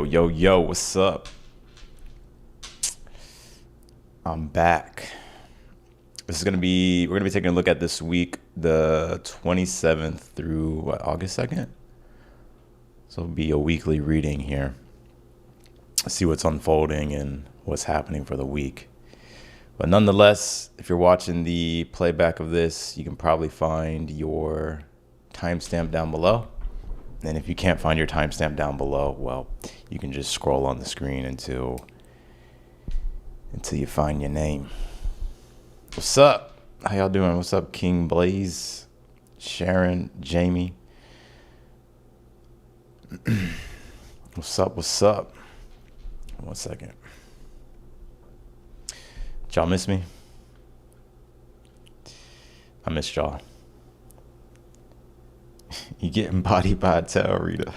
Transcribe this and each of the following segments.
Yo, what's up? I'm back. We're gonna be taking a look at this week, the 27th through August 2nd. So it'll be a weekly reading here. See what's unfolding and what's happening for the week. But nonetheless, if you're watching the playback of this, you can probably find your timestamp down below. And if you can't find your timestamp down below, well, you can just scroll on the screen until you find your name. What's up? How y'all doing? What's up, King Blaze, Sharon, Jamie? What's up? 1 second. Did y'all miss me? I missed y'all. You getting bodied by a tail, Rita.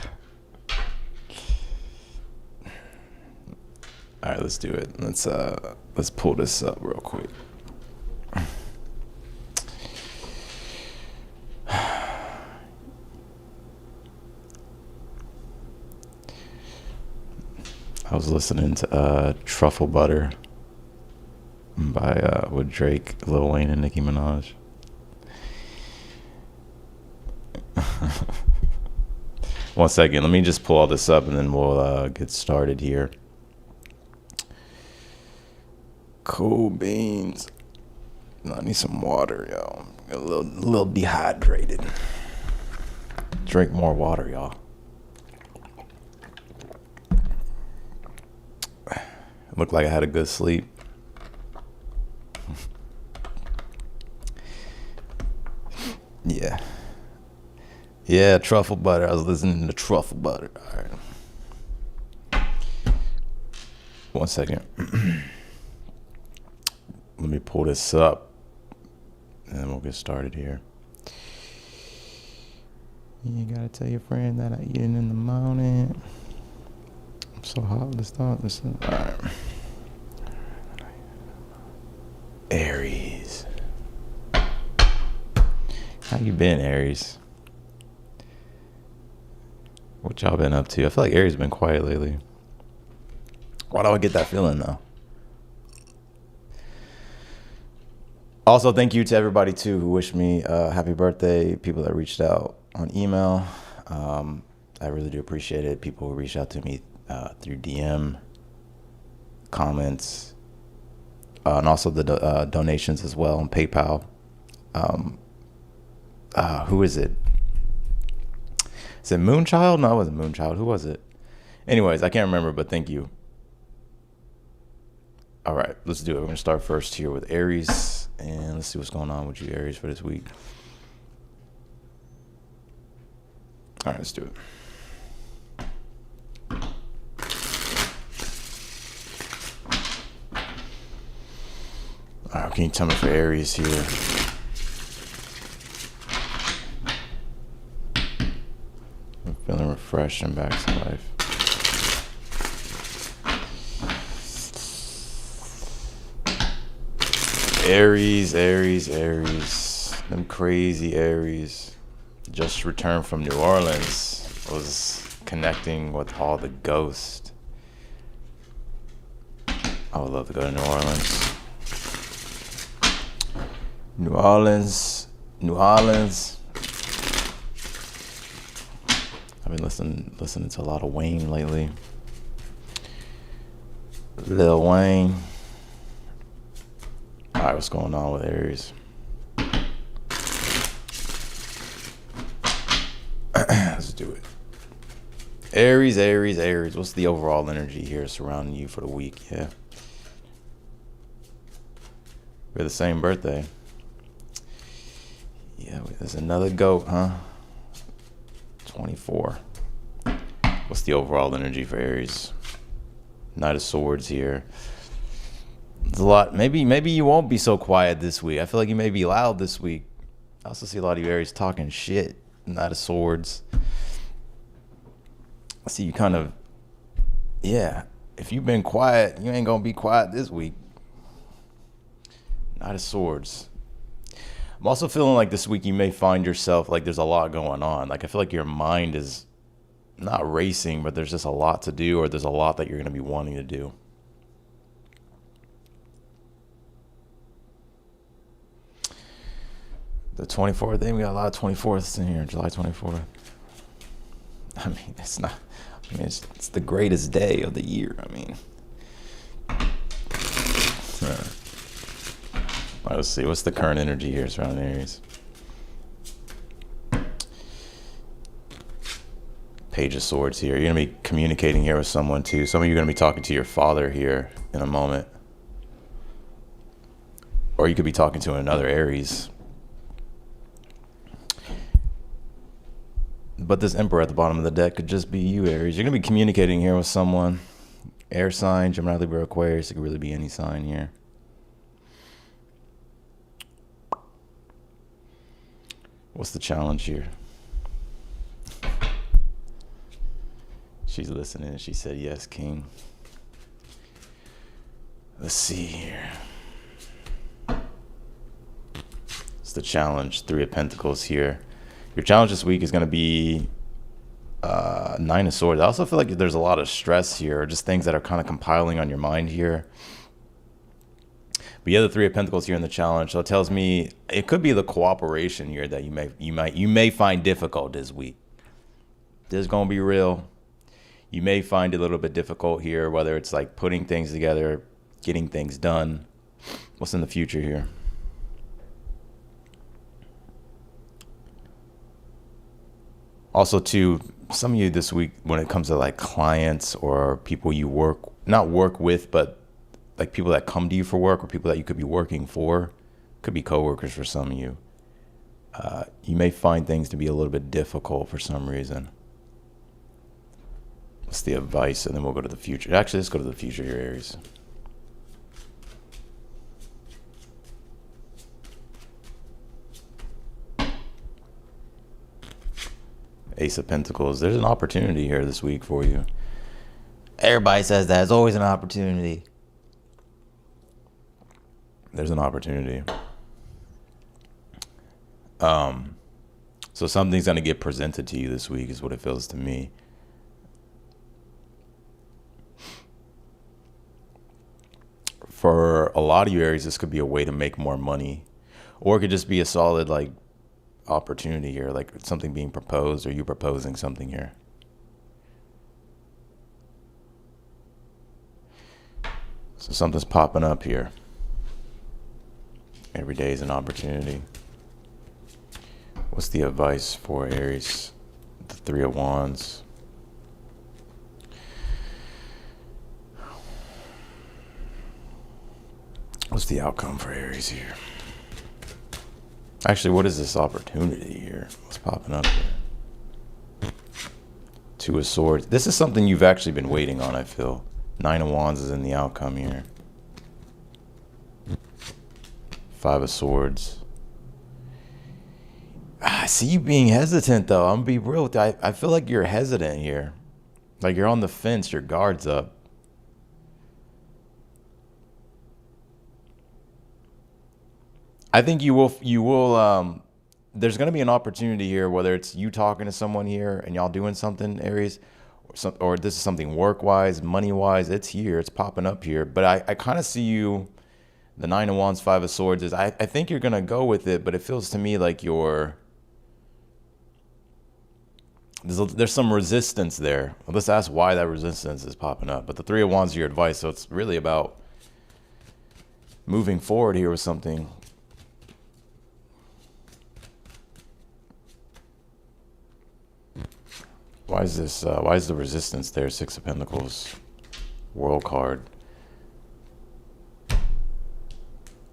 All right, let's do it. Let's pull this up real quick. I was listening to Truffle Butter by with Drake, Lil Wayne, and Nicki Minaj. One second, let me just pull all this up and then we'll get started here. Cool beans. I need some water, y'all. A little dehydrated. Drink more water, y'all. Looked like I had a good sleep. Yeah, Truffle Butter. I was listening to Truffle Butter. All right. 1 second. Let me pull this up and then we'll get started here. You gotta tell your friend that I eat it in the morning. I'm so hot. Let's start. Listen. All right. Aries. How you been, Aries? What y'all been up to? I feel like Aries been quiet lately. Why do I get that feeling though? Also, thank you to everybody too who wished me happy birthday. People that reached out on email. I really do appreciate it. People who reached out to me through DM, comments, and also the donations as well on PayPal. Who is it? Is it Moonchild? No, it wasn't Moonchild. Who was it? Anyways, I can't remember, but thank you. All right, let's do it. We're going to start first here with Aries, and let's see what's going on with you, Aries, for this week. All right, let's do it. All right, can you tell me for Aries here? I'm feeling refreshed and back to life. Aries. Them crazy Aries. Just returned from New Orleans. Was connecting with all the ghosts. I would love to go to New Orleans. New Orleans. I've been listening to a lot of Wayne lately. Lil Wayne. All right, what's going on with Aries? Let's do it. Aries. What's the overall energy here surrounding you for the week? Yeah. We're the same birthday. Yeah, there's another goat, huh? 24. What's the overall energy for Aries? Knight of Swords here. There's a lot. Maybe you won't be so quiet this week. I feel like you may be loud this week. I also see a lot of you Aries talking shit. Knight of Swords. I see you kind of, yeah. If you've been quiet, you ain't gonna be quiet this week. Knight of Swords. I'm also feeling like this week you may find yourself like there's a lot going on. Like I feel like your mind is not racing, but there's just a lot to do, or there's a lot that you're going to be wanting to do. The 24th, I think we got a lot of 24ths in here, July 24th. I mean, it's not, I mean, it's the greatest day of the year. I mean, let's see, what's the current energy here surrounding Aries? Page of Swords here. You're going to be communicating here with someone too. Some of you are going to be talking to your father here in a moment. Or you could be talking to another Aries. But this Emperor at the bottom of the deck could just be you, Aries. You're going to be communicating here with someone. Air sign, Gemini, Libra, Aquarius. It could really be any sign here. What's the challenge here? She's listening and she said, yes, King. Let's see here. It's the challenge, 3 of Pentacles here. Your challenge this week is going to be 9 of Swords. I also feel like there's a lot of stress here, or just things that are kind of compiling on your mind here. But you have the 3 of Pentacles here in the challenge, so it tells me it could be the cooperation here that you may find difficult this week. This is going to be real. You may find it a little bit difficult here, whether it's like putting things together, getting things done. What's in the future here? Also, too, some of you this week, when it comes to like clients or people you not work with, but like people that come to you for work or people that you could be working for, could be coworkers for some of you. You may find things to be a little bit difficult for some reason. What's the advice? And then we'll go to the future. Actually, let's go to the future here, Aries. Ace of Pentacles. There's an opportunity here this week for you. Everybody says that. It's always an opportunity. There's an opportunity. So something's going to get presented to you this week is what it feels to me. For a lot of you Aries, this could be a way to make more money, or it could just be a solid like opportunity here, like something being proposed or you proposing something here. So something's popping up here. Every day is an opportunity. What's the advice for Aries? The 3 of Wands. What's the outcome for Aries here? Actually, what is this opportunity here? What's popping up here? 2 of Swords. This is something you've actually been waiting on, I feel. 9 of Wands is in the outcome here. 5 of Swords. I see you being hesitant, though. I'm going to be real with you. I feel like you're hesitant here. Like you're on the fence, your guard's up. I think you will, there's going to be an opportunity here, whether it's you talking to someone here and y'all doing something, Aries, or this is something work-wise, money-wise, it's here, it's popping up here. But I kind of see you, the 9 of Wands, 5 of Swords, is I think you're going to go with it, but it feels to me like there's some resistance there. Well, let's ask why that resistance is popping up. But the 3 of Wands is your advice, so it's really about moving forward here with something. Why is this? Why is the resistance there? 6 of Pentacles, World card.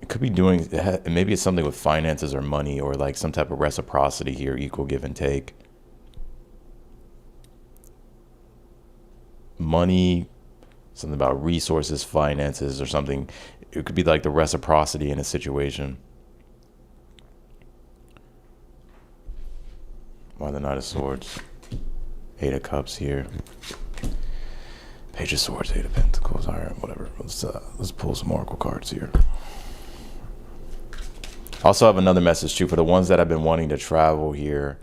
It could be doing. Maybe it's something with finances or money, or like some type of reciprocity here, equal give and take. Money, something about resources, finances, or something. It could be like the reciprocity in a situation. Why the Knight of Swords? 8 of Cups here. Page of Swords, 8 of Pentacles. All right, whatever. Let's pull some Oracle cards here. Also have another message too for the ones that have been wanting to travel here.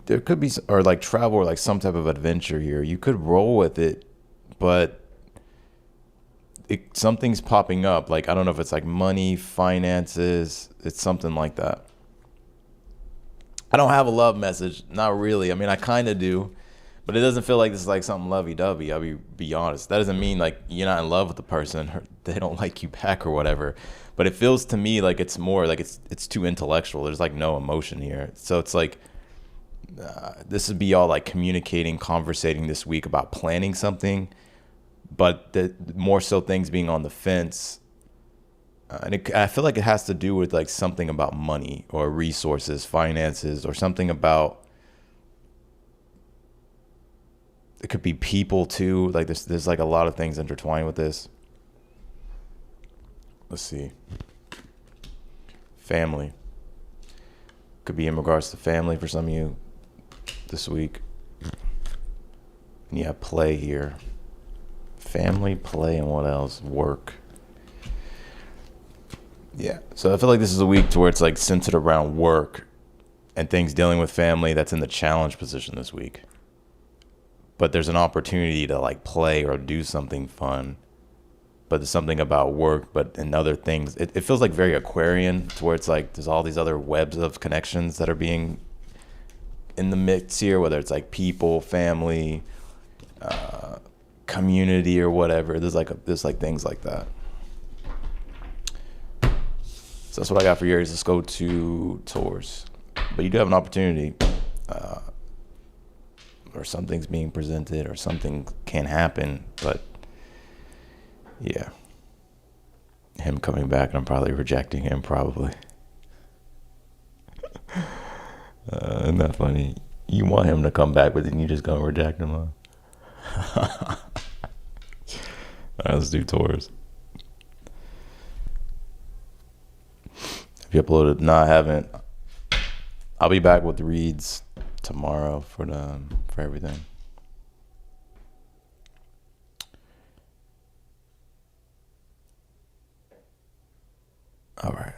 there could be or like travel or like some type of adventure here. You could roll with it, but something's popping up. Like I don't know if it's like money, finances. It's something like that. I don't have a love message, not really. I mean, I kind of do, but it doesn't feel like this is like something lovey-dovey. I'll be honest. That doesn't mean like you're not in love with the person or they don't like you back or whatever. But it feels to me like it's more like it's too intellectual. There's like no emotion here. So it's like this would be all like communicating, conversating this week about planning something, but more so things being on the fence. I feel like it has to do with like something about money or resources, finances, or something about, it could be people too. Like there's like a lot of things intertwined with this. Let's see. Family. Could be in regards to family for some of you this week. And you have play here. Family, play, and what else? Work. Yeah. So I feel like this is a week to where it's like centered around work and things dealing with family that's in the challenge position this week. But there's an opportunity to like play or do something fun. But there's something about work, but in other things. It feels like very Aquarian to where it's like there's all these other webs of connections that are being in the mix here, whether it's like people, family, community or whatever. There's like things like that. So that's what I got for yours. Let's go to Taurus. But you do have an opportunity, or something's being presented, or something can happen. But yeah, him coming back, and I'm probably rejecting him. Probably. Isn't that funny? You want him to come back, but then you just gonna reject him, huh? All right, let's do Taurus. Have you uploaded? No, I haven't. I'll be back with the reads tomorrow for everything. All right.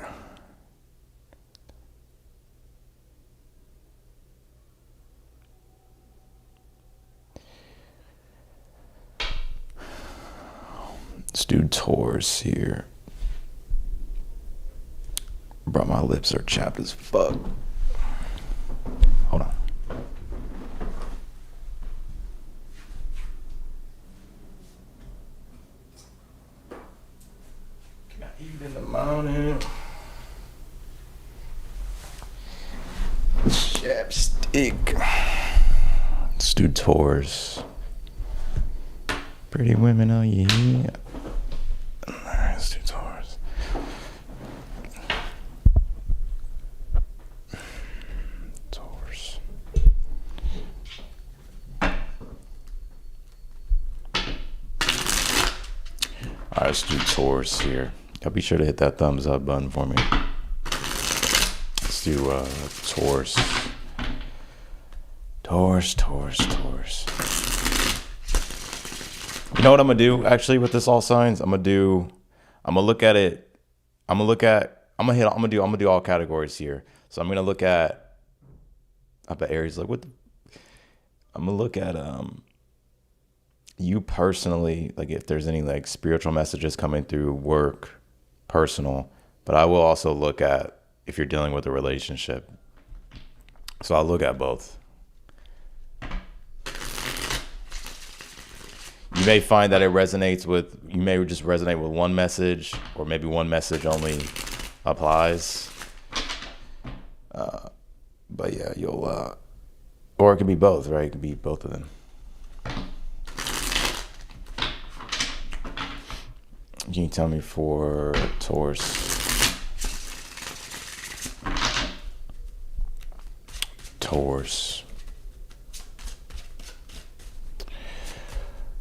Let's do Taurus here. Bro, my lips are chapped as fuck. Hold on. Can I eat in the morning? Chapstick. Let's do Taurus. Pretty women, are you here? Let's do Taurus. Taurus. All right, let's do Taurus here. Y'all be sure to hit that thumbs up button for me. Let's do Taurus. Taurus. You know what I'm gonna do actually with this all signs? I'm gonna do all categories here. So I'm gonna look at, I bet Aries like I'm gonna look at you personally, like if there's any like spiritual messages coming through work, personal, but I will also look at if you're dealing with a relationship. So I'll look at both. You may find that you may just resonate with one message, or maybe one message only applies. But yeah, you'll, or it could be both, right? It could be both of them. Can you tell me for Taurus?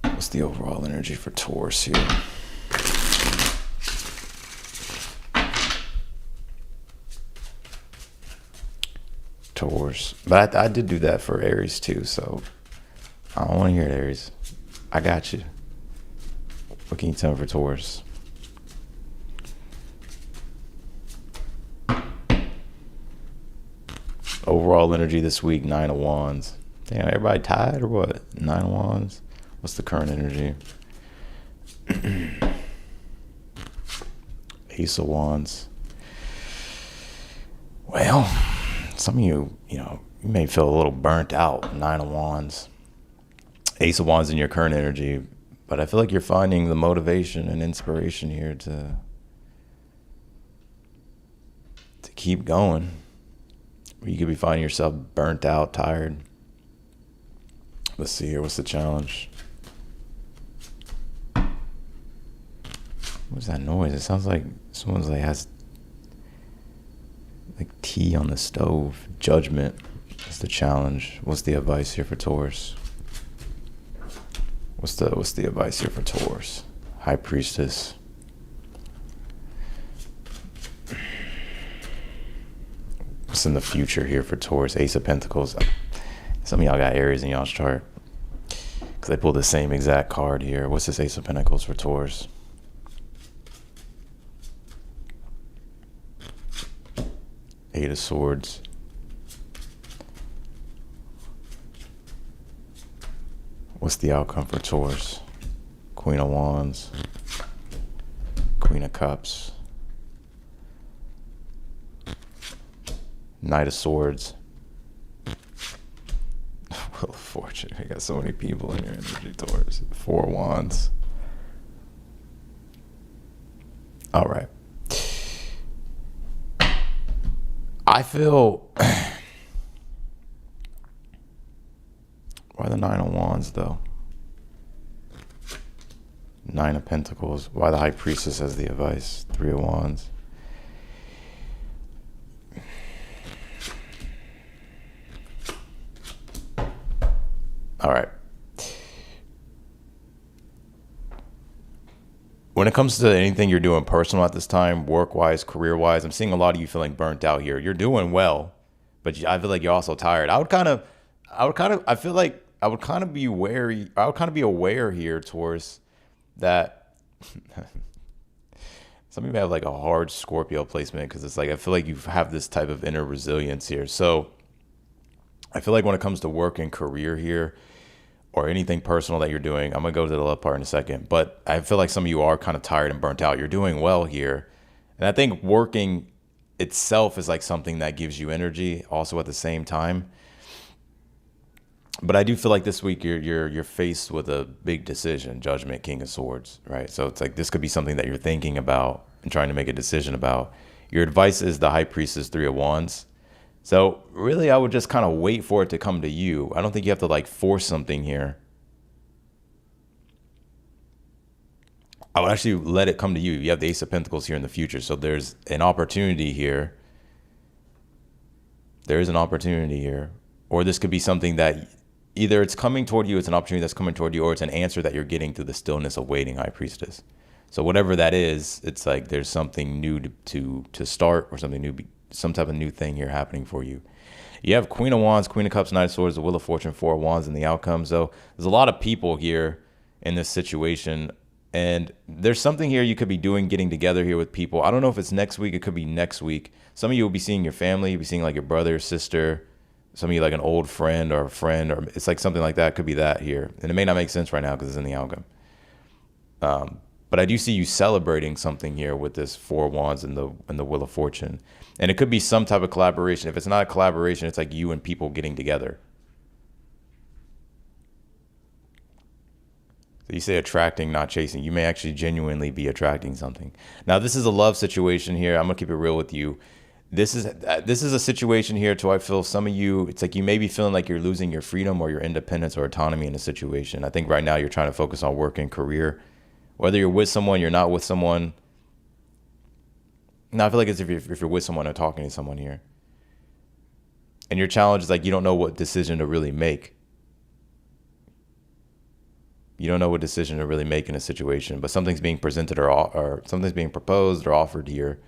What's the overall energy for Taurus here? Taurus. But I did do that for Aries too, so I don't want to hear it, Aries. I got you. What can you tell me for Taurus? overall energy this week, Nine of Wands. Damn, everybody tired or what? Nine of Wands. What's the current energy? Ace of Wands. Well, some of you, you may feel a little burnt out. Nine of Wands. Ace of Wands in your current energy. But I feel like you're finding the motivation and inspiration here to keep going. You could be finding yourself burnt out, tired. Let's see here. What's the challenge? What's that noise? It sounds like someone's has tea on the stove. Judgment. That's the challenge. What's the advice here for Taurus? What's the advice here for Taurus? High Priestess. What's in the future here for Taurus? Ace of Pentacles. Some of y'all got Aries in y'all's chart because they pulled the same exact card here. What's this Ace of Pentacles for Taurus? Eight of Swords. What's the outcome for Taurus? Queen of Wands. Queen of Cups. Knight of Swords. Wheel of Fortune. We got so many people in your energy, Taurus. Four of Wands. All right. I feel... Why the Nine of Wands, though? Nine of Pentacles. Why the High Priestess as the advice? Three of Wands. All right. When it comes to anything you're doing personal at this time, work-wise, career-wise, I'm seeing a lot of you feeling burnt out here. You're doing well, but I feel like you're also tired. I feel like I would kind of be wary. I would kind of be aware here, Taurus, that some of you have a hard Scorpio placement because it's I feel like you have this type of inner resilience here. So I feel like when it comes to work and career here, or anything personal that you're doing, I'm going to go to the love part in a second, but I feel like some of you are kind of tired and burnt out. You're doing well here. And I think working itself is something that gives you energy also at the same time. But I do feel like this week you're faced with a big decision, Judgment, King of Swords, right? So it's this could be something that you're thinking about and trying to make a decision about. Your advice is the High Priestess, Three of Wands. So really, I would just kind of wait for it to come to you. I don't think you have to force something here. I would actually let it come to you. You have the Ace of Pentacles here in the future. So there's an opportunity here. There is an opportunity here. Or this could be something that either it's coming toward you, it's an opportunity that's coming toward you, or it's an answer that you're getting through the stillness of waiting, High Priestess. So whatever that is, it's there's something new to start, or something new, some type of new thing here happening for you. You have Queen of Wands, Queen of Cups, Knight of Swords, the Wheel of Fortune, Four of Wands, and the outcome. So there's a lot of people here in this situation. And there's something here you could be doing, getting together here with people. I don't know if it's next week. It could be next week. Some of you will be seeing your family. You'll be seeing your brother, sister. Some of you an old friend or a friend, or it's something like that. It could be that here. And it may not make sense right now because it's in the outcome. But I do see you celebrating something here with this Four of Wands and the Wheel of Fortune. And it could be some type of collaboration. If it's not a collaboration, it's you and people getting together. So you say attracting, not chasing. You may actually genuinely be attracting something. Now, this is a love situation here. I'm going to keep it real with you. This is a situation here to I feel some of you, it's you may be feeling you're losing your freedom or your independence or autonomy in a situation. I think right now you're trying to focus on work and career. Whether you're with someone, you're not with someone. Now, I feel it's if you're with someone or talking to someone here. And your challenge is you don't know what decision to really make. You don't know what decision to really make in a situation, but something's being presented or something's being proposed or offered here.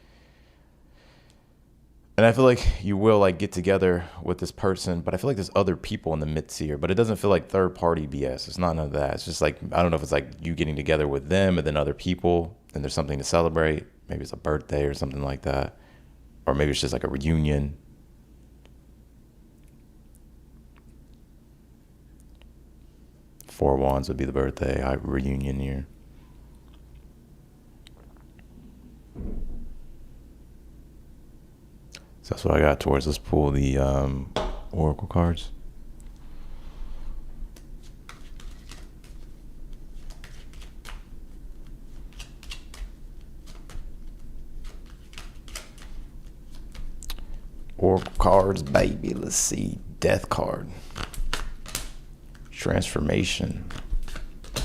And I feel you will get together with this person, but I feel there's other people in the midst here, but it doesn't feel third party BS. It's not none of that. It's just I don't know if it's you getting together with them and then other people and there's something to celebrate. Maybe it's a birthday or something like that. Or maybe it's just a reunion. Four of Wands would be the birthday reunion year. So that's what I got towards. Let's pull the oracle cards. Oracle cards, baby. Let's see. Death card. Transformation.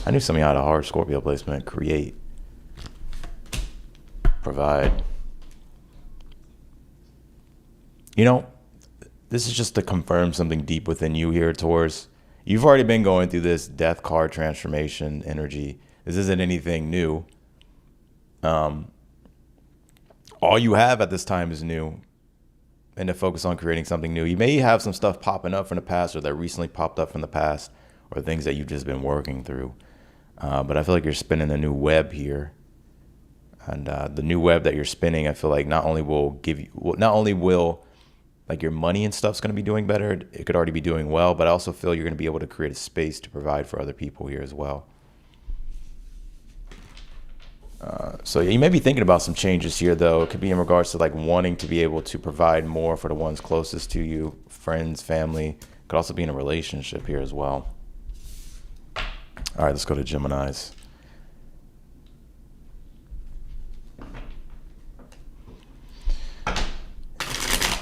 I knew something had a hard Scorpio placement. Create. Provide. You know, this is just to confirm something deep within you here, Taurus. You've already been going through this death card transformation energy. This isn't anything new. All you have at this time is new, and to focus on creating something new. You may have some stuff popping up from the past, or that recently popped up from the past, or things that you've just been working through. But I feel like you're spinning a new web here. And the new web that you're spinning, I feel like not only will like your money and stuff's going to be doing better, it could already be doing well, but I also feel you're going to be able to create a space to provide for other people here as well. So you may be thinking about some changes here, though. It could be in regards to like wanting to be able to provide more for the ones closest to you, friends, family. It could also be in a relationship here as well. All right, let's go to Geminis.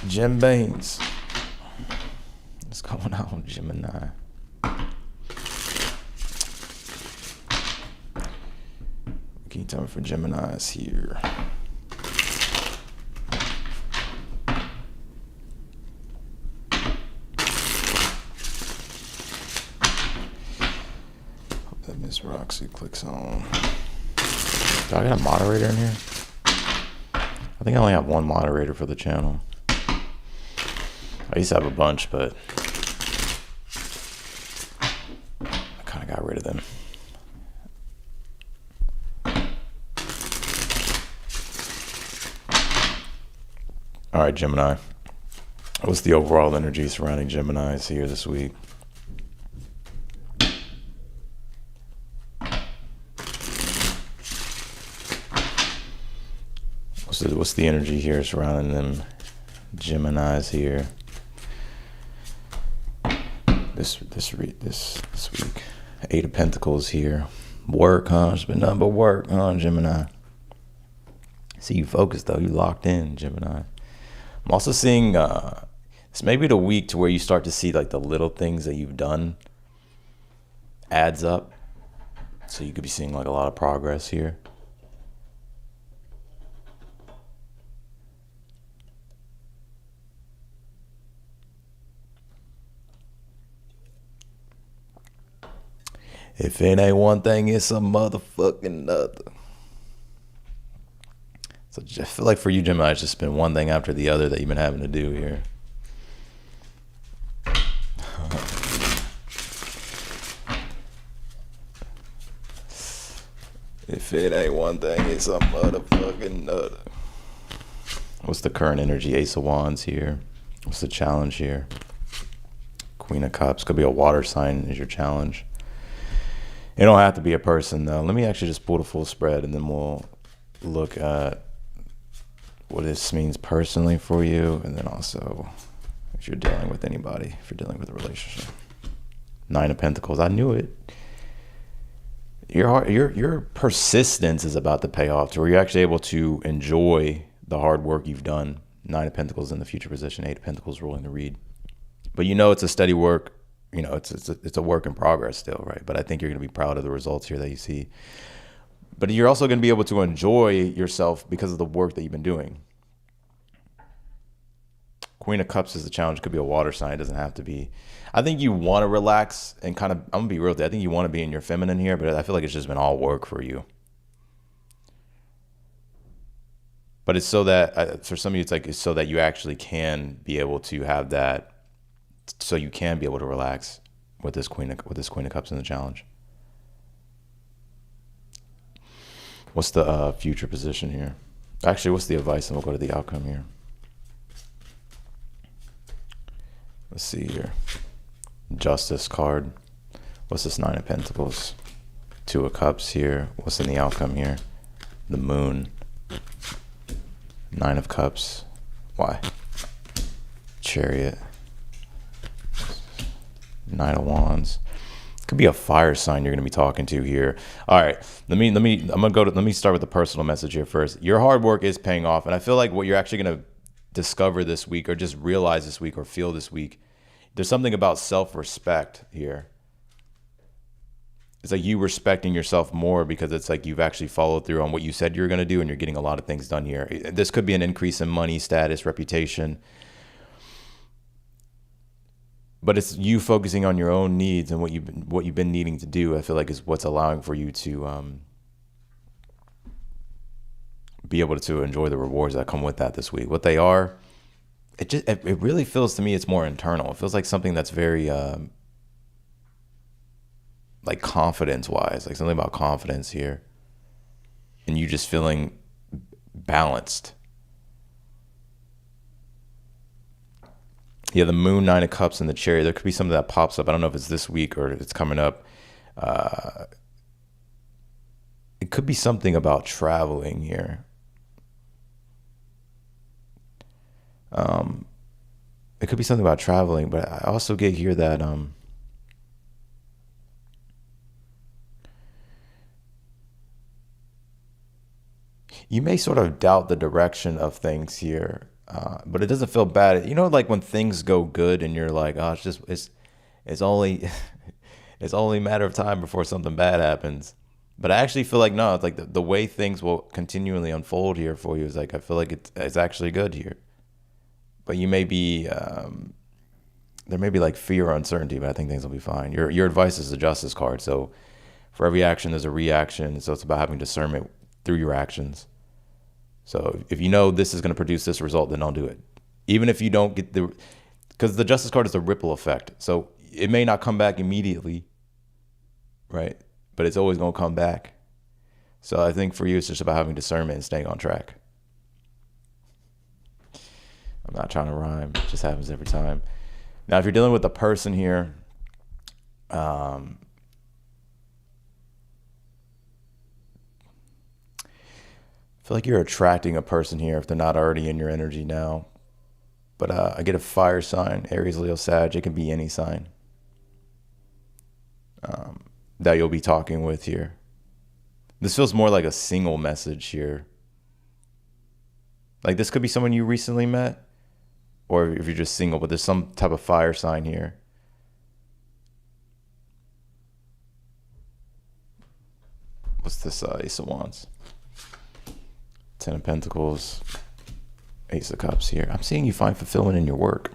Gem Baines. What's going on, Gemini? Can you tell me for Geminis here? Hope that Miss Roxy clicks on. Do I got a moderator in here? I think I only have one moderator for the channel. I used to have a bunch, but I kind of got rid of them. All right, Gemini. What's the overall energy surrounding Geminis here this week? What's the energy here surrounding them Geminis here? This week. Eight of Pentacles here. Work, huh? It's been nothing but work, huh, Gemini? See you focused though. You locked in, Gemini. I'm also seeing this may be the week to where you start to see like the little things that you've done adds up. So you could be seeing like a lot of progress here. If it ain't one thing, it's a motherfucking other. So I feel like for you, Gemini, it's just been one thing after the other that you've been having to do here. If it ain't one thing, it's a motherfucking other. What's the current energy? Ace of Wands here. What's the challenge here? Queen of Cups. Could be a water sign is your challenge. It don't have to be a person, though. Let me actually just pull the full spread, and then we'll look at what this means personally for you, and then also if you're dealing with anybody, if you're dealing with a relationship. Nine of Pentacles. I knew it. Your persistence is about to pay off to where you're actually able to enjoy the hard work you've done. Nine of Pentacles in the future position. Eight of Pentacles ruling the read. But you know it's a steady work. You know, it's a work in progress still, right? But I think you're going to be proud of the results here that you see. But you're also going to be able to enjoy yourself because of the work that you've been doing. Queen of Cups is the challenge. Could be a water sign. It doesn't have to be. I think you want to relax and kind of, I'm going to be real with you. I think you want to be in your feminine here, but I feel like it's just been all work for you. But it's so that, for some of you, it's like, it's so that you actually can be able to have that, so you can be able to relax with this Queen of Cups in the challenge. What's the future position here? Actually, what's the advice? And we'll go to the outcome here. Let's see here. Justice card. What's this Nine of Pentacles? Two of Cups here. What's in the outcome here? The Moon. Nine of Cups. Why? Chariot. Knight of Wands. Could be a fire sign you're going to be talking to here. All right, let me start with the personal message here first. Your hard work is paying off, and I feel like what you're actually going to discover this week, or just realize this week, or feel this week, there's something about self-respect here. It's like you respecting yourself more, because it's like you've actually followed through on what you said you were going to do, and you're getting a lot of things done here. This could be an increase in money, status, reputation. But it's you focusing on your own needs and what you've been needing to do. I feel like is what's allowing for you to be able to enjoy the rewards that come with that this week. What they are, it really feels to me it's more internal. It feels like something that's very like confidence wise, like something about confidence here, and you just feeling balanced. Yeah, the Moon, Nine of Cups, and the Chariot. There could be something that pops up. I don't know if it's this week or it's coming up. It could be something about traveling here. It could be something about traveling, but I also get here that you may sort of doubt the direction of things here. But it doesn't feel bad. You know, like when things go good and you're like, oh, it's only it's only a matter of time before something bad happens. But I actually feel like, no, it's like the way things will continually unfold here for you is like, I feel like it's actually good here. But you may be, there may be like fear or uncertainty, but I think things will be fine. Your advice is the Justice card. So for every action, there's a reaction. So it's about having discernment through your actions. So if you know this is going to produce this result, then don't do it. Even if you don't get because the Justice card is a ripple effect. So it may not come back immediately, right? But it's always going to come back. So I think for you, it's just about having discernment and staying on track. I'm not trying to rhyme. It just happens every time. Now, if you're dealing with a person here, I feel like you're attracting a person here if they're not already in your energy now. But I get a fire sign, Aries, Leo, Sag. It can be any sign that you'll be talking with here. This feels more like a single message here. Like this could be someone you recently met, or if you're just single, but there's some type of fire sign here. What's this Ace of Wands? Ten of Pentacles, Ace of Cups here. I'm seeing you find fulfillment in your work.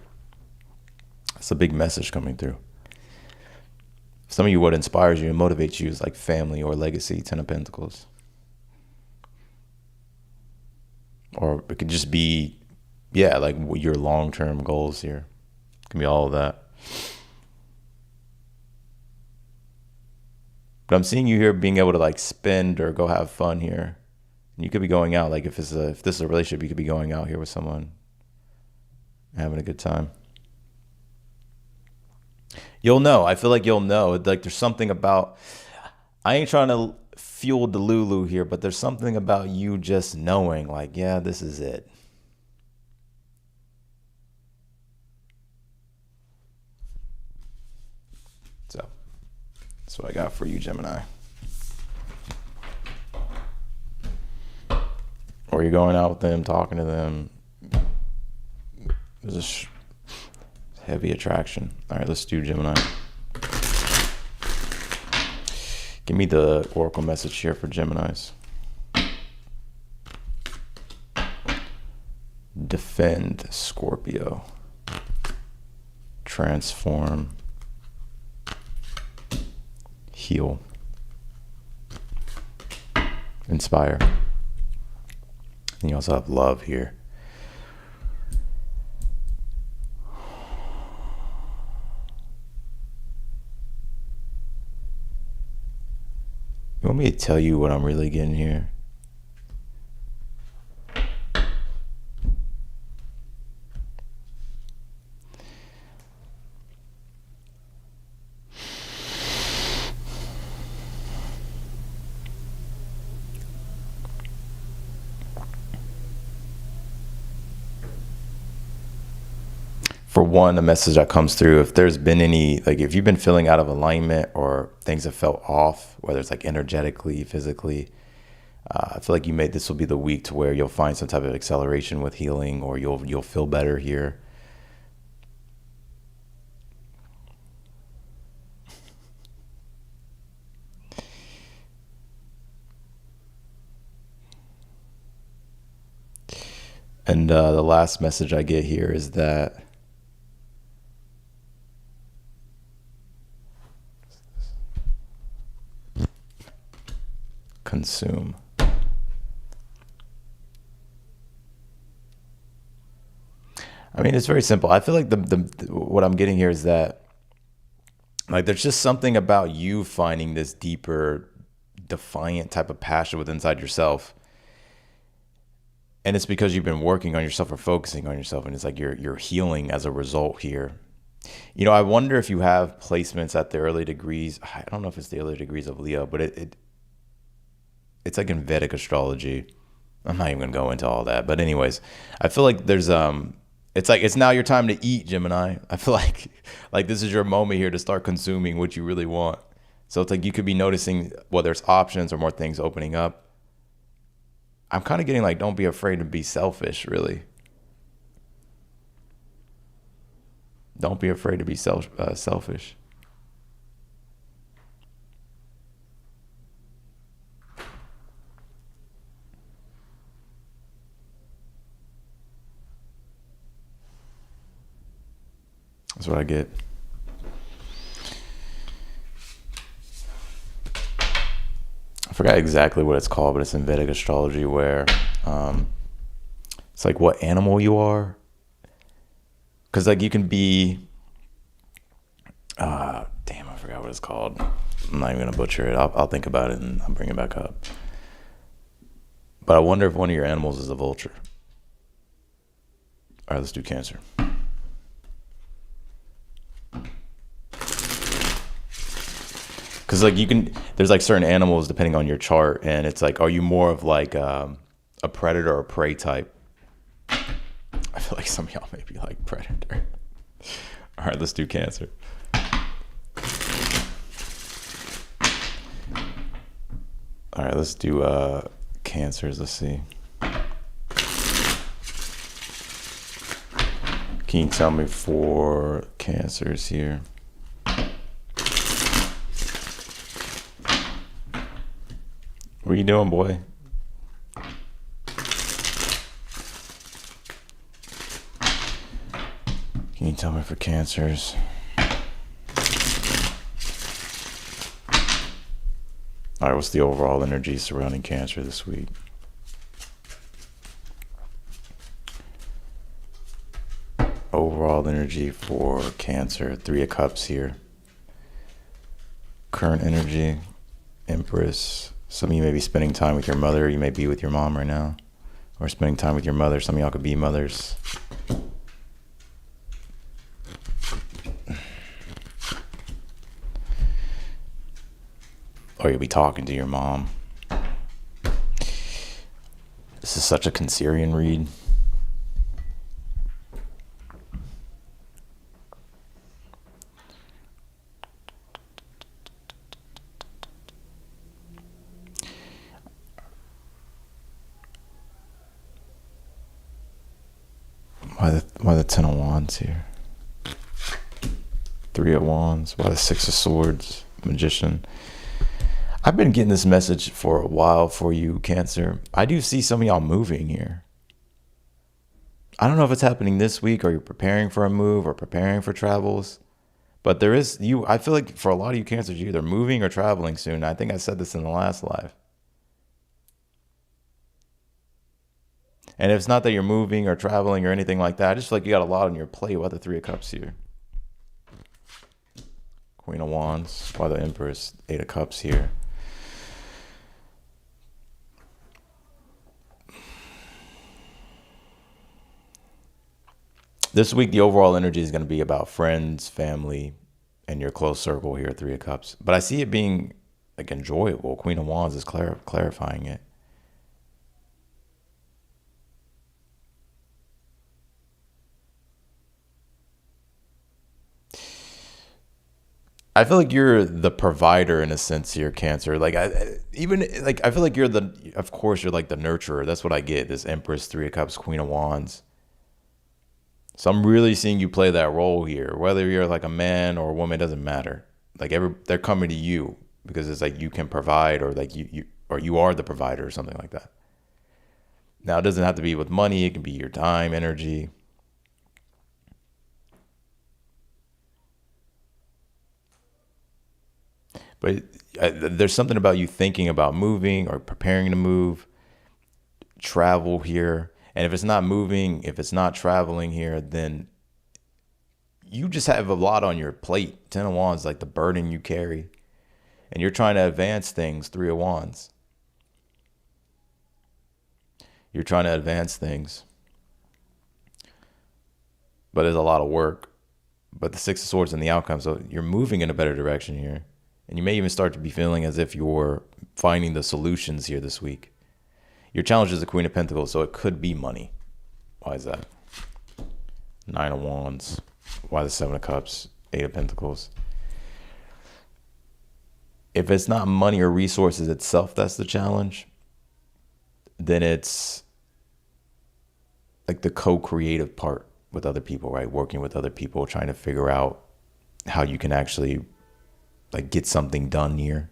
That's a big message coming through. Some of you, what inspires you and motivates you is like family or legacy, Ten of Pentacles. Or it could just be, yeah, like your long-term goals here. It can be all of that. But I'm seeing you here being able to like spend or go have fun here. You could be going out, like if this is a relationship, you could be going out here with someone, having a good time. You'll know. I feel like you'll know. Like there's something about, I ain't trying to fuel Delulu here, but there's something about you just knowing, like, yeah, this is it. So that's what I got for you, Gemini. Or you're going out with them, talking to them. There's this heavy attraction. All right, let's do Gemini. Give me the oracle message here for Geminis. Defend, Scorpio. Transform. Heal. Inspire. And you also have love here. You want me to tell you what I'm really getting here? for one, the message that comes through, if there's been any, like if you've been feeling out of alignment or things have felt off, whether it's like energetically, physically, I feel like this will be the week to where you'll find some type of acceleration with healing, or you'll feel better here. And the last message I get here is that consume. I mean, it's very simple. I feel like what I'm getting here is that like there's just something about you finding this deeper, defiant type of passion within inside yourself. And it's because you've been working on yourself or focusing on yourself, and it's like you're healing as a result here. You know, I wonder if you have placements at the early degrees. I don't know if it's the early degrees of Leo, but it's like in Vedic astrology. I'm not even gonna go into all that, but anyways, I feel like there's it's like it's now your time to eat, Gemini. I feel like this is your moment here to start consuming what you really want. So it's like you could be noticing whether it's options or more things opening up. I'm kind of getting like, don't be afraid to be selfish, really. Don't be afraid to be selfish. That's what I get. I forgot exactly what it's called, but it's in Vedic astrology where it's like what animal you are. Because like you can be, damn, I forgot what it's called. I'm not even going to butcher it. I'll think about it and I'll bring it back up. But I wonder if one of your animals is a vulture. All right, let's do Cancer. Because like there's like certain animals depending on your chart, and it's like, are you more of like a predator or prey type? I feel like some of y'all may be like predator. All right, let's do Cancer. All right, let's do Cancers. Let's see. Can you tell me for Cancers here? What are you doing, boy? Can you tell me for Cancers? All right, what's the overall energy surrounding Cancer this week? Overall energy for Cancer, 3 of Cups here. Current energy, Empress. Some of you may be spending time with your mother. You may be with your mom right now, or spending time with your mother. Some of y'all could be mothers. Or you'll be talking to your mom. This is such a Cancerian read. Why the 10 of Wands here? 3 of Wands. Why the 6 of Swords? Magician. I've been getting this message for a while for you, Cancer. I do see some of y'all moving here. I don't know if it's happening this week, or you're preparing for a move or preparing for travels. But there is I feel like for a lot of you Cancers, you're either moving or traveling soon. I think I said this in the last live. And if it's not that you're moving or traveling or anything like that, I just feel like you got a lot on your plate. Why the 3 of Cups here? Queen of Wands. Why the Empress? 8 of Cups here. This week, the overall energy is going to be about friends, family, and your close circle here, 3 of Cups. But I see it being like enjoyable. Queen of Wands is clarifying it. I feel like you're the provider in a sense here, Cancer. Like I feel like of course you're like the nurturer. That's what I get. This Empress, Three of Cups, Queen of Wands. So I'm really seeing you play that role here. Whether you're like a man or a woman, it doesn't matter. Like they're coming to you because it's like you can provide, or like you are the provider or something like that. Now it doesn't have to be with money. It can be your time, energy. But there's something about you thinking about moving or preparing to move, travel here. And if it's not moving, if it's not traveling here, then you just have a lot on your plate. Ten of Wands, like the burden you carry. And you're trying to advance things, Three of Wands. You're trying to advance things. But it's a lot of work. But the Six of Swords and the outcome. So you're moving in a better direction here. And you may even start to be feeling as if you're finding the solutions here this week. Your challenge is the Queen of Pentacles, so it could be money. Why is that? Nine of Wands. Why the Seven of Cups? Eight of Pentacles. If it's not money or resources itself that's the challenge, then it's like the co-creative part with other people, right? Working with other people, trying to figure out how you can actually like get something done here.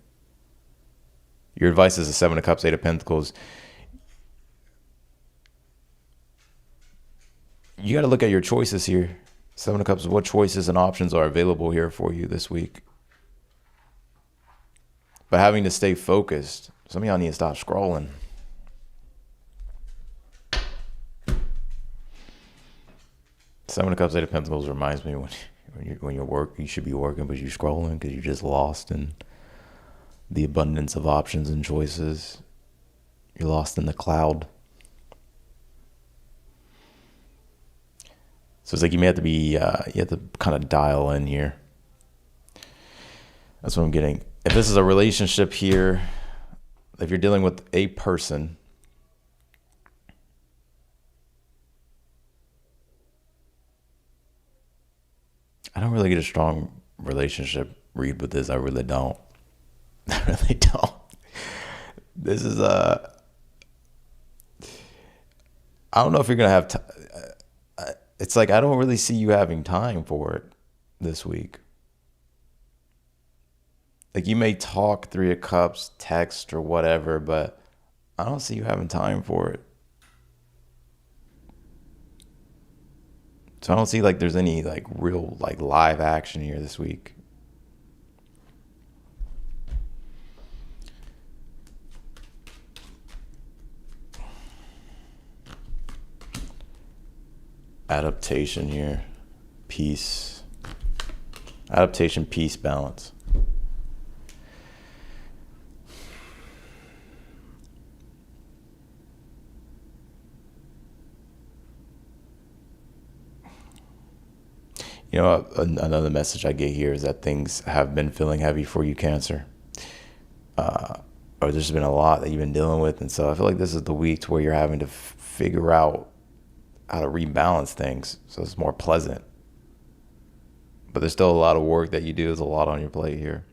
Your advice is the Seven of Cups, Eight of Pentacles. You got to look at your choices here. Seven of Cups, what choices and options are available here for you this week? But having to stay focused. Some of y'all need to stop scrolling. Seven of Cups, Eight of Pentacles reminds me when you work, you should be working, but you're scrolling because you're just lost in the abundance of options and choices. You're lost in the cloud. So it's like you may have to be, you have to kind of dial in here. That's what I'm getting. If this is a relationship here, if you're dealing with a person, I don't really get a strong relationship read with this. I really don't. I really don't. This is I don't know if you're going to have it's like, I don't really see you having time for it this week. Like you may talk, Three of Cups, text or whatever, but I don't see you having time for it. So I don't see like there's any like real like live action here this week. Adaptation here. Peace. Adaptation, peace, balance. You know, another message I get here is that things have been feeling heavy for you, Cancer. Or there's been a lot that you've been dealing with. And so I feel like this is the week to where you're having to figure out how to rebalance things so it's more pleasant. But there's still a lot of work that you do. There's a lot on your plate here.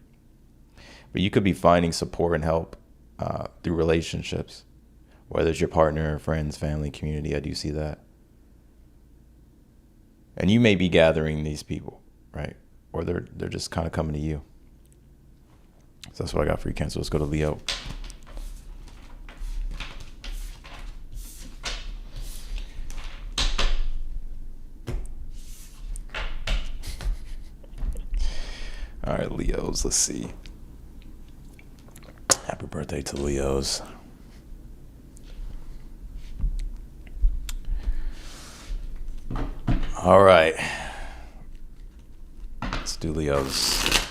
But you could be finding support and help through relationships, whether it's your partner, friends, family, community. I do see that. And you may be gathering these people, right? Or they're just kind of coming to you. So that's what I got for you, Cancer. Let's go to Leo. All right, Leos, let's see. Happy birthday to Leos. All right. Let's do Leos.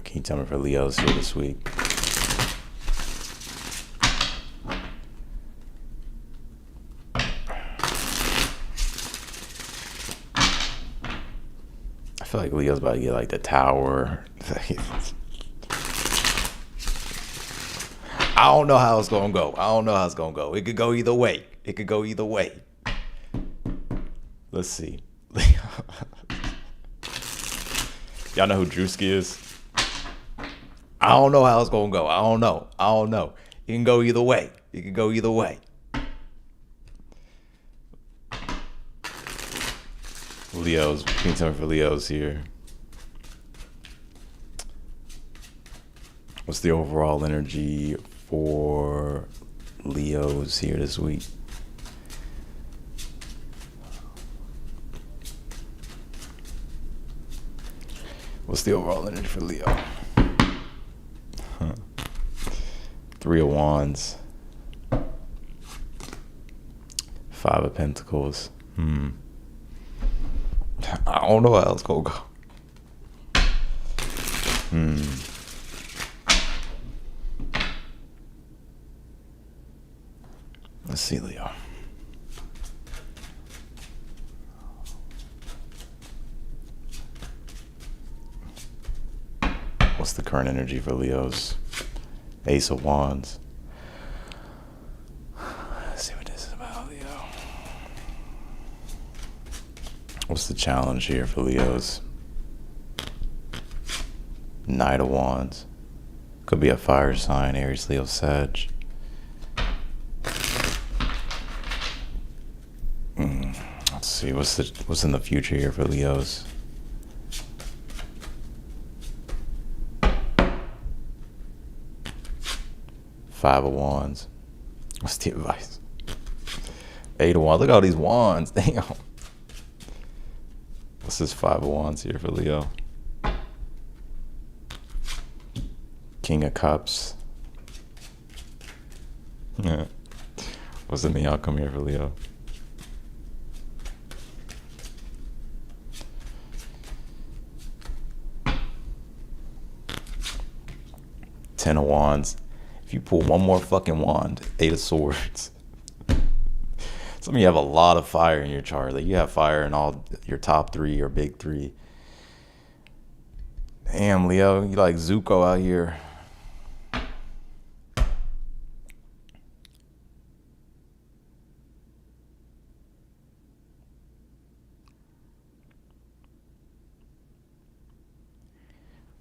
Can you tell me for Leos here this week? I feel like Leo's about to get like the Tower. I don't know how it's gonna go. It could go either way. Let's see. Y'all know who Drewski is? I don't know how it's gonna go. I don't know. I don't know. It can go either way. It can go either way. Leos. Can you tell me for Leos here? What's the overall energy for Leos here this week? What's the overall energy for Leo? Three of Wands. Five of Pentacles. I don't know how it's gonna go. Let's see, Leo. What's the current energy for Leos? Ace of Wands. Let's see what this is about, Leo. What's the challenge here for Leos? Knight of Wands. Could be a fire sign, Aries, Leo, Sag. Let's see, what's in the future here for Leos? Five of Wands. What's the advice? Eight of Wands. Look at all these wands. Damn. What's this Five of Wands here for Leo? King of Cups. Yeah. What's in the outcome here for Leo? Ten of Wands. If you pull one more fucking wand, Eight of Swords. Some of you have a lot of fire in your chart. Like you have fire in all your top three or big three. Damn, Leo, you like Zuko out here.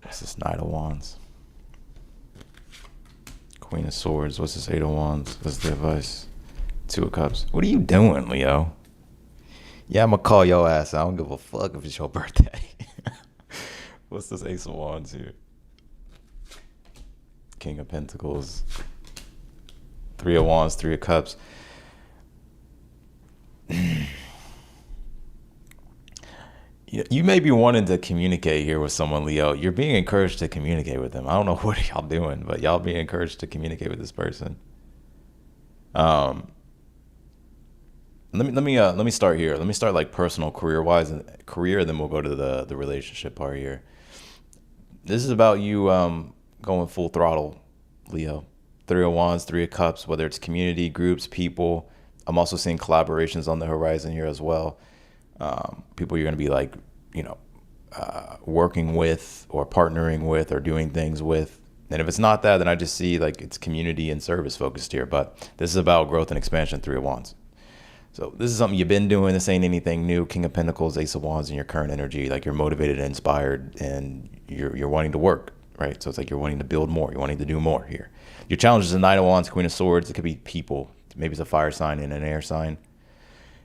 What's this Knight of Wands? Queen of Swords. What's this Eight of Wands? What's the advice? Two of Cups. What are you doing, Leo? Yeah, I'm gonna call your ass. I don't give a fuck if it's your birthday. What's this Ace of Wands here? King of Pentacles. Three of Wands, Three of Cups. You may be wanting to communicate here with someone, Leo. You're being encouraged to communicate with them. I don't know what y'all doing, but y'all being encouraged to communicate with this person. Let me start here. Let me start like personal, career-wise, and career. Then we'll go to the relationship part here. This is about you going full throttle, Leo. Three of Wands, Three of Cups. Whether it's community, groups, people. I'm also seeing collaborations on the horizon here as well. People you're going to be like, working with or partnering with or doing things with. And if it's not that, then I just see like it's community and service focused here. But this is about growth and expansion, Three of Wands. So this is something you've been doing. This ain't anything new. King of Pentacles, Ace of Wands in your current energy. Like you're motivated and inspired and you're wanting to work, right? So it's like you're wanting to build more. You're wanting to do more here. Your challenge is a Knight of Wands, Queen of Swords. It could be people. Maybe it's a fire sign and an air sign.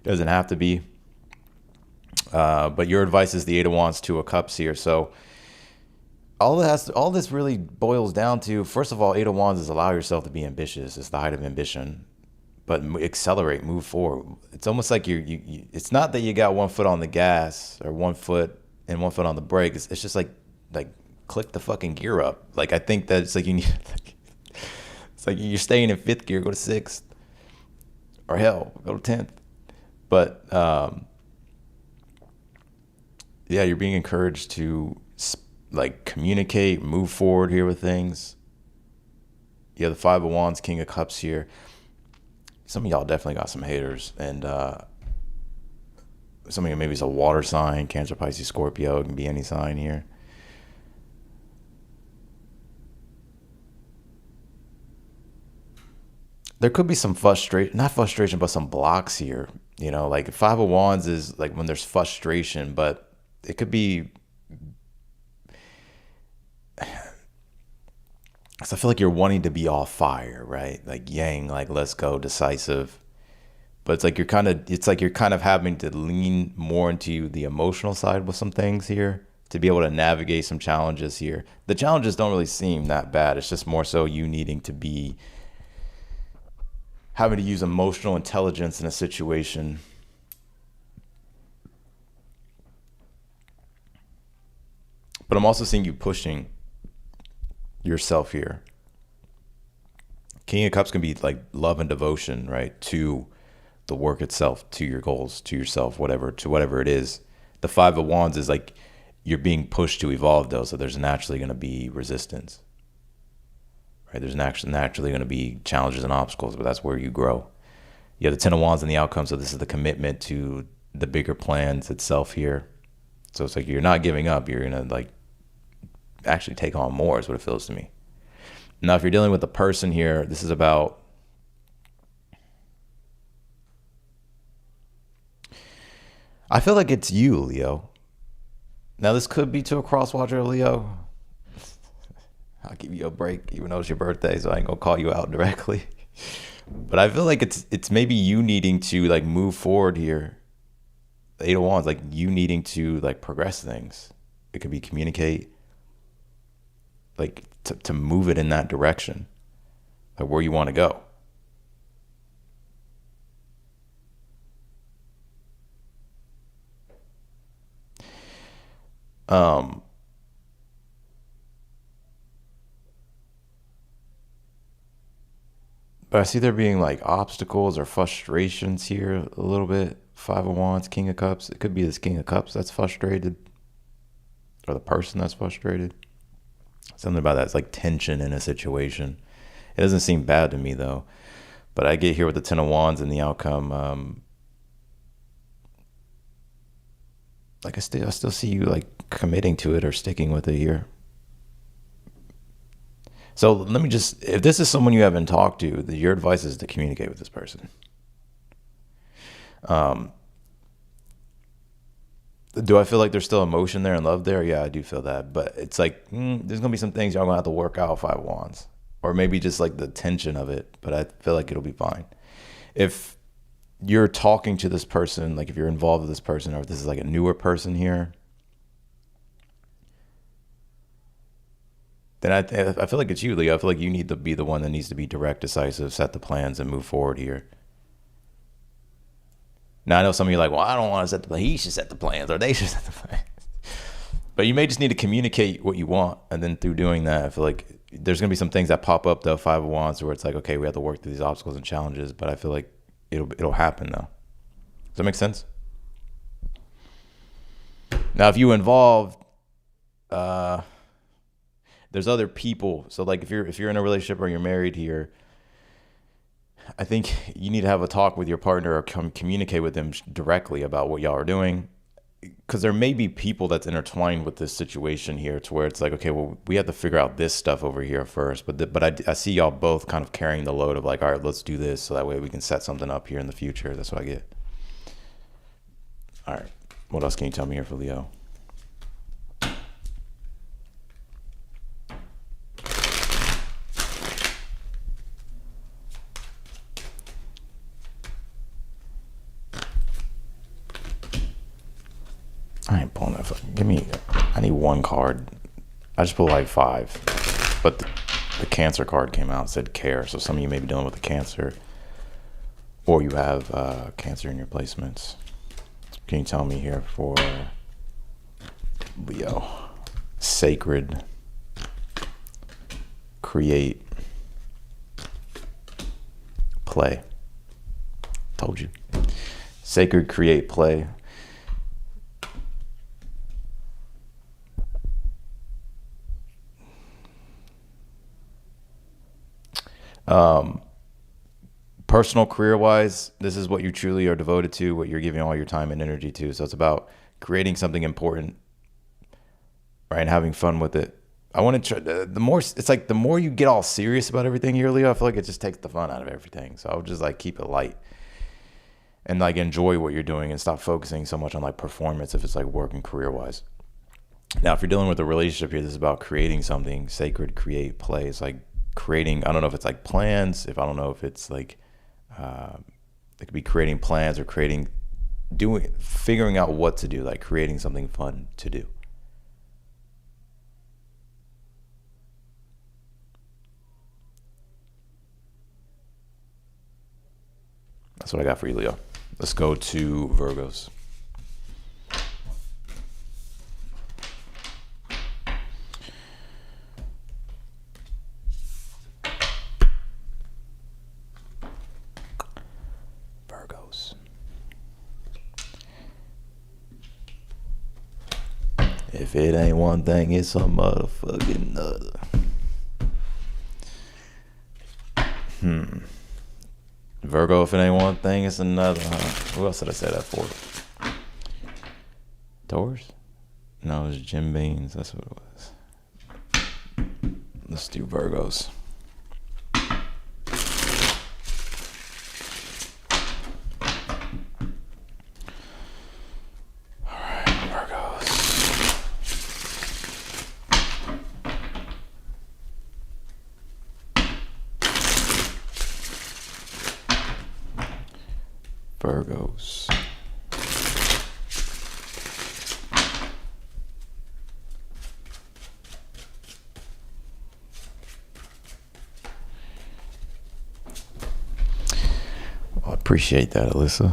It doesn't have to be. But your advice is the Eight of Wands, Two of Cups here. So all this really boils down to, first of all, Eight of Wands is allow yourself to be ambitious. It's the height of ambition, but accelerate, move forward. It's almost like you it's not that you got one foot on the gas or one foot and one foot on the brake. It's just like click the fucking gear up. Like I think that it's like you need, it's like you're staying in fifth gear, go to sixth, or hell, go to 10th. But yeah, you're being encouraged to like communicate, move forward here with things. Yeah, the Five of Wands, King of Cups here. Some of y'all definitely got some haters, and some of you maybe it's a water sign, Cancer, Pisces, Scorpio. It can be any sign here. There could be some not frustration, but some blocks here. Like Five of Wands is like when there's frustration, but it could be So I feel like you're wanting to be all fire, right? Like yang, like let's go, decisive. But it's like you're kind of having to lean more into the emotional side with some things here to be able to navigate some challenges here. The challenges don't really seem that bad. It's just more so you needing to be having to use emotional intelligence in a situation. But I'm also seeing you pushing yourself here. King of Cups can be like love and devotion, right? To the work itself, to your goals, to yourself, whatever, to whatever it is. The Five of Wands is like you're being pushed to evolve though, so there's naturally going to be resistance, right? There's naturally going to be challenges and obstacles, but that's where you grow. You have the Ten of Wands in the outcome, so this is the commitment to the bigger plans itself here. So it's like you're not giving up. You're going to like actually take on more is what it feels to me. Now, if you're dealing with a person here, this is about I feel like it's you, Leo. Now, this could be to a cross watcher, Leo. I'll give you a break, even though it's your birthday, so I ain't gonna call you out directly. But I feel like it's maybe you needing to like move forward here. The Eight of Wands, like you needing to like progress things. It could be communicate, like to move it in that direction, like where you want to go. Um, but I see there being like obstacles or frustrations here a little bit. Five of Wands, King of Cups. It could be this King of Cups that's frustrated, or the person that's frustrated. Something about that's like tension in a situation. It doesn't seem bad to me though. But I get here with the Ten of Wands and the outcome. Like I still see you like committing to it or sticking with it here. So let me just, if this is someone you haven't talked to, your advice is to communicate with this person. Um, do I feel like there's still emotion there and love there? Yeah, I do feel that. But it's like, there's going to be some things y'all going to have to work out, Five of Wands. Or maybe just like the tension of it. But I feel like it'll be fine. If you're talking to this person, like if you're involved with this person, or if this is like a newer person here, then I feel like it's you, Leo. I feel like you need to be the one that needs to be direct, decisive, set the plans, and move forward here. Now, I know some of you are like, well, I don't want to set the plan. He should set the plans, or they should set the plans. But you may just need to communicate what you want. And then through doing that, I feel like there's going to be some things that pop up, though, Five of Wands, where it's like, okay, we have to work through these obstacles and challenges. But I feel like it'll happen, though. Does that make sense? Now, if you involved, there's other people. So like if you're in a relationship or you're married here, I think you need to have a talk with your partner or communicate with them directly about what y'all are doing. Because there may be people that's intertwined with this situation here to where it's like, okay, well, we have to figure out this stuff over here first. But I see y'all both kind of carrying the load of like, all right, let's do this so that way we can set something up here in the future. That's what I get. All right. What else can you tell me here for Leo? I ain't pulling that. I need one card. I just pulled like five. But the Cancer card came out and said care. So some of you may be dealing with the Cancer. Or you have Cancer in your placements. Can you tell me here for Leo? Sacred. Create. Play. Told you. Sacred, create, play. Personal career wise, this is what you truly are devoted to, what you're giving all your time and energy to. So it's about creating something important, right? And having fun with it. I want to try, it's like the more you get all serious about everything here, Leo, I feel like it just takes the fun out of everything. So I would just like keep it light and like enjoy what you're doing and stop focusing so much on like performance if it's like work and career wise. Now, if you're dealing with a relationship here, this is about creating something sacred, create, play. It's like creating, I don't know if it's like plans, if I don't know if it's like, it could be creating plans or figuring out what to do, like creating something fun to do. That's what I got for you, Leo. Let's go to Virgos. Virgos. If it ain't one thing, it's a motherfucking other. Virgo, if it ain't one thing, it's another, huh? Who else did I say that for? Taurus? No, it was Jim Beans. That's what it was. Let's do Virgos. All right, Virgos. Virgos. Well, I appreciate that, Alyssa.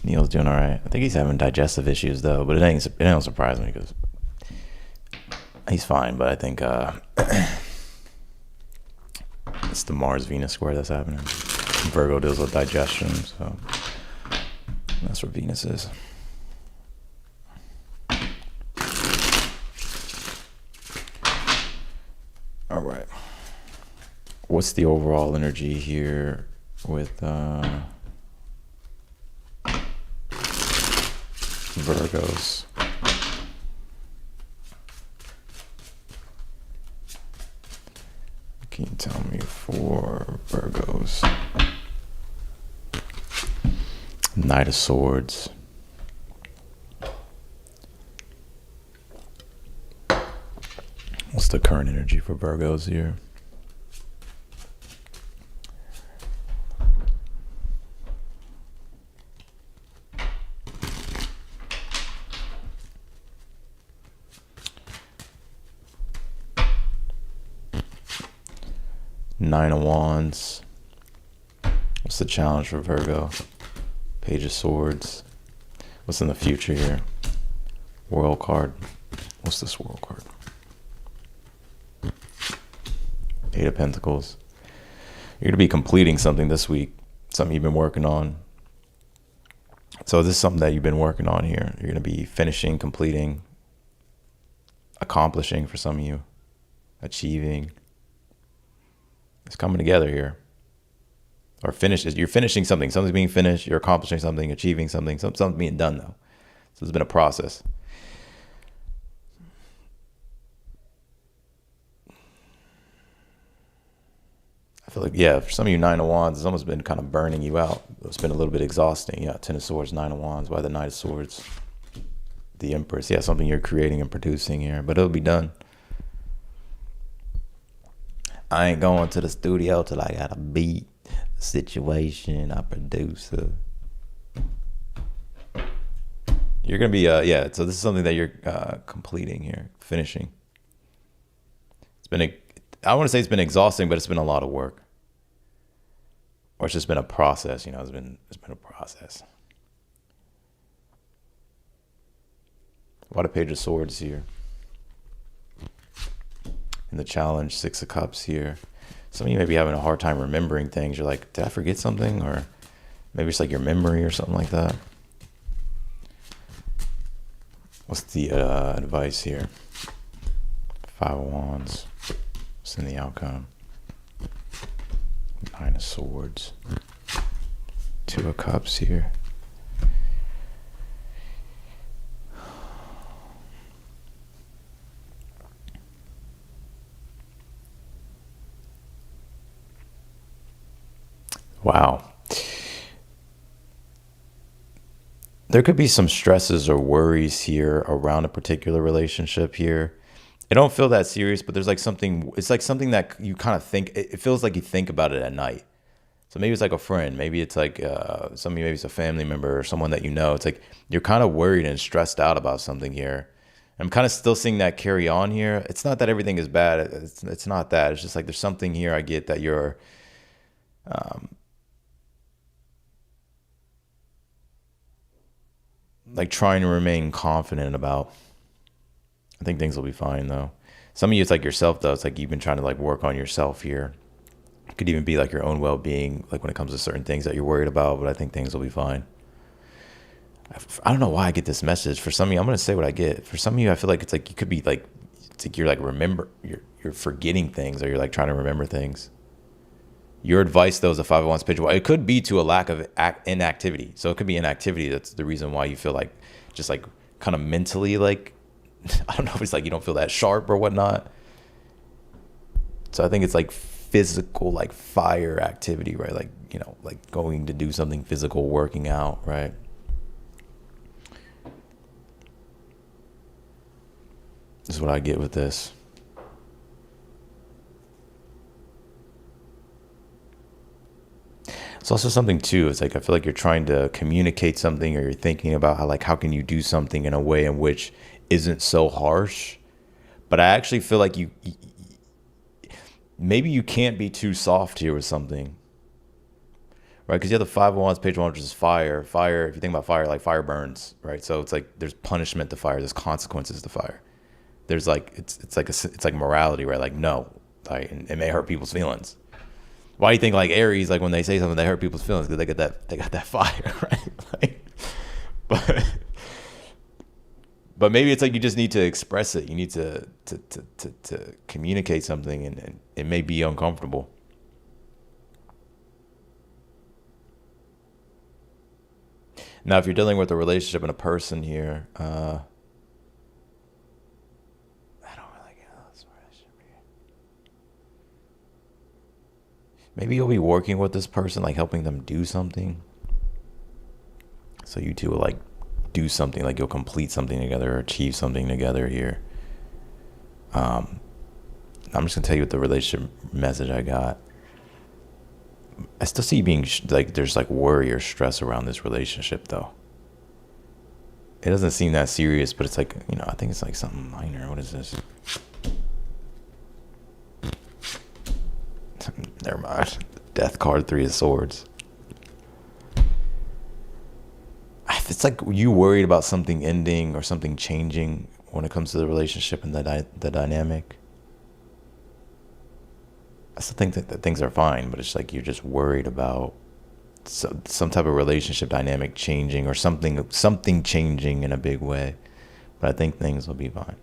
Neil's doing all right. I think he's having digestive issues though, but it don't surprise me because he's fine. But I think it's the Mars Venus square that's happening. Virgo deals with digestion, so that's what Venus is. All right. What's the overall energy here with Virgos? Can you tell me for Virgos? Knight of Swords. What's the current energy for Virgos here? Nine of Wands. What's the challenge for Virgo? Page of Swords. What's in the future here? World card. What's this World card? Eight of Pentacles. You're going to be completing something this week. Something you've been working on. So this is something that you've been working on here. You're going to be finishing, completing, accomplishing for some of you. Achieving. It's coming together here. Or you're finishing something. Something's being finished. You're accomplishing something, achieving something. Something's being done though. So it's been a process. I feel like, yeah, for some of you, Nine of Wands, it's almost been kind of burning you out. It's been a little bit exhausting. Yeah, Ten of Swords, Nine of Wands, why the Knight of Swords? The Empress. Yeah, something you're creating and producing here, but it'll be done. I ain't going to the studio till I got a beat, a situation, a producer. You're going to be, yeah, so this is something that you're completing here, finishing. It's been, I want to say it's been exhausting, but it's been a lot of work. Or it's just been a process, you know, it's been a process. Why the Page of Swords here? In the challenge, Six of Cups here. Some of you may be having a hard time remembering things. You're like, did I forget something? Or maybe it's like your memory or something like that. What's the advice here? Five of Wands. What's in the outcome? Nine of Swords. Two of Cups here. Wow. There could be some stresses or worries here around a particular relationship here. It don't feel that serious, but there's like something, it's like something that you kind of think, it feels like you think about it at night. So maybe it's like a friend, maybe it's like somebody, maybe it's a family member or someone that you know. It's like you're kind of worried and stressed out about something here. I'm kind of still seeing that carry on here. It's not that everything is bad. It's not that. It's just like there's something here I get that you're like trying to remain confident about. I think things will be fine though. Some of you, it's like yourself though. It's like you've been trying to like work on yourself here. It could even be like your own well-being, like when it comes to certain things that you're worried about. But I think things will be fine. I don't know why I get this message. For some of you, I'm gonna say what I get. For some of you, I feel like it's like you could be like, it's like you're like you're forgetting things, or you're like trying to remember things. Your advice though is a 501 page. Well, it could be to a lack of inactivity. So it could be inactivity. That's the reason why you feel like just like kind of mentally like I don't know if it's like you don't feel that sharp or whatnot. So I think it's like physical, like fire activity, right? Like, you know, like going to do something physical, working out, right? This is what I get with this. It's also something too. It's like I feel like you're trying to communicate something, or you're thinking about how can you do something in a way in which isn't so harsh. But I actually feel like maybe you can't be too soft here with something, right? Because you have the 501s, page one, which is fire. Fire, if you think about fire, like fire burns, right? So it's like there's punishment to fire, there's consequences to fire. There's like it's like morality, right? Like no, like it may hurt people's feelings. Why do you think like Aries, like when they say something, they hurt people's feelings because they got that fire, right? Like, but maybe it's like you just need to express it. You need to communicate something, and it may be uncomfortable. Now, if you're dealing with a relationship and a person here, I don't really get this relationship here. Maybe you'll be working with this person, like helping them do something. So you two will like do something, like you'll complete something together or achieve something together here. I'm just gonna tell you what the relationship message I got. I still see you being like there's like worry or stress around this relationship though. It doesn't seem that serious, but it's like, you know, I think it's like something minor. What is this? Never mind. Death card, 3 of Swords. It's like you worried about something ending or something changing when it comes to the relationship and the dynamic. I still think that things are fine, but it's like you're just worried about some type of relationship dynamic changing, or something changing in a big way. But I think things will be fine.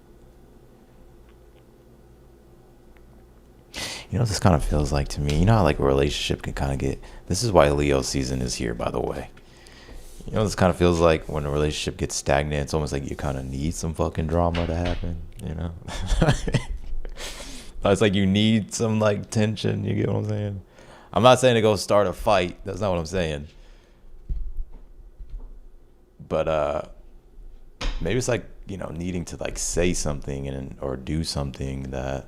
You know what this kind of feels like to me? You know how like a relationship can kind of get... This is why Leo season is here, by the way. You know what this kind of feels like when a relationship gets stagnant? It's almost like you kind of need some fucking drama to happen, you know? It's like you need some like tension, you get what I'm saying? I'm not saying to go start a fight. That's not what I'm saying. But maybe it's like, you know, needing to like say something or do something that,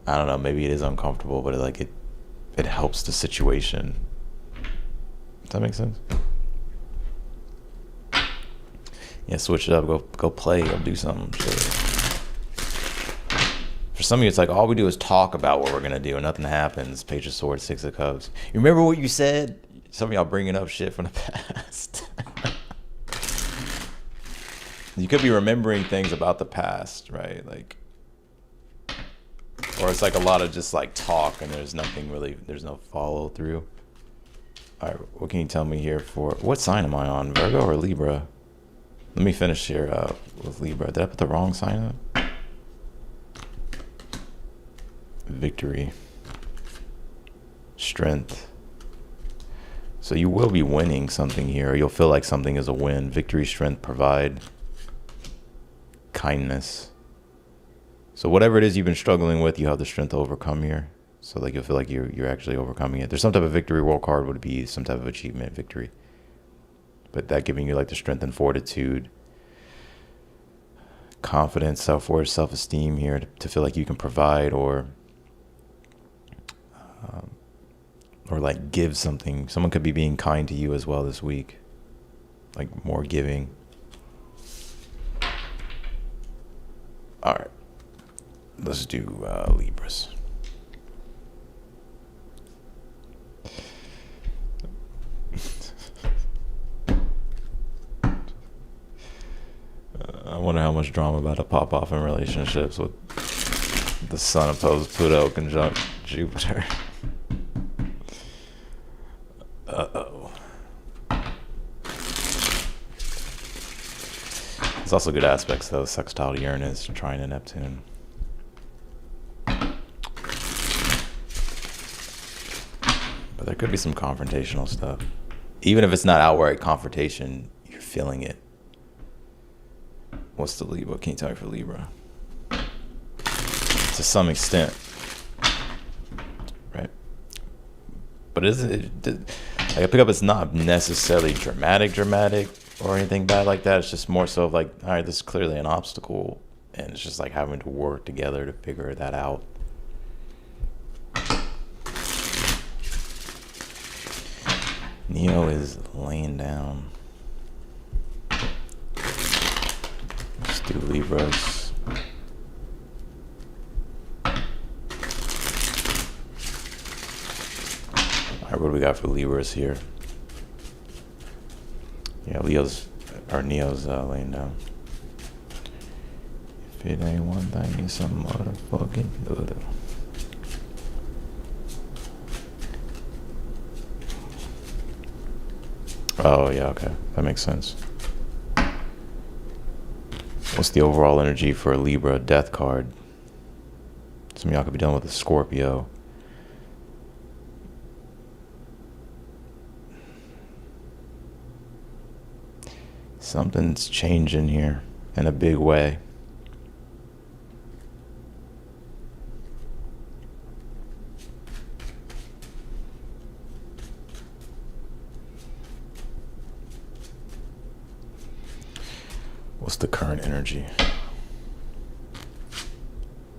I don't know, maybe it is uncomfortable, but it helps the situation. Does that make sense? Yeah, switch it up. Go play. Go do something. Shit. For some of you, it's like all we do is talk about what we're gonna do, and nothing happens. Page of Swords, 6 of Cups. You remember what you said? Some of y'all bringing up shit from the past. You could be remembering things about the past, right? Like, or it's like a lot of just like talk, and there's no follow through. All right, what can you tell me here for what sign am I on? Virgo or Libra? Let me finish here with Libra. Did I put the wrong sign up? Victory. Strength. So you will be winning something here. You'll feel like something is a win. Victory, strength, provide. Kindness. So whatever it is you've been struggling with, you have the strength to overcome here. So like you'll feel like you're actually overcoming it. There's some type of victory. World card would be some type of achievement, victory. but that giving you like the strength and fortitude, confidence, self-worth, self-esteem here to feel like you can provide or like give something. Someone could be being kind to you as well this week, like more giving. All right, let's do Libras. I wonder how much drama about to pop off in relationships with the Sun opposed Pluto conjunct Jupiter. Uh-oh. There's also good aspects though. Sextile to Uranus, trine to Neptune. But there could be some confrontational stuff. Even if it's not outright confrontation, you're feeling it. What's the Libra? What can you tell me for Libra? To some extent, right? But isn't it? Like I pick up, it's not necessarily dramatic or anything bad like that. It's just more so of like, all right, this is clearly an obstacle, and it's just like having to work together to figure that out. Neo is laying down. Let's do Libras. All right, what do we got for Libras here? Yeah, Neo's laying down. If it ain't one thing, it's some motherfucking other. Oh, yeah, okay. That makes sense. What's the overall energy for a Libra death card? Some of y'all could be dealing with a Scorpio. Something's changing here in a big way. What's the current energy?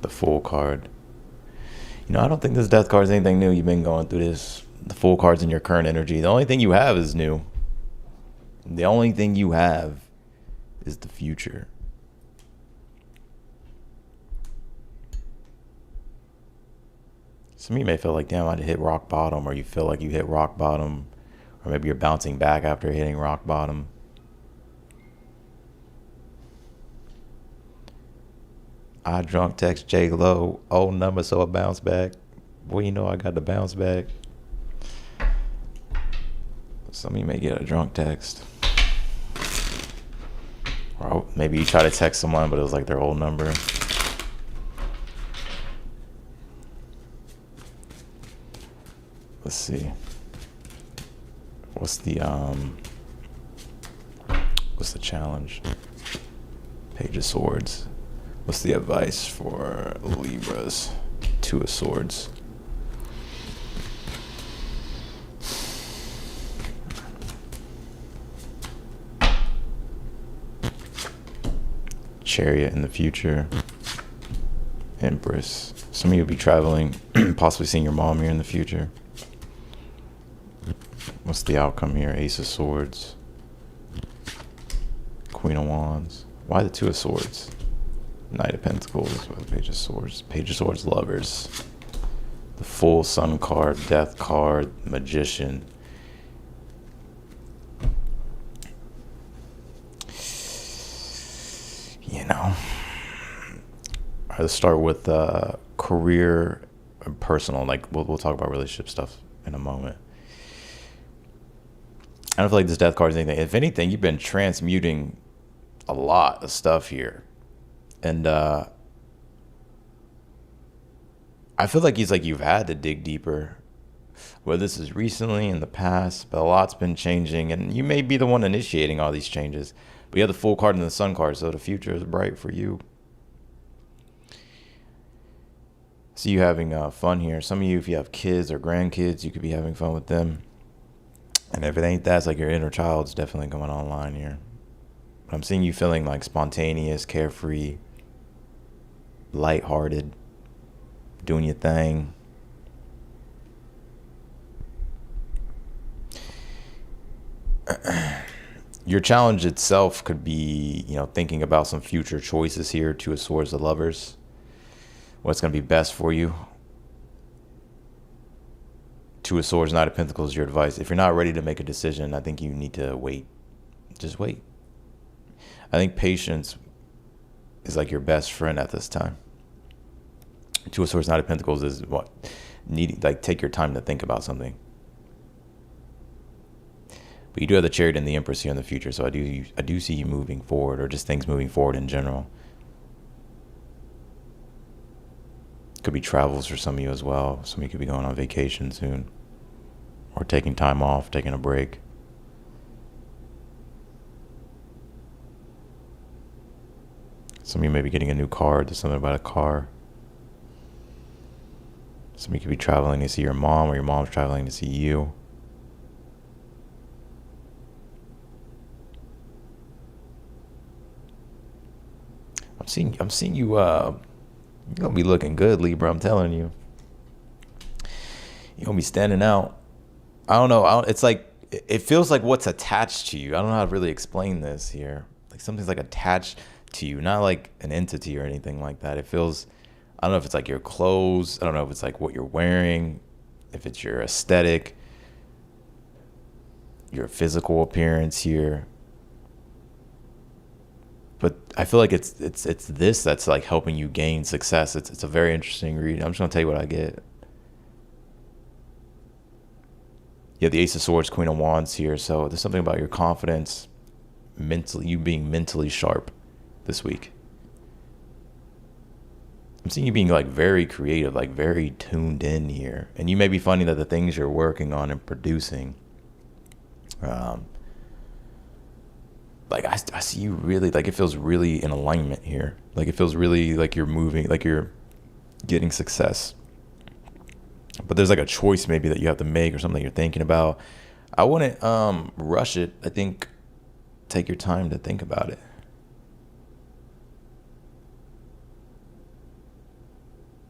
The Fool card. You know, I don't think this death card is anything new. You've been going through this. The Fool card's in your current energy. The only thing you have is new. The only thing you have is the future. Some of you may feel like, damn, I hit rock bottom, or you feel like you hit rock bottom, or maybe you're bouncing back after hitting rock bottom. I drunk text J Lo, old number, so I bounce back. Well, you know I got to bounce back. Some of you may get a drunk text. Or maybe you try to text someone, but it was like their old number. Let's see. What's the challenge? Page of Swords. What's the advice for Libras? Two of Swords. Chariot in the future. Empress. Some of you will be traveling, possibly seeing your mom here in the future. What's the outcome here? Ace of Swords. Queen of Wands. Why the Two of Swords? Knight of Pentacles. Page of Swords. Page of Swords, Lovers. The Full, Sun card. Death card. Magician. You know. Let's start with career and personal. Like we'll talk about relationship stuff in a moment. I don't feel like this death card is anything. If anything, you've been transmuting a lot of stuff here. And I feel like you've had to dig deeper. Whether this is recently, in the past, but a lot's been changing. And you may be the one initiating all these changes. But you have the Fool card and the Sun card, so the future is bright for you. See you having fun here. Some of you, if you have kids or grandkids, you could be having fun with them. And if it ain't that, it's like your inner child's definitely coming online here. I'm seeing you feeling like spontaneous, carefree, lighthearted, doing your thing. Your challenge itself could be, thinking about some future choices here. Two of Swords of Lovers. What's going to be best for you. Two of Swords, Knight of Pentacles, your advice. If you're not ready to make a decision, I think you need to wait. Just wait. I think patience is like your best friend at this time. Two of Swords, Knight of Pentacles is what? Needing, like, take your time to think about something. But you do have the Chariot and the Empress here in the future, so I do see you moving forward, or just things moving forward in general. Could be travels for some of you as well. Some of you could be going on vacation soon, or taking time off, taking a break. Some of you may be getting a new car. There's something about a car. Some of you could be traveling to see your mom, or your mom's traveling to see you. I'm seeing you. You're gonna be looking good, Libra. I'm telling you. You're gonna be standing out. I don't know. It's like it feels like what's attached to you. I don't know how to really explain this here. Like something's like attached to you, not like an entity or anything like that. It feels. I don't know if it's like your clothes. I don't know if it's like what you're wearing. If it's your aesthetic, your physical appearance here. But I feel like it's this that's like helping you gain success. It's a very interesting read. I'm just gonna tell you what I get. You have the Ace of Swords, Queen of Wands here. So there's something about your confidence, you being mentally sharp this week. I'm seeing you being like very creative, like very tuned in here. And you may be finding that the things you're working on and producing, like I see you really, like it feels really in alignment here. Like it feels really like you're moving, like you're getting success. But there's like a choice maybe that you have to make, or something you're thinking about. I wouldn't rush it. I think take your time to think about it.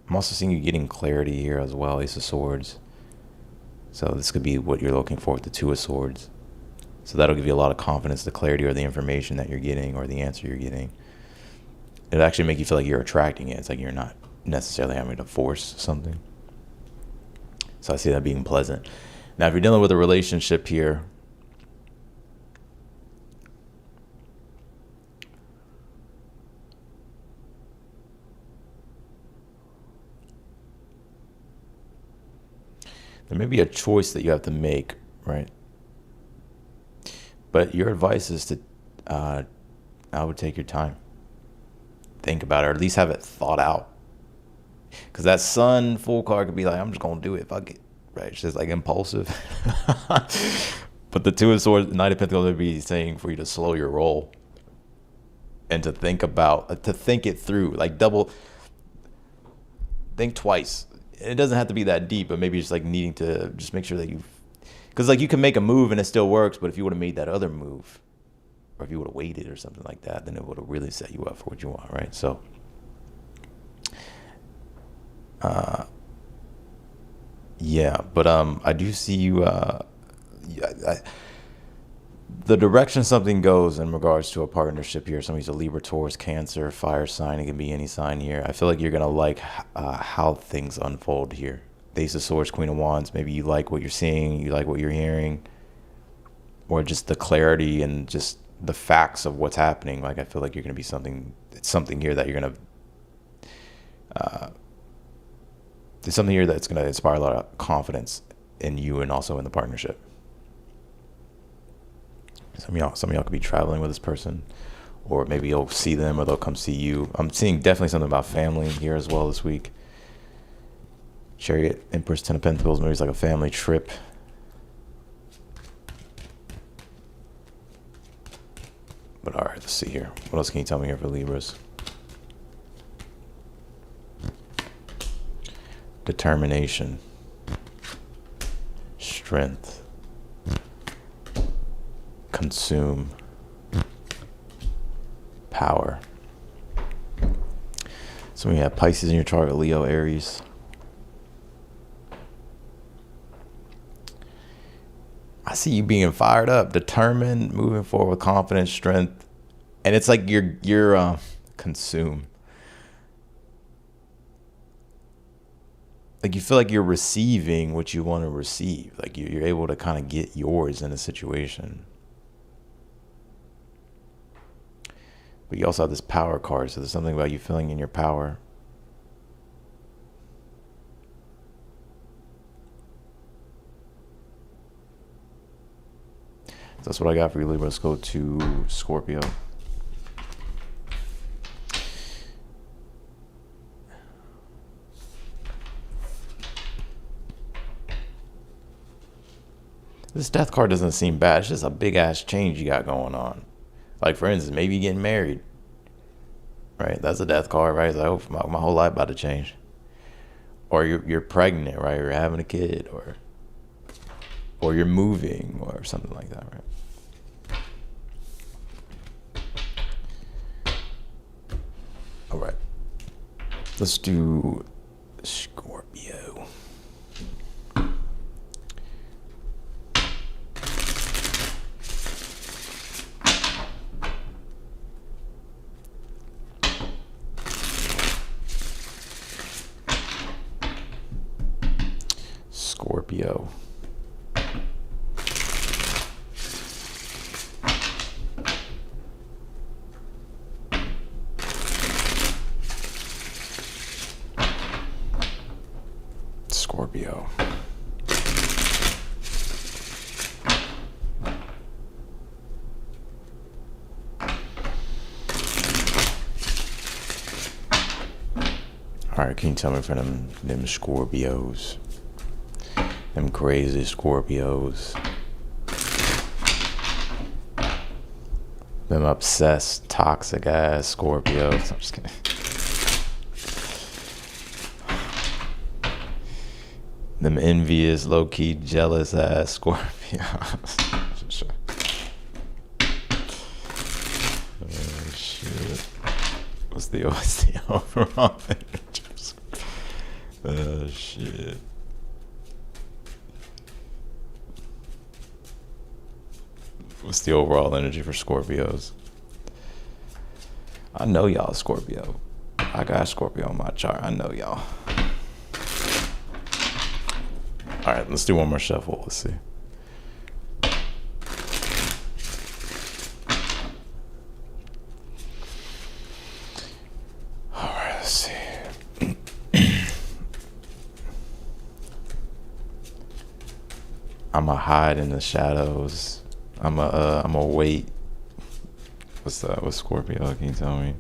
I'm also seeing you getting clarity here as well, Ace of Swords. So this could be what you're looking for with the Two of Swords. So that'll give you a lot of confidence, the clarity, or the information that you're getting, or the answer you're getting. It'll actually make you feel like you're attracting it. It's like you're not necessarily having to force something. So I see that being pleasant. Now, if you're dealing with a relationship here, there may be a choice that you have to make, right? But your advice is to, I would take your time. Think about it, or at least have it thought out. Because that Sun full card could be like, I'm just going to do it, fuck it. Right? It's just like impulsive. But the Two of Swords, Knight of Pentacles would be saying for you to slow your roll. And to think about, to think it through. Like think twice. It doesn't have to be that deep, but maybe just like needing to just make sure that because like you can make a move and it still works, but if you would have made that other move, or if you would have waited or something like that, then it would have really set you up for what you want, right? So, yeah, but I do see you. The direction something goes in regards to a partnership here. Somebody's a Libra, Taurus, Cancer, fire sign. It can be any sign here. I feel like you're gonna like how things unfold here. The Ace of Swords, Queen of Wands. Maybe you like what you're seeing, you like what you're hearing, or just the clarity and just the facts of what's happening. Like I feel like you're gonna be something here that you're gonna. There's something here that's gonna inspire a lot of confidence in you and also in the partnership. Some of y'all could be traveling with this person, or maybe you'll see them or they'll come see you. I'm seeing definitely something about family here as well this week. Chariot, Empress, Ten of Pentacles, maybe it's like a family trip. But all right, let's see here. What else can you tell me here for Libras? Determination, strength, consume power. So we have Pisces in your chart, Leo, Aries. I see you being fired up, determined, moving forward with confidence, strength, and it's like you're consume. Like you feel like you're receiving what you want to receive. Like you're able to kind of get yours in a situation. But you also have this power card, so there's something about you feeling in your power. So that's what I got for you, Libra. Let's go to Scorpio. This death card doesn't seem bad. It's just a big ass change you got going on. Like, for instance, maybe you're getting married, right? That's a death card, right? It's like, oh, my whole life about to change. Or you're pregnant, right? You're having a kid, or you're moving, or something like that, right? All right. Let's do Scorpio. Scorpio. Scorpio. All right, can you tell me for them Scorpios? Them crazy Scorpios. Them obsessed, toxic ass Scorpios. I'm just kidding. Them envious, low-key, jealous ass Scorpios. Oh, shit. What's the overall energy? Oh, shit. What's the overall energy for Scorpios? I know y'all Scorpio. I got Scorpio on my chart. I know y'all. All right, let's do one more shuffle. Let's see. All right, let's see. I'ma hide in the shadows. I'ma wait. What's Scorpio? Can you tell me?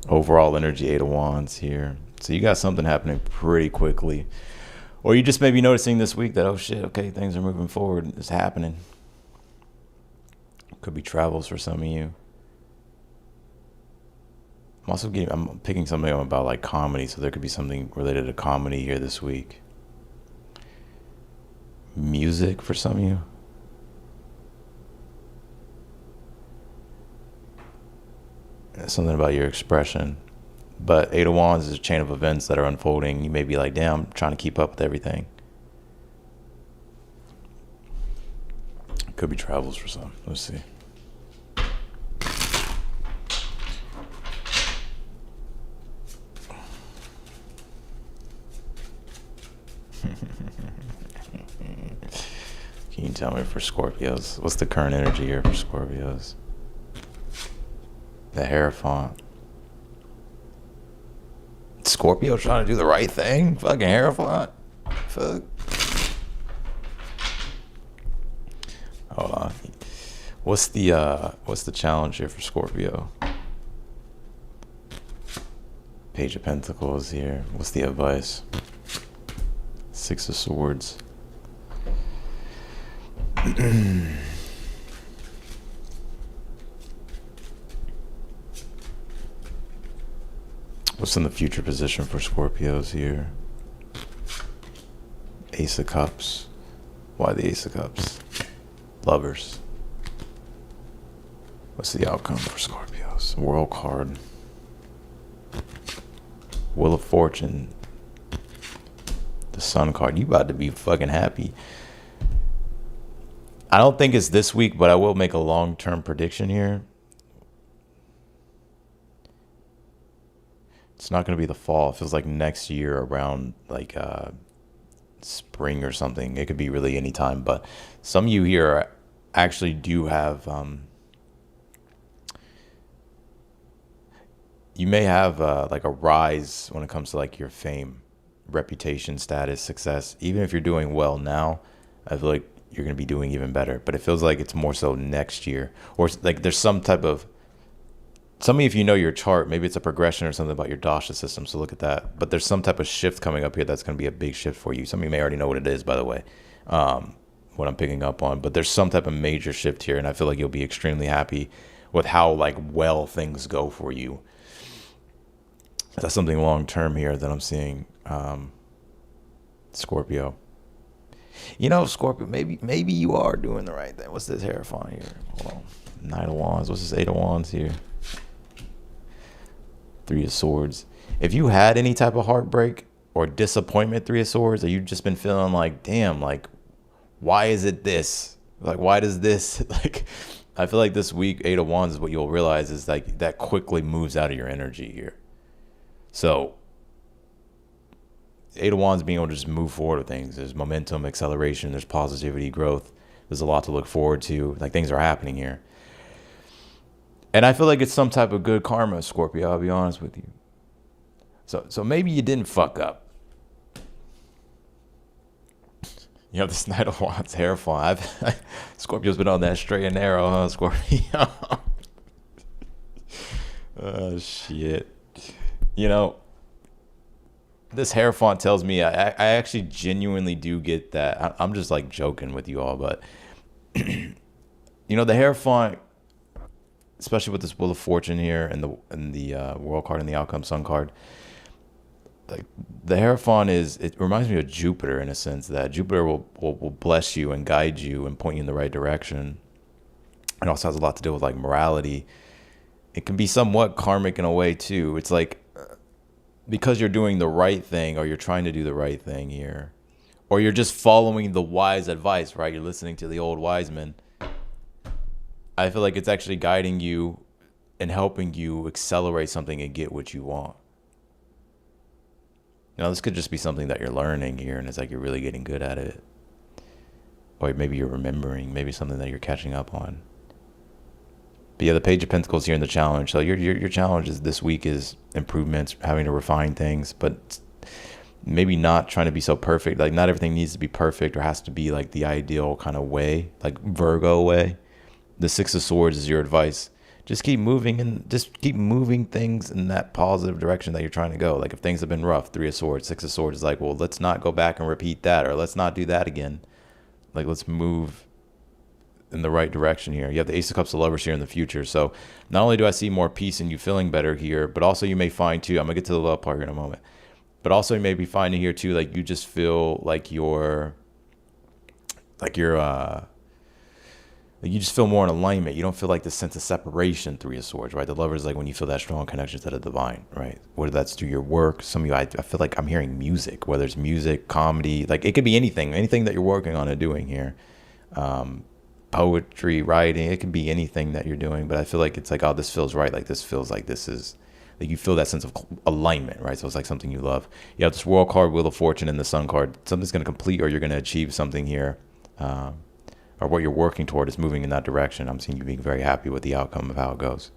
Overall energy, 8 of Wands here. So you got something happening pretty quickly. Or you just may be noticing this week that, oh shit, okay, things are moving forward. It's happening. Could be travels for some of you. I'm picking something up about like comedy, so there could be something related to comedy here this week. Music for some of you. Something about your expression. But 8 of Wands is a chain of events that are unfolding. You may be like, damn, I'm trying to keep up with everything. Could be travels for some. Let's see. Can you tell me for Scorpios? What's the current energy here for Scorpios? The Hierophant. Scorpio trying to do the right thing? Fucking Hierophant. Fuck. Hold on. What's the challenge here for Scorpio? Page of Pentacles here. What's the advice? 6 of Swords. What's in the future position for Scorpios here? Ace of Cups. Why the Ace of Cups? Lovers. What's the outcome for Scorpios? World card. Wheel of Fortune. The Sun card. You about to be fucking happy. I don't think it's this week, but I will make a long-term prediction here. It's not going to be the fall. It feels like next year around like spring or something. It could be really any time. But some of you here actually do have... you may have like a rise when it comes to like your fame, reputation, status, success. Even if you're doing well now, I feel like you're going to be doing even better. But it feels like it's more so next year. Or like there's some type of... Some of you, if you know your chart, maybe it's a progression or something about your dasha system, so look at that. But there's some type of shift coming up here that's going to be a big shift for you. Some of you may already know what it is, by the way, what I'm picking up on. But there's some type of major shift here, and I feel like you'll be extremely happy with how like well things go for you. That's something long term here that I'm seeing, Scorpio. You know, Scorpio, maybe you are doing the right thing. What's this Hierophant here? Hold on. Knight of Wands. What's this Eight of Wands here? Three of Swords. If you had any type of heartbreak or disappointment, Three of Swords, or you've just been feeling like, damn, like, why is it this? Like, why does this, like, I feel like this week, Eight of Wands is what you'll realize is like that quickly moves out of your energy here. So, Eight of Wands being able to just move forward with things. There's momentum, acceleration, there's positivity, growth. There's a lot to look forward to. Like, things are happening here. And I feel like it's some type of good karma, Scorpio, I'll be honest with you. So maybe you didn't fuck up. You know, this Knight of Wands, Hierophant. Scorpio's been on that straight and narrow, huh, Scorpio? Oh, shit. You know, this Hierophant tells me, I actually genuinely do get that. I'm just like joking with you all, but, you know, the Hierophant, especially with this Wheel of Fortune here and the World card and the Outcome Sun card, like the Hierophant it reminds me of Jupiter in a sense that Jupiter will bless you and guide you and point you in the right direction. It also has a lot to do with like morality. It can be somewhat karmic in a way too. It's like because you're doing the right thing or you're trying to do the right thing here, or you're just following the wise advice, right? You're listening to the old wise men. I feel like it's actually guiding you and helping you accelerate something and get what you want. You know, this could just be something that you're learning here and it's like you're really getting good at it. Or maybe you're remembering, maybe something that you're catching up on. But yeah, the Page of Pentacles here in the challenge. So your challenge is this week is improvements, having to refine things, but maybe not trying to be so perfect. Like not everything needs to be perfect or has to be like the ideal kind of way, like Virgo way. The Six of Swords is your advice. Just keep moving and just keep moving things in that positive direction that you're trying to go. Like if things have been rough, Three of Swords, Six of Swords is like, well, let's not go back and repeat that, or let's not do that again. Like let's move in the right direction here. You have the Ace of Cups of Lovers here in the future. So not only do I see more peace and you feeling better here, but also you may find too, I'm gonna get to the love part here in a moment, but also you may be finding here too, like you just feel like you just feel more in alignment. You don't feel like this sense of separation, Three of Swords, right? The Lovers is like when you feel that strong connection to the divine, right? Whether that's through your work. Some of you, I feel like I'm hearing music, whether it's music, comedy, like it could be anything that you're working on and doing here. Poetry, writing, it could be anything that you're doing, but I feel like it's like, oh, this feels right. Like this feels like this is, like you feel that sense of alignment, right? So it's like something you love. You have this World card, Wheel of Fortune, and the Sun card. Something's going to complete or you're going to achieve something here. Or what you're working toward is moving in that direction. I'm seeing you being very happy with the outcome of how it goes.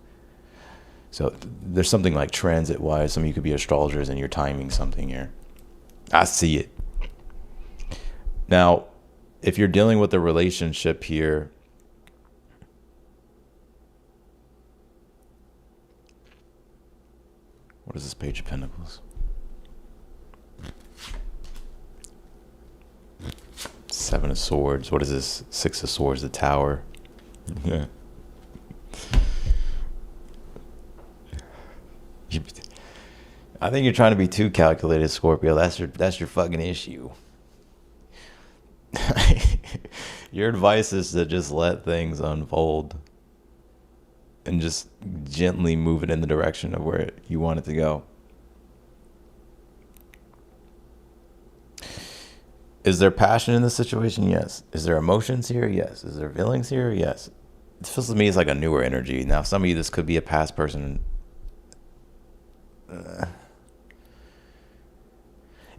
So there's something like transit-wise. Some of you could be astrologers and you're timing something here. I see it. Now, if you're dealing with a relationship here, what is this Page of Pentacles? Seven of Swords. What is this? Six of Swords, the Tower. Yeah. I think you're trying to be too calculated, Scorpio. That's your fucking issue. Your advice is to just let things unfold and just gently move it in the direction of where you want it to go. Is there passion in this situation? Yes. Is there emotions here? Yes. Is there feelings here? Yes. It feels to me it's like a newer energy. Now, some of you, this could be a past person.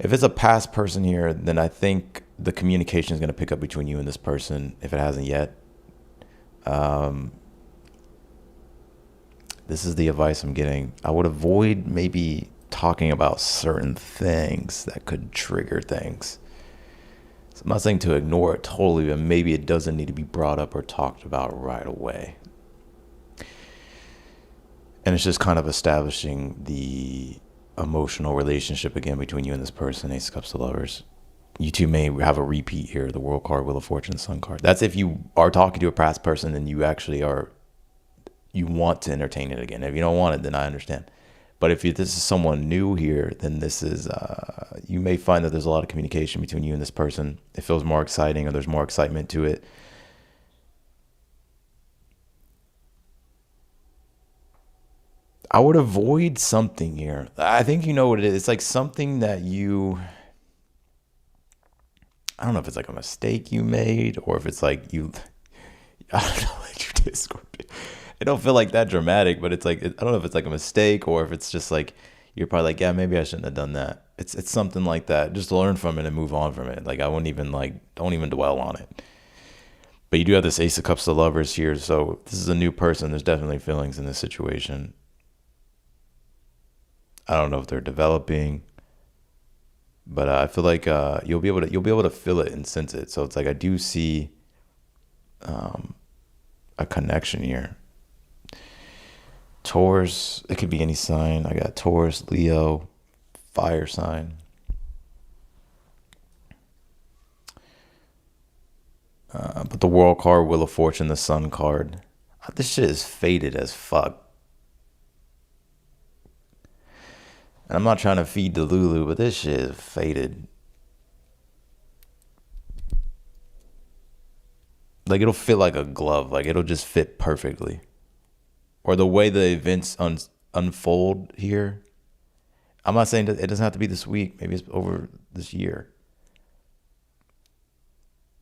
If it's a past person here, then I think the communication is going to pick up between you and this person if it hasn't yet. This is the advice I'm getting. I would avoid maybe talking about certain things that could trigger things. So I'm not saying to ignore it totally, but maybe it doesn't need to be brought up or talked about right away. And it's just kind of establishing the emotional relationship again between you and this person. Ace of Cups to Lovers. You two may have a repeat here. The World card, Wheel of Fortune, Sun card. That's if you are talking to a past person and you actually are, you want to entertain it again. If you don't want it, then I understand. But if this is someone new here, then this is, you may find that there's a lot of communication between you and this person. It feels more exciting or there's more excitement to it. I would avoid something here. I think you know what it is. It's like something that I don't know if it's like a mistake you made or if it's like I don't know what you did, Scorpio. It don't feel like that dramatic, but it's like, I don't know if it's like a mistake or if it's just like, you're probably like, yeah, maybe I shouldn't have done that. It's something like that. Just learn from it and move on from it. Like I wouldn't even don't even dwell on it. But you do have this Ace of Cups to Lovers here. So this is a new person. There's definitely feelings in this situation. I don't know if they're developing, but I feel like you'll be able to feel it and sense it. So it's like I do see a connection here. Taurus, it could be any sign. I got Taurus, Leo, fire sign. But the World card, Wheel of Fortune, the Sun card. This shit is faded as fuck. And I'm not trying to feed the Lulu, but this shit is faded. Like it'll fit like a glove. Like it'll just fit perfectly. Or the way the events unfold here. I'm not saying that it doesn't have to be this week. Maybe it's over this year.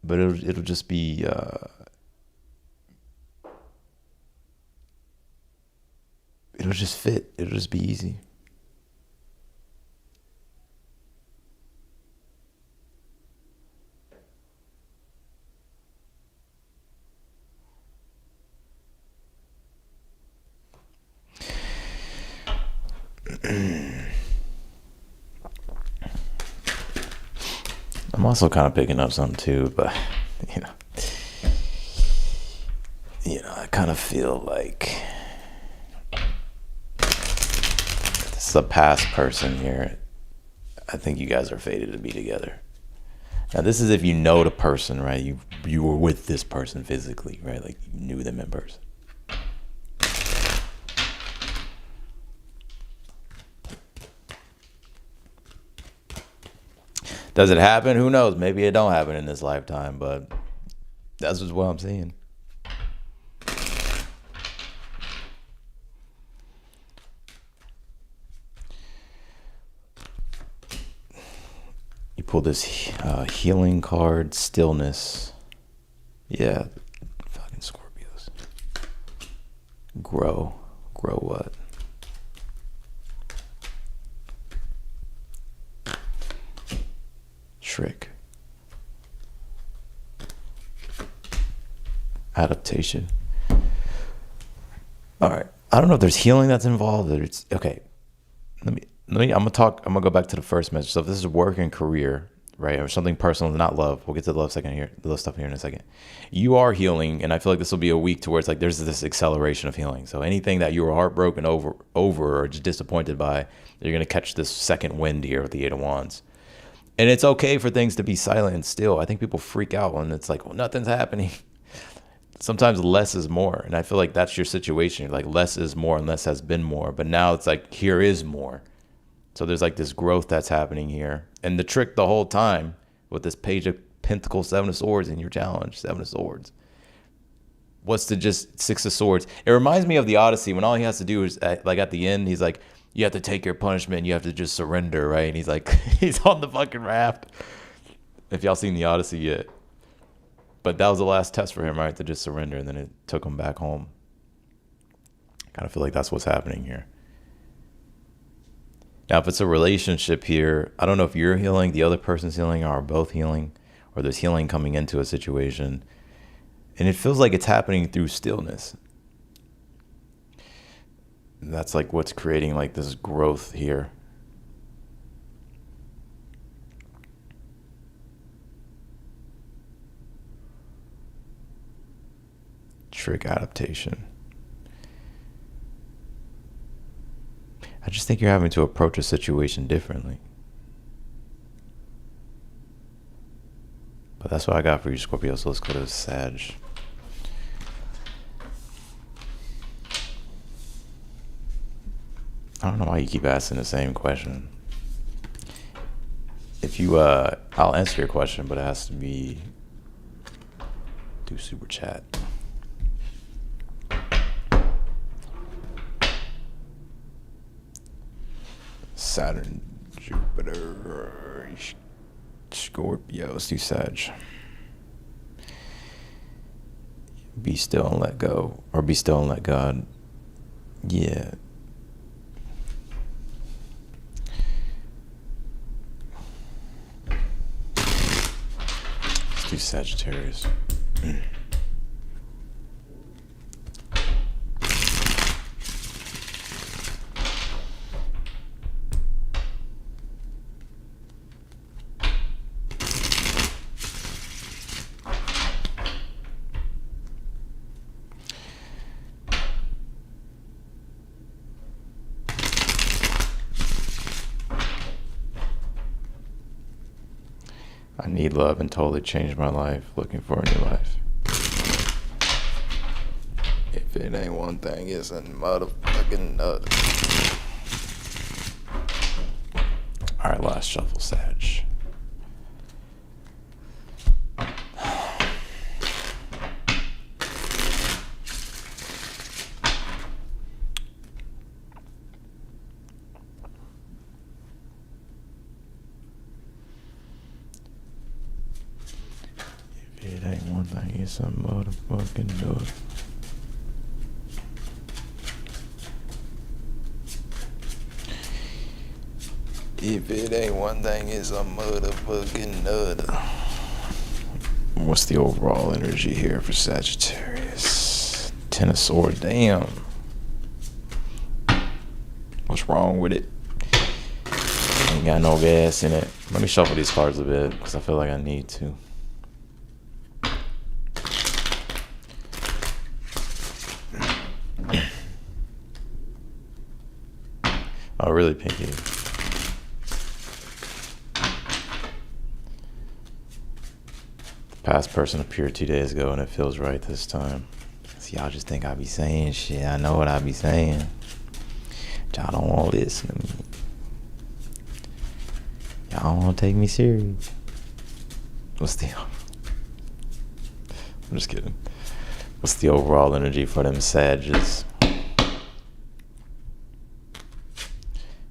But it'll just be it'll just fit. It'll just be easy. I'm also kind of picking up something too, but I kind of feel like this is a past person here. I think you guys are fated to be together. Now, this is if you know the person, right? You were with this person physically, right? Like you knew them in person. Does it happen? Who knows? Maybe it don't happen in this lifetime, but that's just what I'm seeing. You pull this healing card, stillness. Yeah, fucking Scorpios. Grow what? Trick. Adaptation. All right. I don't know if there's healing that's involved. Or it's okay. I'm gonna go back to the first message. So if this is work and career, right, or something personal, not love. We'll get to the love stuff here in a second. You are healing, and I feel like this will be a week to where it's like there's this acceleration of healing. So anything that you were heartbroken over or just disappointed by, you're gonna catch this second wind here with the Eight of Wands. And it's okay for things to be silent and still. I think people freak out when it's like, well, nothing's happening. Sometimes less is more. And I feel like that's your situation. You're like, less is more and less has been more. But now it's like, here is more. So there's like this growth that's happening here. And the trick the whole time with this Page Pentacle, Seven of Swords in your challenge. Seven of Swords. What's the just Six of Swords? It reminds me of the Odyssey when all he has to do is like at the end, he's like, you have to take your punishment. And you have to just surrender, right? And he's like, he's on the fucking raft. If y'all seen the Odyssey yet. But that was the last test for him, right? To just surrender. And then it took him back home. Kind of feel like that's what's happening here. Now, if it's a relationship here, I don't know if you're healing, the other person's healing, or both healing, or there's healing coming into a situation. And it feels like it's happening through stillness. And that's like what's creating like this growth here. Trick adaptation. I just think you're having to approach a situation differently. But that's what I got for you, Scorpio. So let's go to Sag. I don't know why you keep asking the same question. If you, I'll answer your question, but it has to be through super chat. Saturn, Jupiter, Scorpio. Let's do Sag. Be still and let go, or be still and let God. Yeah. Let's do Sagittarius. I need love and totally changed my life. Looking for a new life. If it ain't one thing, it's a motherfucking nut. Alright, last shuffle, Sag. It ain't one thing, it's a motherfucking nut. If it ain't one thing, it's a motherfucking nut. What's the overall energy here for Sagittarius? Ten of Swords, damn. What's wrong with it? Ain't got no gas in it. Let me shuffle these cards a bit, because I feel like I need to. Oh, really, Pinky? The past person appeared 2 days ago, and it feels right this time. See, y'all just think I be saying shit. I know what I be saying. Y'all don't want to listen to me. Y'all don't want to take me serious. What's the... I'm just kidding. What's the overall energy for them Sages?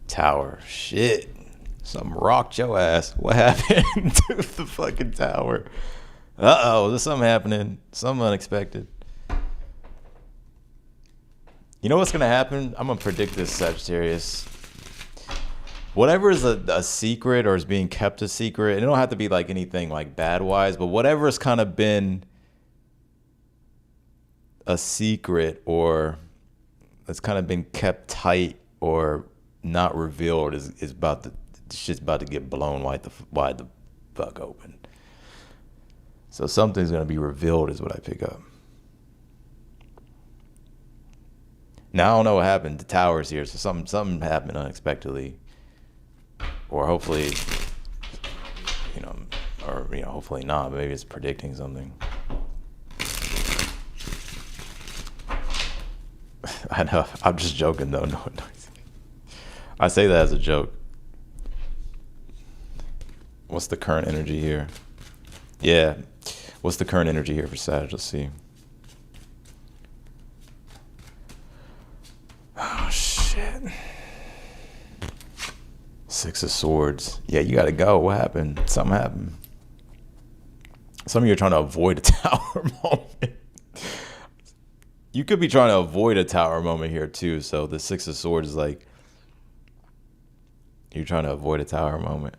Tower. Shit. Something rocked your ass. What happened to the fucking tower? Uh-oh. There's something happening. Something unexpected. You know what's going to happen? I'm going to predict this, Sagittarius. Whatever is a secret or is being kept a secret, and it don't have to be like anything like bad-wise, but whatever has kind of been a secret or it's kind of been kept tight or not revealed is about to, shit's about to get blown wide the fuck open. So something's going to be revealed is what I pick up. Now I don't know what happened. The tower's here, so something happened unexpectedly. Or hopefully, hopefully not, but maybe it's predicting something. I know, I'm just joking though. No. I say that as a joke. What's the current energy here? Yeah. What's the current energy here for Sag? Let's see. Oh, shit. Six of Swords. Yeah, you got to go. What happened? Something happened. Some of you are trying to avoid a tower moment. You could be trying to avoid a tower moment here too. So the Six of Swords is like you're trying to avoid a tower moment.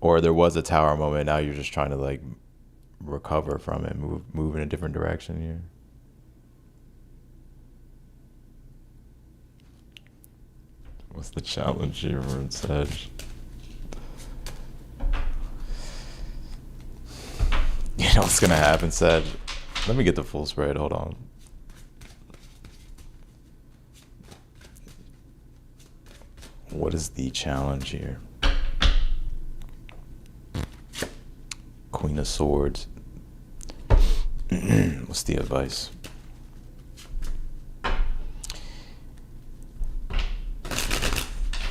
Or there was a tower moment. Now you're just trying to like recover from it, move in a different direction here. What's the challenge here for Sag? You know what's gonna happen, Sag? Let me get the full spread. Hold on. What is the challenge here? Queen of Swords. What's the advice?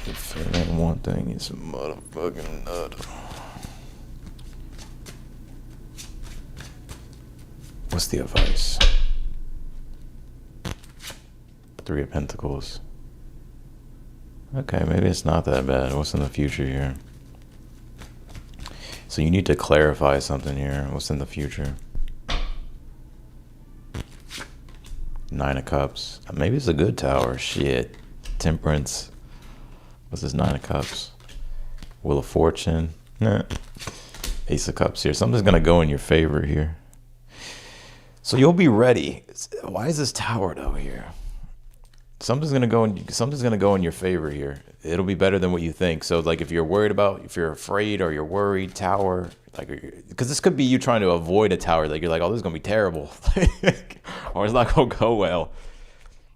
If it ain't one thing, it's a motherfucking nut. What's the advice? Three of Pentacles. Okay, maybe it's not that bad. What's in the future here? So you need to clarify something here. What's in the future? Nine of Cups. Maybe it's a good tower. Shit. Temperance. What's this Nine of Cups? Wheel of Fortune. Nah. Ace of Cups here. Something's going to go in your favor here. So you'll be ready. Why is this tower though here? Something's gonna go in your favor here. It'll be better than what you think. So like if you're afraid or you're worried, tower, like, because this could be you trying to avoid a tower. Like you're like, oh, this is gonna be terrible, or it's not gonna go well.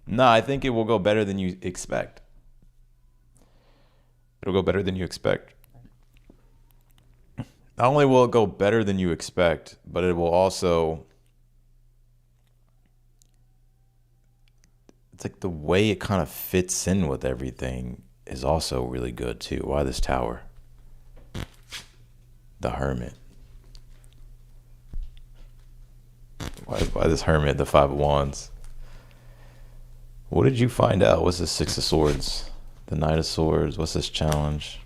Nah, I think it will go better than you expect. It'll go better than you expect. Not only will it go better than you expect, but it will also. It's like the way it kind of fits in with everything is also really good too. Why this tower? The Hermit. Why this Hermit, the Five of Wands? What did you find out? What's this Six of Swords? The Knight of Swords. What's this challenge?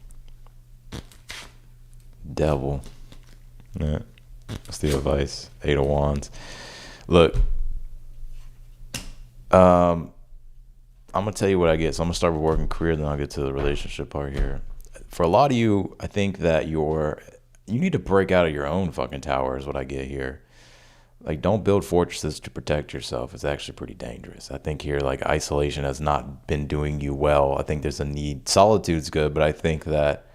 Devil. Yeah. What's the advice? Eight of Wands. Look. I'm going to tell you what I get. So I'm going to start with work and career, then I'll get to the relationship part here. For a lot of you, I think that you need to break out of your own fucking tower is what I get here. Like, don't build fortresses to protect yourself. It's actually pretty dangerous. I think here, like, isolation has not been doing you well. I think there's a need. Solitude's good, but I think that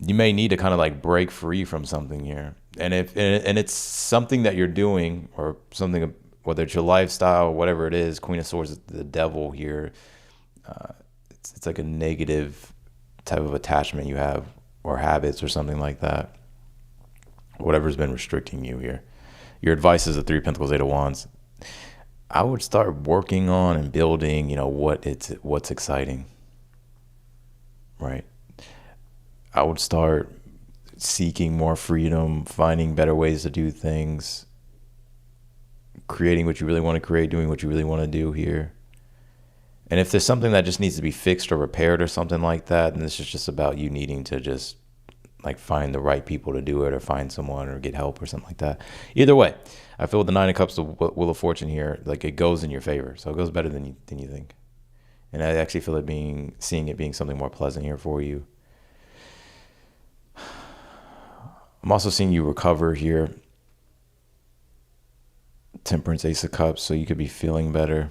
you may need to kind of like break free from something here. And it's something that you're doing or something, whether it's your lifestyle, whatever it is. Queen of Swords is the devil here. It's like a negative type of attachment you have or habits or something like that. Whatever's been restricting you here. Your advice is the Three of Pentacles, Eight of Wands. I would start working on and building, what's exciting, right? I would start seeking more freedom, finding better ways to do things, creating what you really want to create, doing what you really want to do here. And if there's something that just needs to be fixed or repaired or something like that, then this is just about you needing to just like find the right people to do it or find someone or get help or something like that. Either way, I feel with the Nine of Cups, the Wheel of Fortune here, like it goes in your favor. So it goes better than you think. And I actually feel it seeing it being something more pleasant here for you. I'm also seeing you recover here. Temperance, Ace of Cups, so you could be feeling better.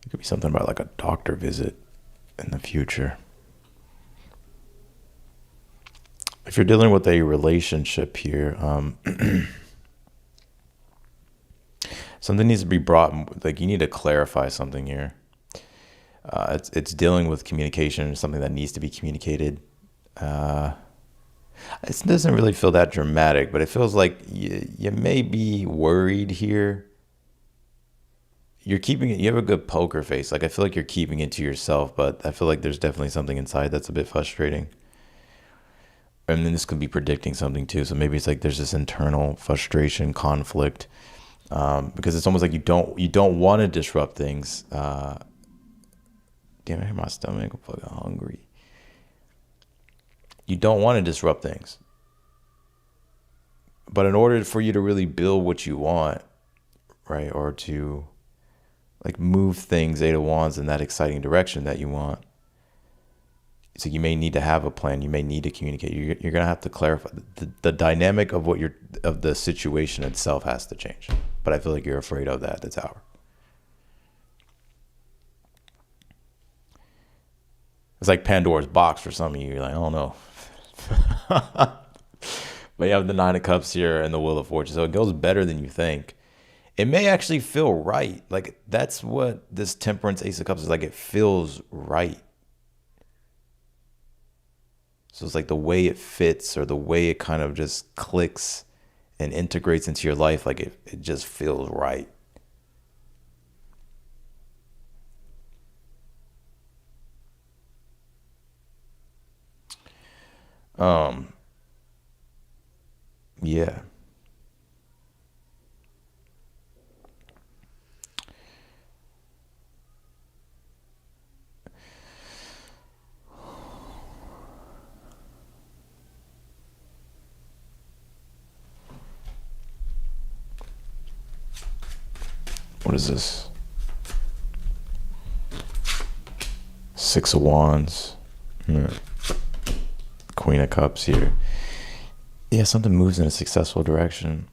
It could be something about like a doctor visit in the future. If you're dealing with a relationship here, something needs to be brought, like you need to clarify something here. It's dealing with communication, something that needs to be communicated. It doesn't really feel that dramatic, but it feels like you may be worried here. You're keeping it, you have a good poker face. Like, I feel like you're keeping it to yourself, but I feel like there's definitely something inside that's a bit frustrating. And then this could be predicting something too. So maybe it's like there's this internal frustration, conflict, because it's almost like you don't want to disrupt things. Damn, I hear my stomach. I'm fucking hungry. You don't want to disrupt things, but in order for you to really build what you want, right, or to like move things Eight of Wands in that exciting direction that you want, so you may need to have a plan. You may need to communicate. You're gonna have to clarify the dynamic of what of the situation itself has to change. But I feel like you're afraid of that. The Tower. It's like Pandora's box for some of you. You're like, I don't know. But you have the Nine of Cups here and the Wheel of Fortune, so it goes better than you think. It may actually feel right. Like, that's what this Temperance Ace of Cups is like. It feels right. So it's like the way it fits, or the way it kind of just clicks and integrates into your life. Like, it just feels right. Um, yeah. What is this? Six of Wands. Yeah. Queen of Cups here. Yeah, something moves in a successful direction.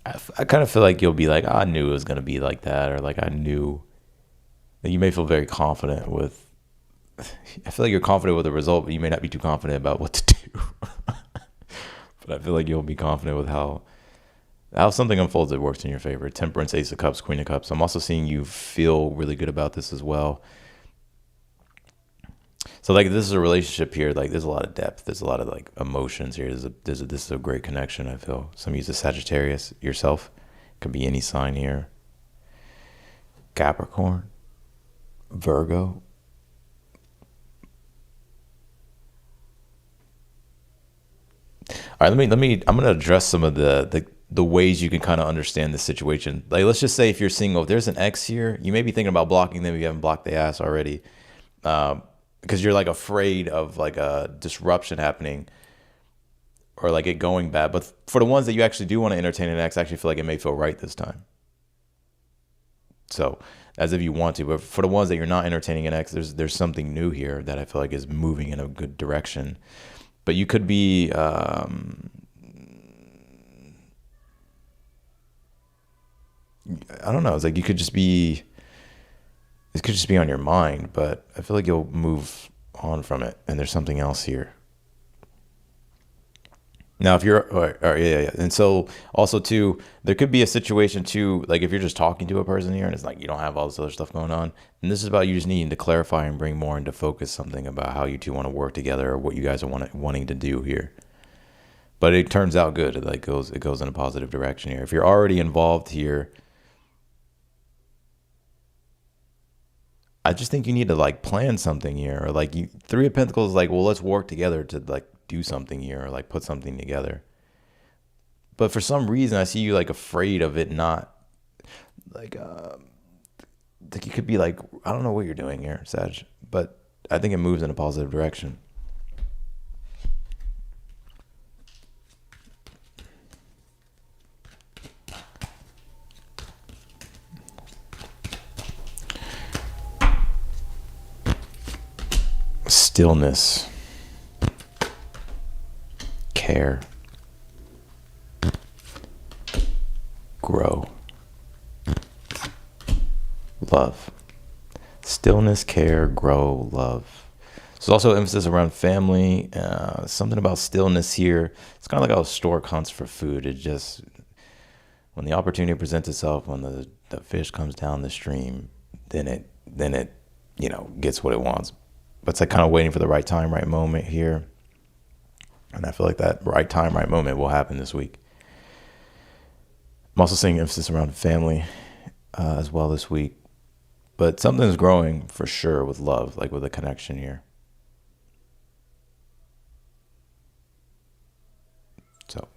I kind of feel like you'll be like, "Oh, I knew it was going to be like that," or like, I knew that you may feel very confident with. I feel like you're confident with the result, but you may not be too confident about what to do. But I feel like you'll be confident with how something unfolds that works in your favor. Temperance, Ace of Cups, Queen of Cups. I'm also seeing you feel really good about this as well. So like, this is a relationship here. Like, there's a lot of depth. There's a lot of like emotions here. This is a great connection. I feel some use of Sagittarius yourself. Could be any sign here. Capricorn, Virgo. All right, I'm gonna address some of the ways you can kind of understand the situation. Like, let's just say if you're single, if there's an ex here, you may be thinking about blocking them if you haven't blocked the ass already, because you're like afraid of like a disruption happening, or like it going bad. But for the ones that you actually do want to entertain an ex, I actually feel like it may feel right this time. So, as if you want to, but for the ones that you're not entertaining an ex, there's something new here that I feel like is moving in a good direction. But you could be I don't know. It's like you could just be. It could just be on your mind, but I feel like you'll move on from it, and there's something else here. Now, if you're, yeah, and so also too, there could be a situation too, like if you're just talking to a person here, and it's like you don't have all this other stuff going on, and this is about you just needing to clarify and bring more into focus something about how you two want to work together, or what you guys are wanting to do here. But it turns out good. It goes in a positive direction here. If you're already involved here, I just think you need to like plan something here, or like you Three of Pentacles, like, well, let's work together to like do something here, or like put something together. But for some reason, I see you like afraid of it not like like you could be like, I don't know what you're doing here, Sag, but I think it moves in a positive direction. Stillness, care, grow, love. Stillness, care, grow, love. There's also emphasis around family. Something about stillness here. It's kind of like how a stork hunts for food. It just, when the opportunity presents itself, when the fish comes down the stream, then it gets what it wants. But it's like kind of waiting for the right time, right moment here. And I feel like that right time, right moment will happen this week. I'm also seeing emphasis around family as well this week. But something's growing for sure with love, like with a connection here. So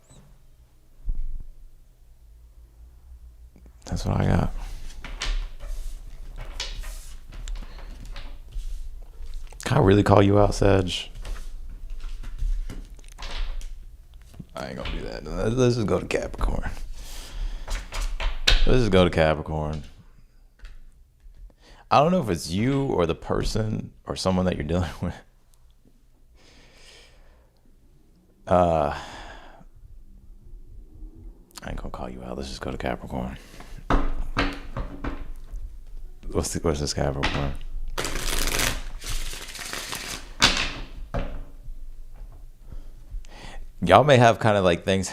that's what I got. Can I really call you out, Sedge? I ain't gonna do that. Let's just go to Capricorn. Let's just go to Capricorn. I don't know if it's you or the person or someone that you're dealing with. I ain't gonna call you out. Let's just go to Capricorn. What's this Capricorn? Y'all may have kind of like things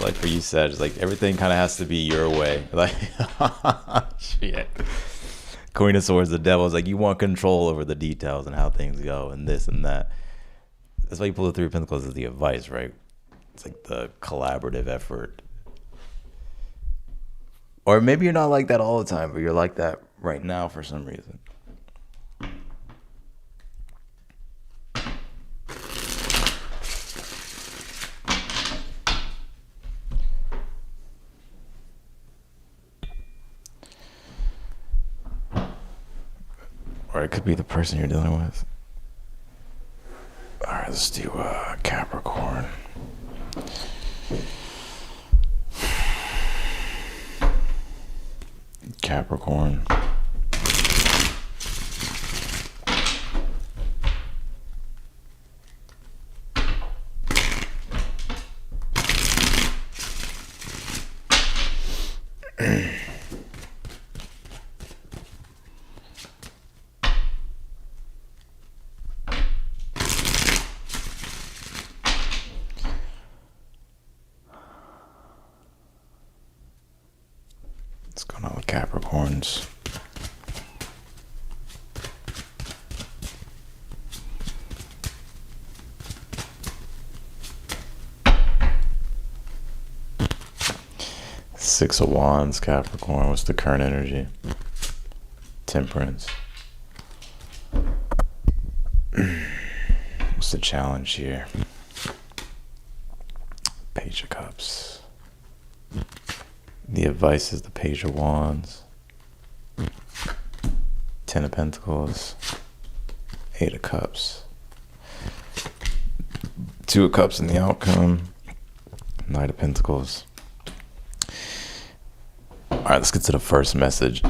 like for you said, it's like everything kind of has to be your way. Like, shit. Queen of Swords, the devil is like, you want control over the details and how things go and this and that. That's why you pull the Three of Pentacles as the advice, right? It's like the collaborative effort. Or maybe you're not like that all the time, but you're like that right now for some reason. Or it could be the person you're dealing with. All right, let's do Capricorn. Capricorn. What's going on with Capricorns? Six of Wands, Capricorn. What's the current energy? Temperance. What's the challenge here? Page of Cups. The advice is the Page of Wands. Ten of Pentacles. Eight of Cups. Two of Cups in the outcome. Knight of Pentacles. All right, let's get to the first message.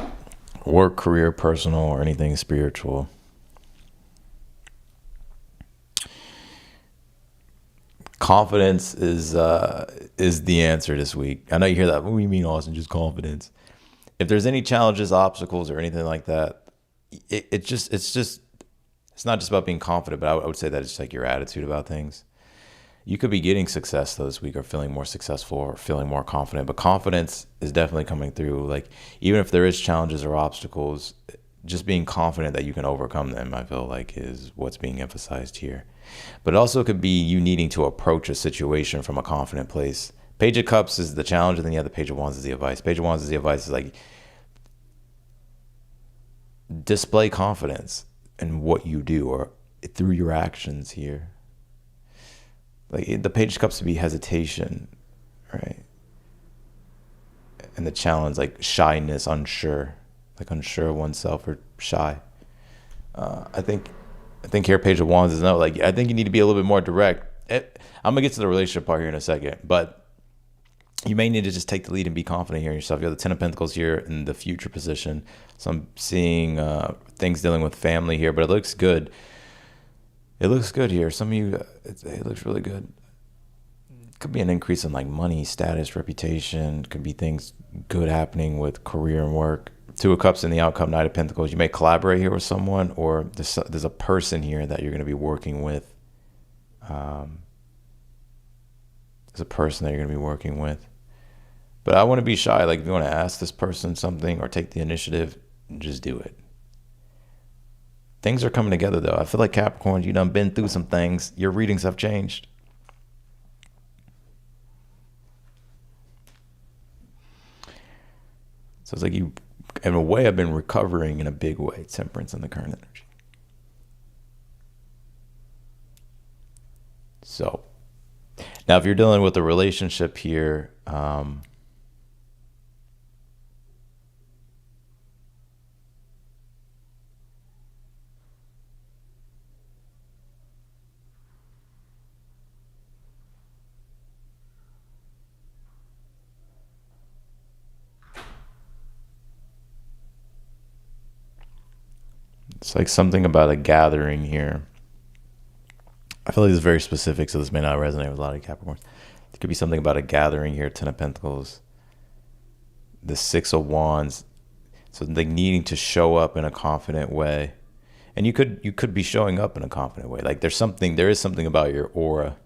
Work, career, personal, or anything spiritual. Confidence is the answer this week. I know you hear that. What do you mean, Austin? Just confidence. If there's any challenges, obstacles, or anything like that, it's not just about being confident, but I would say that it's like your attitude about things. You could be getting success though this week, or feeling more successful, or feeling more confident. But confidence is definitely coming through. Like, even if there is challenges or obstacles, just being confident that you can overcome them, I feel like, is what's being emphasized here. But it also could be you needing to approach a situation from a confident place. Page of Cups is the challenge, and then you have the Page of Wands is the advice. Page of Wands is the advice is like, display confidence in what you do or through your actions here. Like, the Page of Cups would be hesitation, right? And the challenge, like shyness, unsure, like unsure of oneself or shy. I think here Page of Wands is no, like, I think you need to be a little bit more direct. I'm gonna get to the relationship part here in a second, but you may need to just take the lead and be confident here in yourself. You have the Ten of Pentacles here in the future position. So I'm seeing things dealing with family here, but it looks good. It looks good here. Some of you, it looks really good. Could be an increase in like money, status, reputation. Could be things good happening with career and work. Two of Cups in the outcome, Knight of Pentacles. You may collaborate here with someone, or there's a person here that you're going to be working with. There's a person that you're going to be working with. But I want to be shy. Like if you want to ask this person something or take the initiative, just do it. Things are coming together though. I feel like Capricorn, you done been through some things. Your readings have changed. So it's like you, in a way, I've been recovering in a big way. Temperance in the current energy. So now if you're dealing with a relationship here, it's like something about a gathering here. I feel like this is very specific, so this may not resonate with a lot of Capricorns. There could be something about a gathering here, Ten of Pentacles, the Six of Wands. So like needing to show up in a confident way. And you could be showing up in a confident way. Like there is something about your aura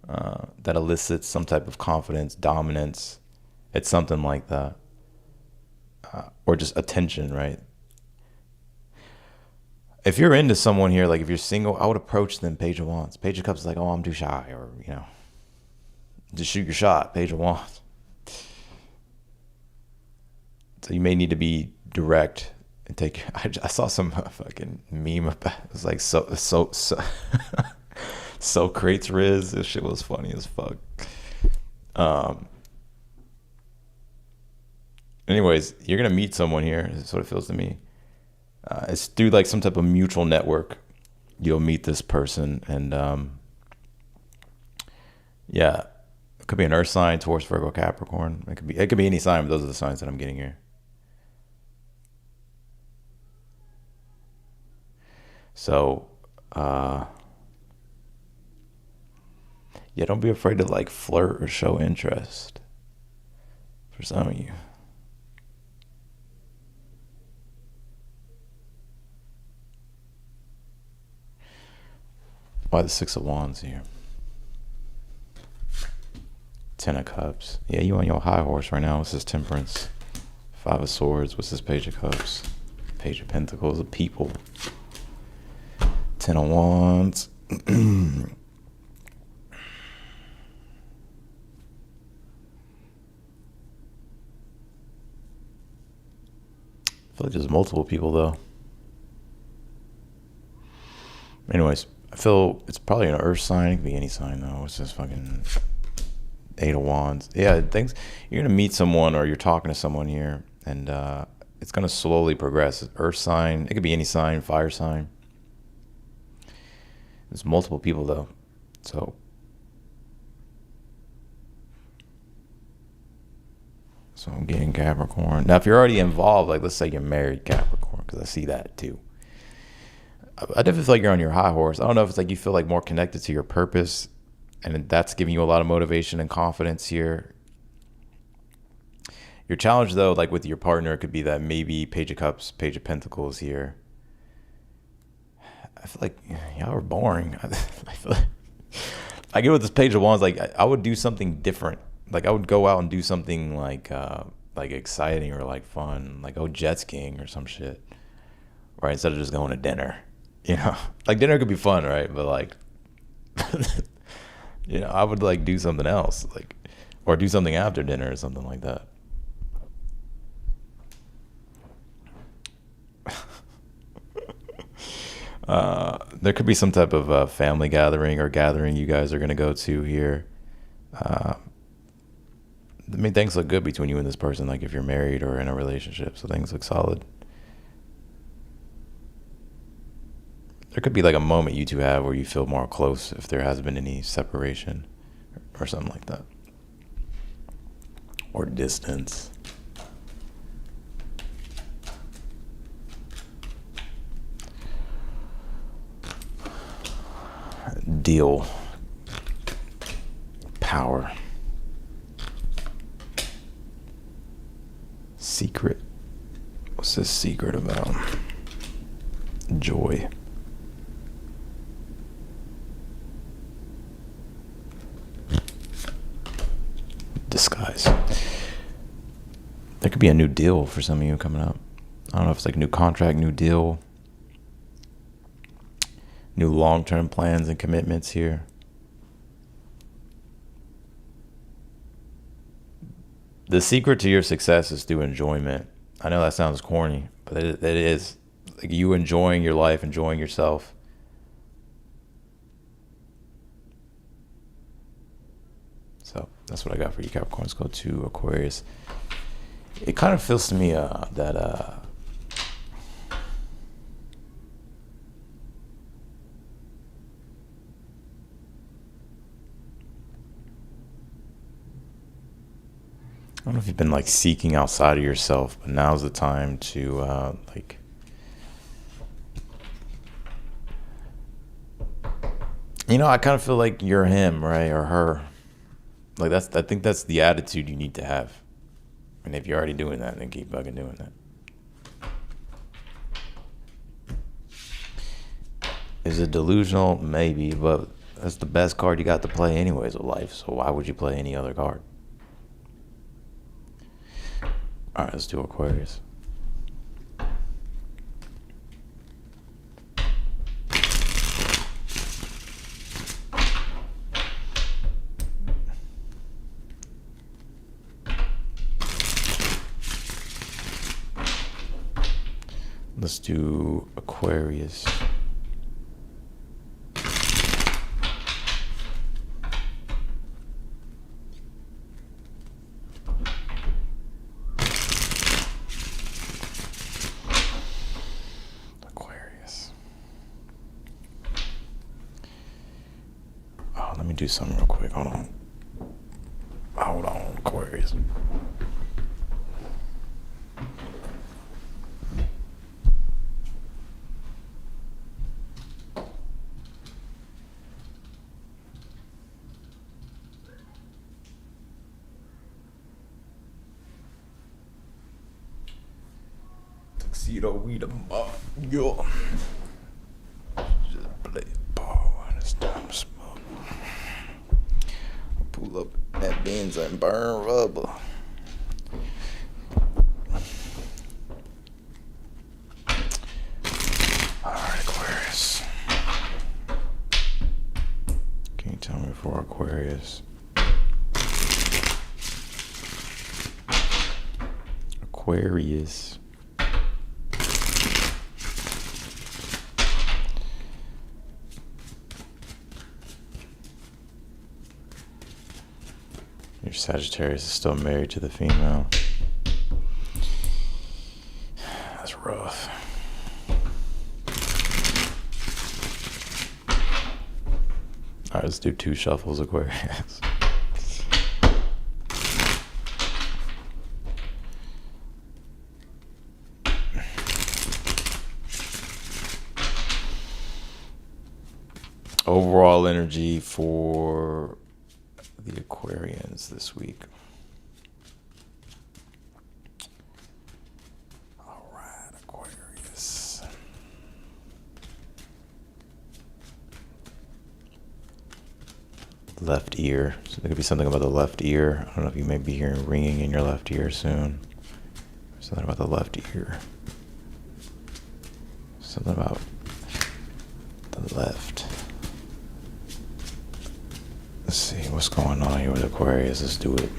that elicits some type of confidence, dominance. It's something like that. Or just attention, right? If you're into someone here, like if you're single, I would approach them, Page of Wands. Page of Cups is like, oh, I'm too shy, or, just shoot your shot, Page of Wands. So you may need to be direct and take. I saw some fucking meme about it. Was like so creates Riz. This shit was funny as fuck. Anyways, you're gonna meet someone here. That's what it feels to me. It's through like some type of mutual network. You'll meet this person, and yeah, it could be an Earth sign, Taurus, Virgo, Capricorn. It could be any sign. But those are the signs that I'm getting here. So, yeah, don't be afraid to like flirt or show interest for some of you. Why the Six of Wands here? Ten of Cups. Yeah, you on your high horse right now. What's this? Temperance. Five of Swords. What's this? Page of Cups. Page of Pentacles. The People. Ten of Wands. I feel like there's multiple people though. Anyways, I feel it's probably an Earth sign. It could be any sign though. What's this fucking Eight of Wands? Yeah, things. You're gonna meet someone or you're talking to someone here, and it's gonna slowly progress. Earth sign. It could be any sign. Fire sign. There's multiple people though, so I'm getting Capricorn. Now, if you're already involved, like let's say you're married, Capricorn, because I see that too. I definitely feel like you're on your high horse. I don't know if it's like you feel like more connected to your purpose, and that's giving you a lot of motivation and confidence here. Your challenge though, like with your partner, could be that maybe Page of Cups, Page of Pentacles here. I feel like y'all are boring. I feel like, I get with this Page of Wands, like I would do something different. Like I would go out and do something like exciting or like fun, like go jet skiing or some shit, right? Instead of just going to dinner, like dinner could be fun, right? But like, I would like do something else, like, or do something after dinner or something like that. There could be some type of family gathering or gathering you guys are going to go to here. I mean, things look good between you and this person, like if you're married or in a relationship, so things look solid. There could be like a moment you two have where you feel more close if there hasn't been any separation or something like that. Or distance. Deal. Power. Secret. What's this secret about? Joy. disguise. There could be a new deal for some of you coming up. I don't know if it's like a new contract, new deal, new long-term plans and commitments here. The secret to your success is through enjoyment. I know that sounds corny, but it is. Like you enjoying your life, enjoying yourself. So that's what I got for you, Capricorn. Let's go to Aquarius. It kind of feels to me that I don't know if you've been like seeking outside of yourself, but now's the time to I kind of feel like you're him, right? Or her. Like I think that's the attitude you need to have. And if you're already doing that, then keep fucking doing that. Is it delusional? Maybe, but that's the best card you got to play anyways with life. So why would you play any other card? All right, let's do Aquarius. Let's do Aquarius. Oh, let me do something real quick. Hold on, Aquarius. Tuxedo, we the mob, yo. Just play ball when it's time to smoke. Pull up that Benz and burn rubber. Alright, Aquarius. Can you tell me for Aquarius? Aquarius. Your Sagittarius is still married to the female. That's rough. All right, let's do 2 shuffles, Aquarius. Overall energy for the Aquarians this week. All right, Aquarius. Left ear. So there could be something about the left ear. I don't know if you may be hearing ringing in your left ear soon. Something about the left ear. Something about the left. Let's see what's going on here with Aquarius. Let's do it.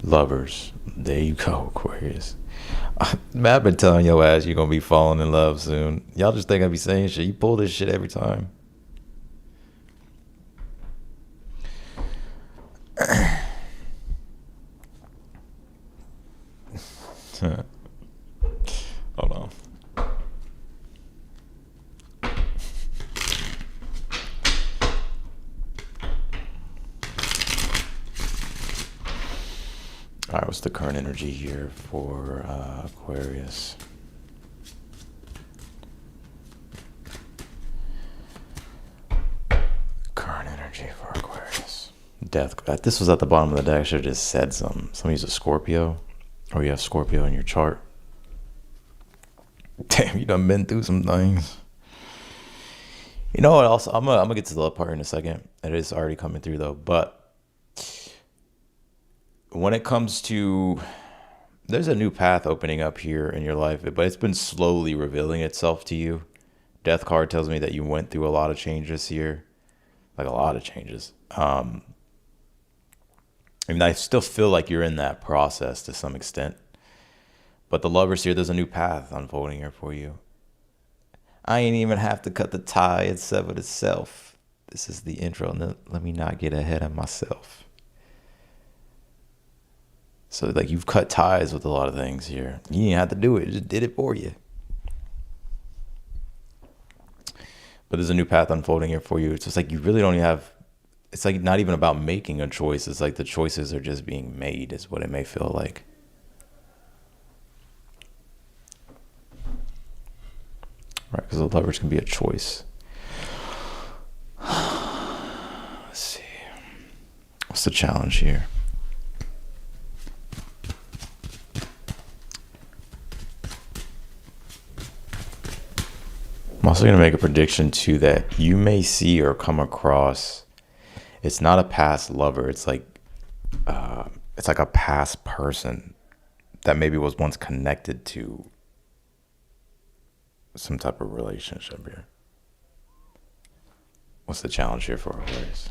Lovers. There you go, Aquarius. Man, I've been telling your ass you're going to be falling in love soon. Y'all just think I be saying shit. You pull this shit every time. Hold on. All right, what's the current energy here for Aquarius? Current energy for Aquarius. Death. This was at the bottom of the deck. I should have just said something. Somebody's a Scorpio, or you have Scorpio in your chart. Damn, you done been through some things. You know what? Also, I'm gonna get to the love part in a second. It is already coming through though. But when it comes to, there's a new path opening up here in your life, but it's been slowly revealing itself to you. Death card tells me that you went through a lot of changes here, like a lot of changes. I mean, I still feel like you're in that process to some extent. But the lovers here, there's a new path unfolding here for you. I ain't even have to cut the tie and sever the self. This is the intro. And let me not get ahead of myself. So, like, you've cut ties with a lot of things here. You didn't have to do it. It just did it for you. But there's a new path unfolding here for you. It's just like you really don't even have, it's like not even about making a choice. It's like the choices are just being made, is what it may feel like. Right, because the lovers can be a choice. Let's see. What's the challenge here? I'm also going to make a prediction too that you may see or come across. It's not a past lover. It's like a past person that maybe was once connected to some type of relationship here. What's the challenge here for Aquarius?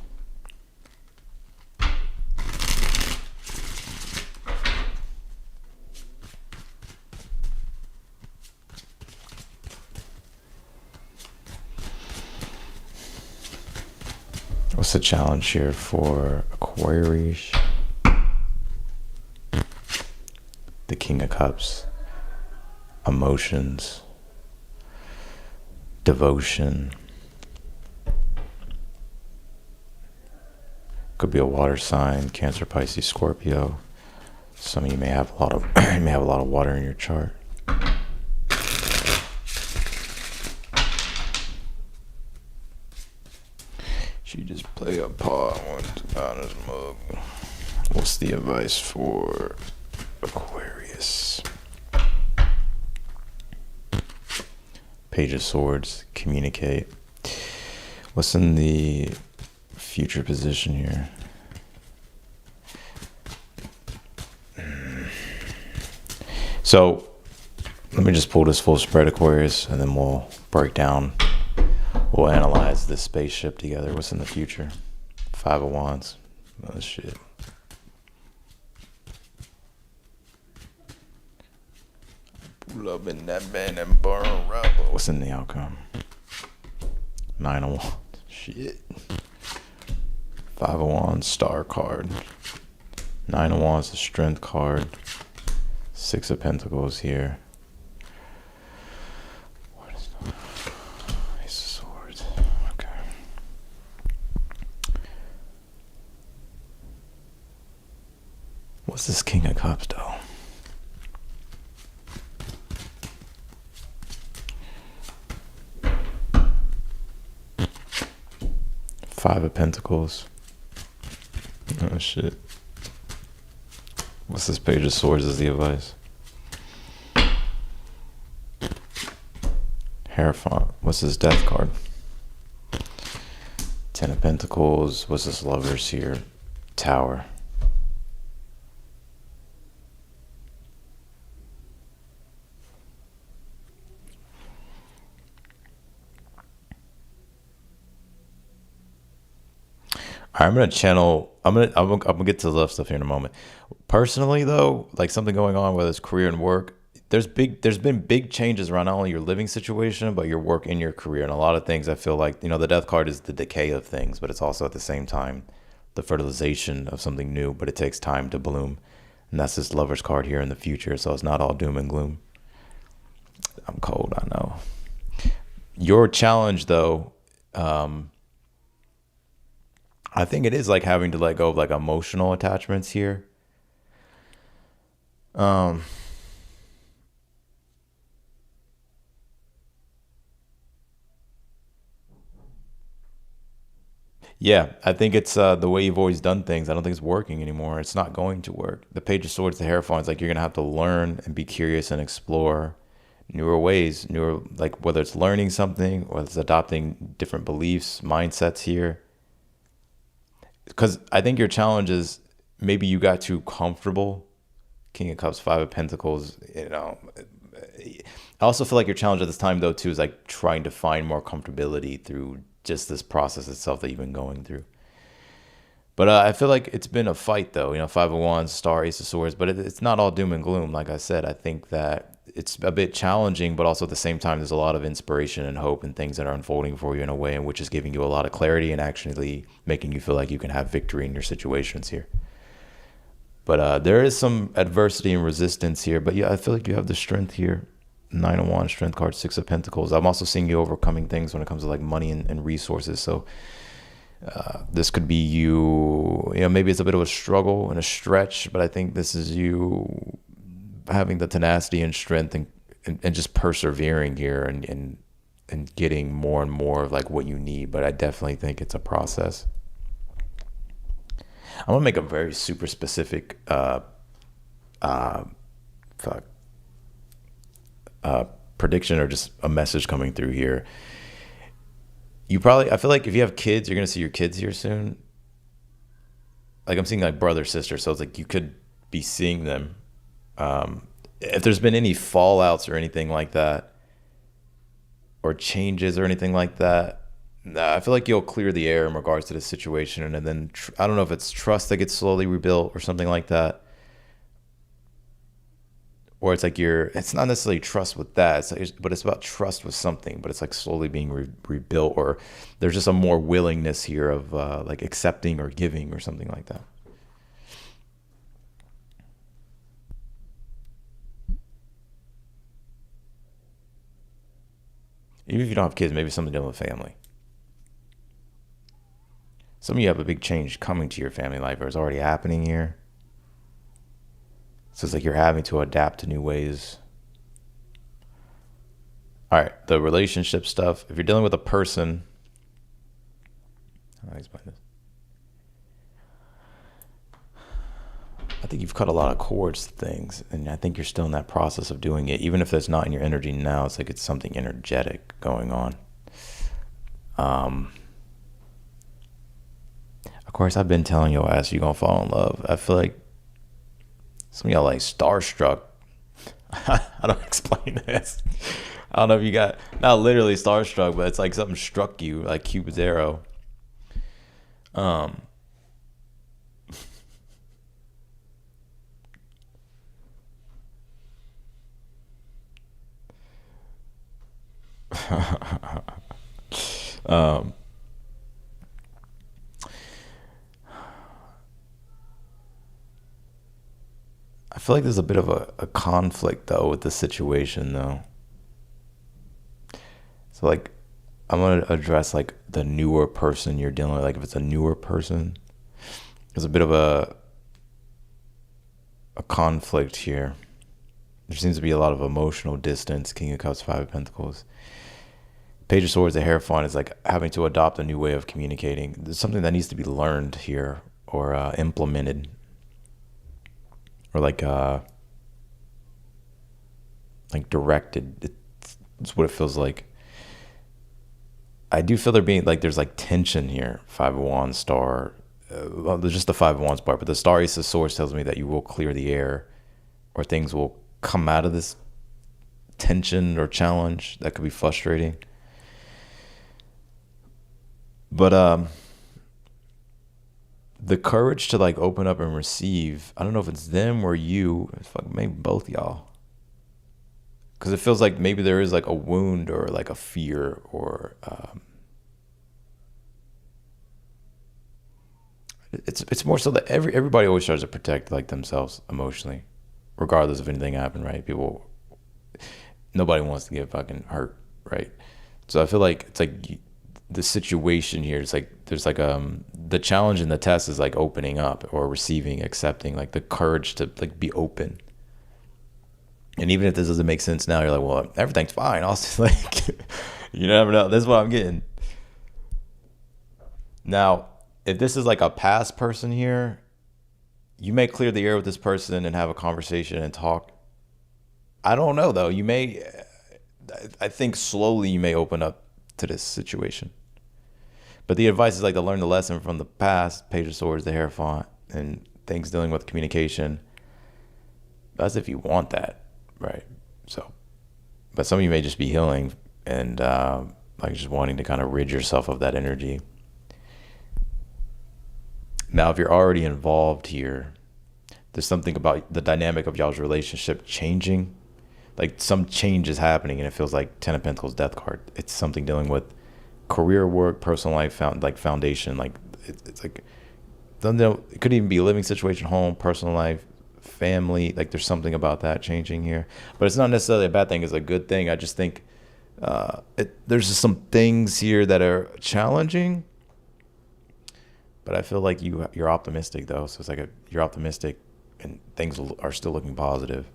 What's the challenge here for Aquarius? The King of Cups. Emotions. Devotion. Could be a water sign, Cancer, Pisces, Scorpio. Some of you may have a lot of you may have a lot of water in your chart. She just play a paw on his mug. What's the advice for Aquarius? Page of Swords, communicate. What's in the future position here? So let me just pull this full spread, Aquarius, and then we'll break down. We'll analyze this spaceship together. What's in the future? Five of Wands. Oh, shit. Pull up in that band and burn rubber. What's in the outcome? Nine of Wands. Shit. Five of Wands, Star card. Nine of Wands, the Strength card. Six of Pentacles here. What is the Ace of Swords? Okay. What's this King of Cups, though? Five of Pentacles. Oh, shit. What's this Page of Swords as the advice? Hierophant. What's this Death card? Ten of Pentacles. What's this Lovers here? Tower. I'm gonna channel. I'm gonna get to the love stuff here in a moment. Personally, though, like something going on whether it's career and work, there's been big changes around not only your living situation but your work and your career, and a lot of things. I feel like, the Death card is the decay of things, but it's also at the same time the fertilization of something new. But it takes time to bloom, and that's this Lover's card here in the future. So it's not all doom and gloom. I'm cold, I know. Your challenge, though. I think it is like having to let go of like emotional attachments here. Yeah, I think it's the way you've always done things. I don't think it's working anymore. It's not going to work. The Page of Swords, the Hierophant, is like you're going to have to learn and be curious and explore newer ways, newer, like whether it's learning something or it's adopting different beliefs, mindsets here. Because I think your challenge is maybe you got too comfortable. King of Cups, Five of Pentacles, you know. I also feel like your challenge at this time though too is like trying to find more comfortability through just this process itself that you've been going through. But I feel like it's been a fight though, you know, Five of Wands, Star, Ace of Swords, but it's not all doom and gloom. Like I said, I think that it's a bit challenging, but also at the same time, there's a lot of inspiration and hope and things that are unfolding for you in a way in which is giving you a lot of clarity and actually making you feel like you can have victory in your situations here. But there is some adversity and resistance here. But yeah, I feel like you have the strength here. Nine of Wands, Strength card, Six of Pentacles. I'm also seeing you overcoming things when it comes to like money and resources. So this could be you know, maybe it's a bit of a struggle and a stretch, but I think this is you having the tenacity and strength and just persevering here and getting more and more of like what you need. But I definitely think it's a process. I'm gonna make a very super specific prediction or just a message coming through here. I feel like if you have kids, you're gonna see your kids here soon. Like I'm seeing like brother, sister, so it's like you could be seeing them. If there's been any fallouts or anything like that, or changes or anything like that, I feel like you'll clear the air in regards to the situation, and then I don't know if it's trust that gets slowly rebuilt or something like that, or it's like it's not necessarily trust with that, but it's about trust with something, but it's like slowly being rebuilt, or there's just a more willingness here of like accepting or giving or something like that. Even if you don't have kids, maybe something dealing with family. Some of you have a big change coming to your family life, or it's already happening here. So it's like you're having to adapt to new ways. All right, the relationship stuff. If you're dealing with a person, how do I explain this? I think you've cut a lot of cords to things, and I think you're still in that process of doing it. Even if it's not in your energy now, it's like it's something energetic going on. Of course, I've been telling your ass you're gonna fall in love. I feel like some of y'all like starstruck. I don't explain this. I don't know if you got, not literally starstruck, but it's like something struck you, like Cupid's arrow. I feel like there's a bit of a conflict though with the situation though. So like I'm gonna address like the newer person you're dealing with. Like if it's a newer person, there's a bit of a conflict here. There seems to be a lot of emotional distance. King of Cups, Five of Pentacles. Page of Swords, the Hierophant is like having to adopt a new way of communicating. There's something that needs to be learned here or implemented. Or like directed. It's what it feels like. I do feel there's like tension here. Five of Wands, Star. Well, there's just the Five of Wands part, but the Star, Ace of Swords tells me that you will clear the air, or things will come out of this tension or challenge that could be frustrating. But the courage to like open up and receive, I don't know if it's them or you, maybe both y'all. Because it feels like maybe there is like a wound or like a fear or it's more so that everybody always tries to protect like themselves emotionally, regardless of anything happened, right? Nobody wants to get fucking hurt, right? So I feel like it's like the situation here is like there's like the challenge in the test is like opening up or receiving, accepting, like the courage to like be open. And even if this doesn't make sense now, you're like, well, everything's fine. Also, like, you never know. This is what I'm getting. Now, if this is like a past person here, you may clear the air with this person and have a conversation and talk. I don't know though. You may, I think slowly you may open up to this situation. But the advice is like to learn the lesson from the past, Page of Swords, the Hierophant, and things dealing with communication. That's if you want that, right? So, but some of you may just be healing and like just wanting to kind of rid yourself of that energy. Now, if you're already involved here, there's something about the dynamic of y'all's relationship changing. Like some change is happening, and it feels like Ten of Pentacles, Death card. It's something dealing with career, work, personal life, foundation. Like it's like, it could even be a living situation, home, personal life, family. Like there's something about that changing here, but it's not necessarily a bad thing. It's a good thing. I just think there's just some things here that are challenging, but I feel like you're optimistic though. So it's like you're optimistic, and things are still looking positive.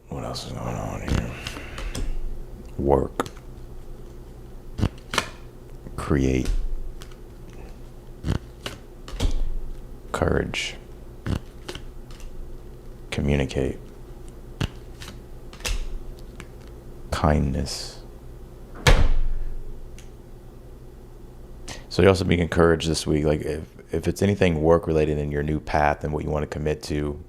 What else is going on here? Work. Create. Courage. Communicate. Kindness. So you're also being encouraged this week. Like if it's anything work related in your new path and what you want to commit to,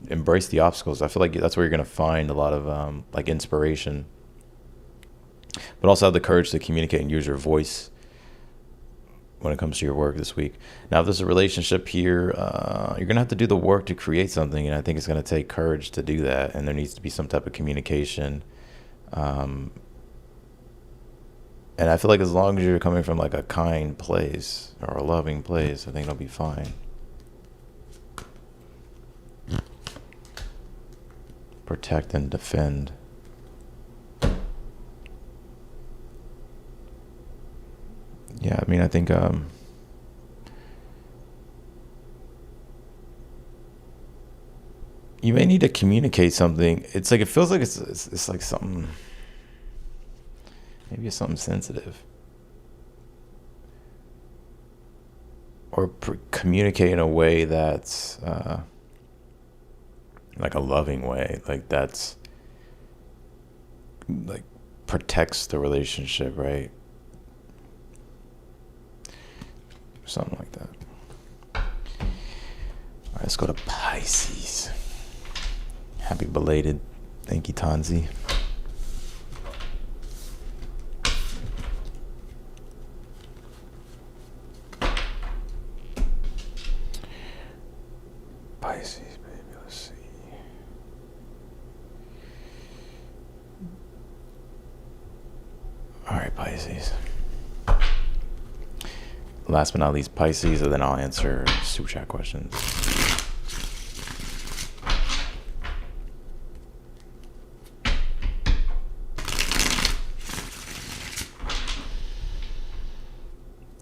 embrace the obstacles. I feel like that's where you're going to find a lot of like inspiration, but also have the courage to communicate and use your voice when it comes to your work this week. Now, if there's a relationship here, you're going to have to do the work to create something, and I think it's going to take courage to do that, and there needs to be some type of communication. And I feel like as long as you're coming from like a kind place or a loving place, I think it'll be fine. Protect and defend. Yeah, I mean, I think you may need to communicate something. It's like it feels like it's like something. Maybe it's something sensitive. Or communicate in a way that's like a loving way, like that's like protects the relationship, right? Something like that. All right, let's go to Pisces. Happy belated. Thank you, Tanzi. Pisces, baby, let's see. All right, Pisces. Last but not least, Pisces, and then I'll answer super chat questions.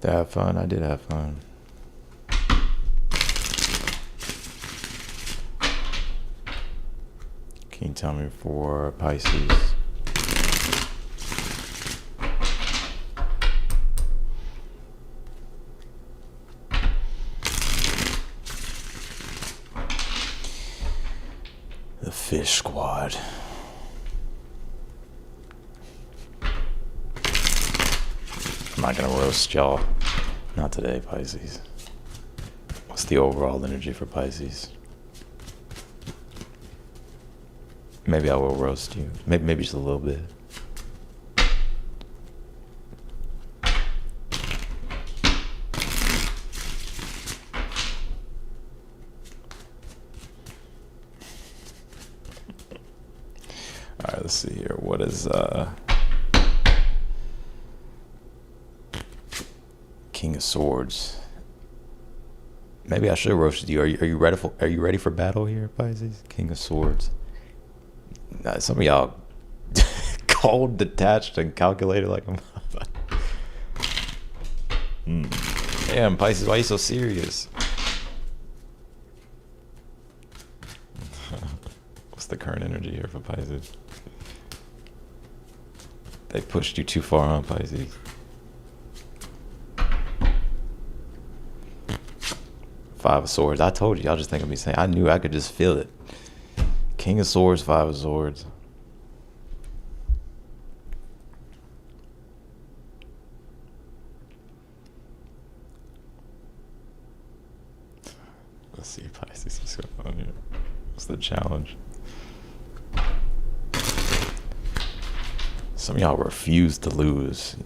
Did I have fun? I did have fun. Can you tell me for Pisces? The Fish Squad. I'm not gonna roast y'all. Not today, Pisces. What's the overall energy for Pisces? Maybe I will roast you. Maybe just a little bit. All right, let's see here. What is King of Swords? Maybe I should have roasted you. Are you ready for battle here, Pisces? King of Swords. Some of y'all cold, detached, and calculated like I'm. Damn, Pisces, why are you so serious? What's the current energy here for Pisces? They pushed you too far on, Pisces. Five of Swords. I told you. Y'all just think of me saying. I knew I could just feel it. King of Swords, Five of Swords. Let's see, Pisces, what's going on here? What's the challenge? Some of y'all refuse to lose.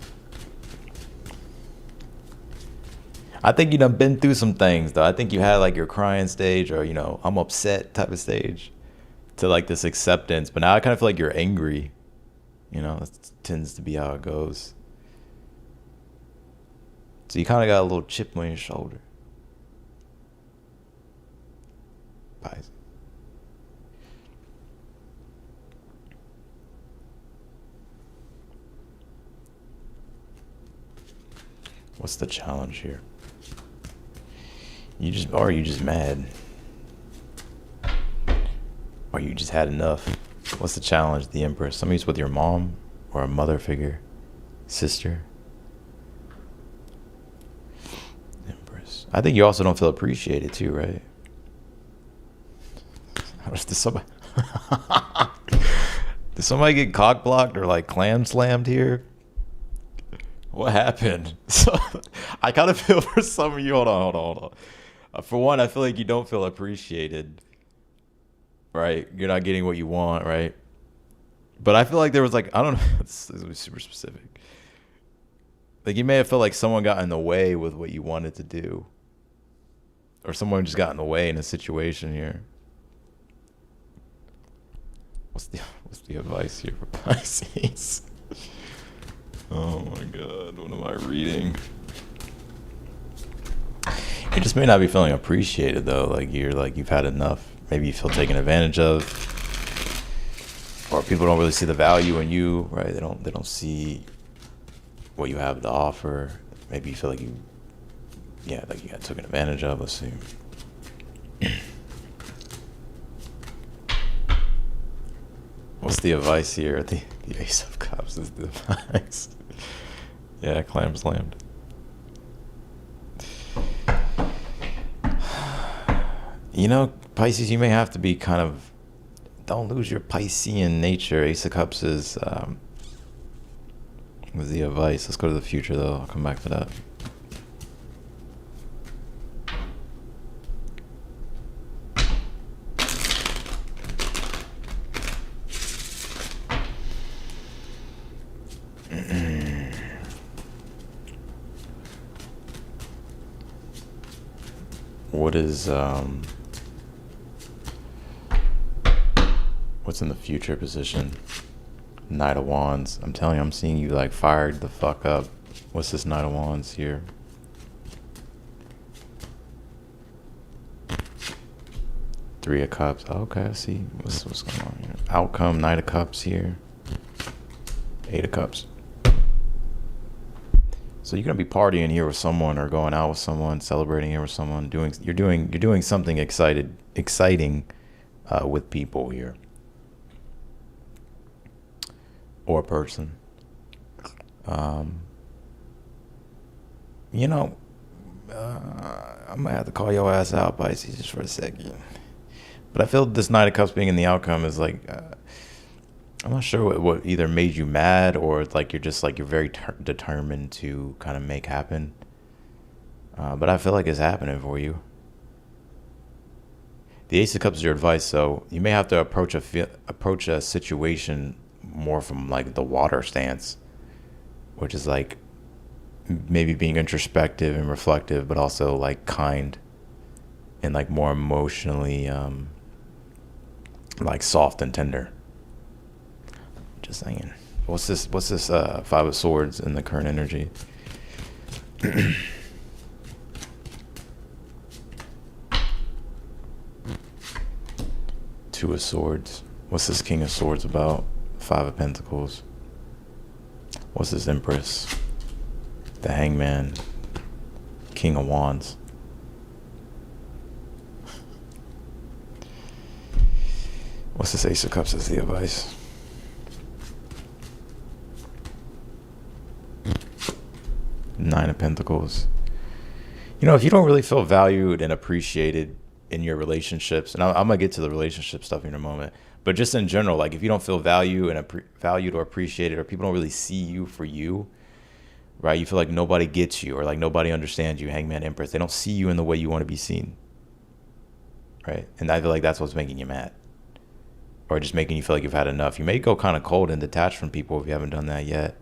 I think you done been through some things, though. I think you had like your crying stage, or I'm upset type of stage, to like this acceptance. But now I kind of feel like you're angry. That tends to be how it goes. So you kind of got a little chip on your shoulder. Pisces. What's the challenge here? Are you just mad? Or you just had enough? What's the challenge? The Empress. Somebody's with your mom or a mother figure, sister. Empress. I think you also don't feel appreciated too, right? Did somebody did somebody get cock blocked or like clam slammed here? What happened? So I kind of feel for some of you. Hold on. For one, I feel like you don't feel appreciated, right? You're not getting what you want, right? But I feel like there was like, I don't know, this is super specific. Like you may have felt like someone got in the way with what you wanted to do, or someone just got in the way in a situation here. What's the advice here for Pisces? Oh my God, what am I reading? You just may not be feeling appreciated though. Like you've had enough. Maybe you feel taken advantage of, or people don't really see the value in you, right? They don't see what you have to offer. Maybe you feel like you got taken advantage of. Let's see. What's the advice here? The Ace of Cups is the advice. Yeah, clam slammed. Pisces, you may have to be kind of, don't lose your Piscean nature. Ace of Cups was the advice. Let's go to the future though. I'll come back to that. What is what's in the future position? Knight of Wands. I'm telling you, I'm seeing you like fired the fuck up. What's this Knight of Wands here? Three of Cups. Okay, I see. What's going on here? Outcome, Knight of Cups here. Eight of Cups. So you're gonna be partying here with someone, or going out with someone, celebrating here with someone, you're doing something exciting with people here, or a person. I'm gonna have to call your ass out, Pisces, just for a second. But I feel this Knight of Cups being in the outcome is like, I'm not sure what either made you mad, or like you're very determined to kind of make happen. But I feel like it's happening for you. The Ace of Cups is your advice, so you may have to approach a situation more from like the water stance, which is like maybe being introspective and reflective, but also like kind and like more emotionally like soft and tender. Just saying. What's this Five of Swords in the current energy? Two of Swords. What's this King of Swords about? Five of Pentacles. What's this Empress? The Hangman. King of Wands. What's this Ace of Cups as the advice? Nine of Pentacles. If you don't really feel valued and appreciated in your relationships, and I'm gonna get to the relationship stuff in a moment, but just in general, like if you don't feel valued or appreciated, or people don't really see you for you, right? You feel like nobody gets you, or like nobody understands you, Hangman Empress. They don't see you in the way you want to be seen, right? And I feel like that's what's making you mad, or just making you feel like you've had enough. You may go kind of cold and detached from people if you haven't done that yet,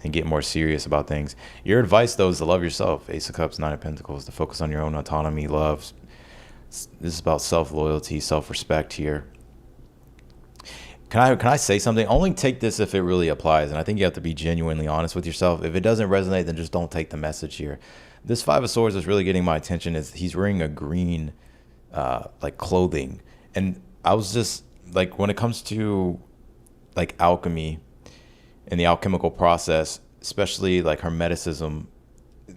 and get more serious about things. Your advice, though, is to love yourself. Ace of Cups, Nine of Pentacles, to focus on your own autonomy, love. This is about self-loyalty, self-respect here. Can I say something? Only take this if it really applies, and I think you have to be genuinely honest with yourself. If it doesn't resonate, then just don't take the message here. This Five of Swords is really getting my attention. Is he's wearing a green, like clothing, and I was just like, when it comes to like alchemy and the alchemical process, especially like Hermeticism,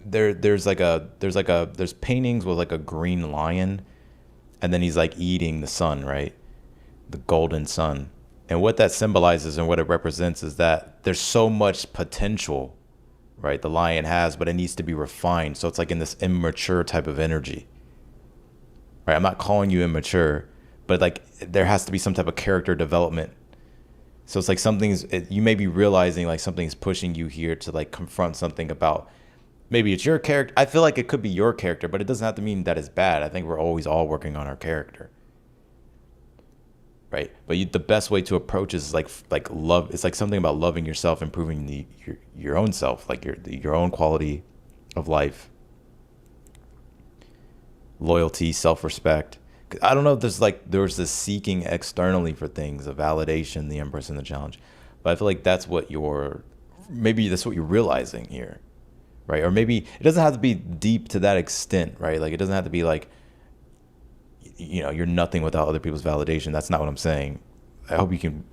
there's paintings with like a green lion, and then he's like eating the sun, right? The golden sun. And what that symbolizes and what it represents is that there's so much potential, right? The lion has, but it needs to be refined. So it's like in this immature type of energy, right? I'm not calling you immature, but like there has to be some type of character development. So it's like you may be realizing like something's pushing you here to like confront something about, maybe it's your character. I feel like it could be your character, but it doesn't have to mean that it's bad. I think we're always all working on our character, right? But the best way to approach is like love. It's like something about loving yourself, improving your own self, like your own quality of life, loyalty, self-respect. I don't know if there's this seeking externally for things, a validation, the Empress and the Challenge, but I feel like maybe that's what you're realizing here, right? Or maybe it doesn't have to be deep to that extent, right? Like it doesn't have to be like, you're nothing without other people's validation. That's not what I'm saying. I hope you can,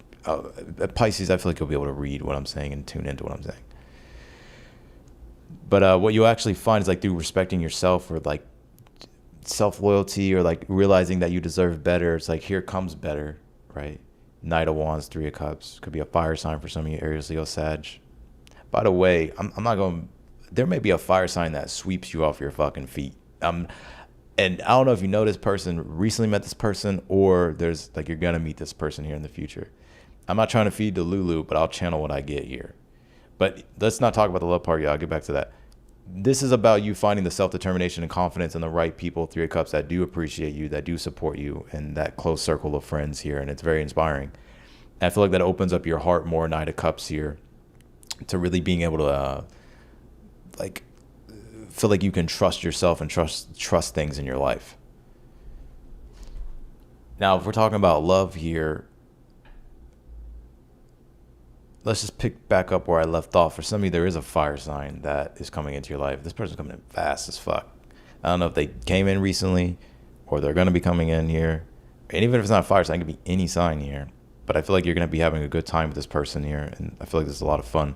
Pisces, I feel like you'll be able to read what I'm saying and tune into what I'm saying. But what you actually find is like through respecting yourself, or like self-loyalty, or like realizing that you deserve better, it's like here comes better, right? Knight of Wands, Three of Cups. Could be a fire sign for some of you, Aries, Leo, Sag. By the way, I'm not going, there may be a fire sign that sweeps you off your fucking feet. And I don't know if you know this person, recently met this person, or there's like you're gonna meet this person here in the future. I'm not trying to feed the Lulu, but I'll channel what I get here. But let's not talk about the love part yet. I'll get back to that. This is about you finding the self-determination and confidence in the right people, Three of Cups, that do appreciate you, that do support you, and that close circle of friends here. And it's very inspiring. And I feel like that opens up your heart more, Knight of Cups here, to really being able to feel like you can trust yourself and trust things in your life. Now, if we're talking about love here, let's just pick back up where I left off. For some of you, there is a fire sign that is coming into your life. This person's coming in fast as fuck. I don't know if they came in recently or they're going to be coming in here. And even if it's not a fire sign, it could be any sign here. But I feel like you're going to be having a good time with this person here. And I feel like this is a lot of fun.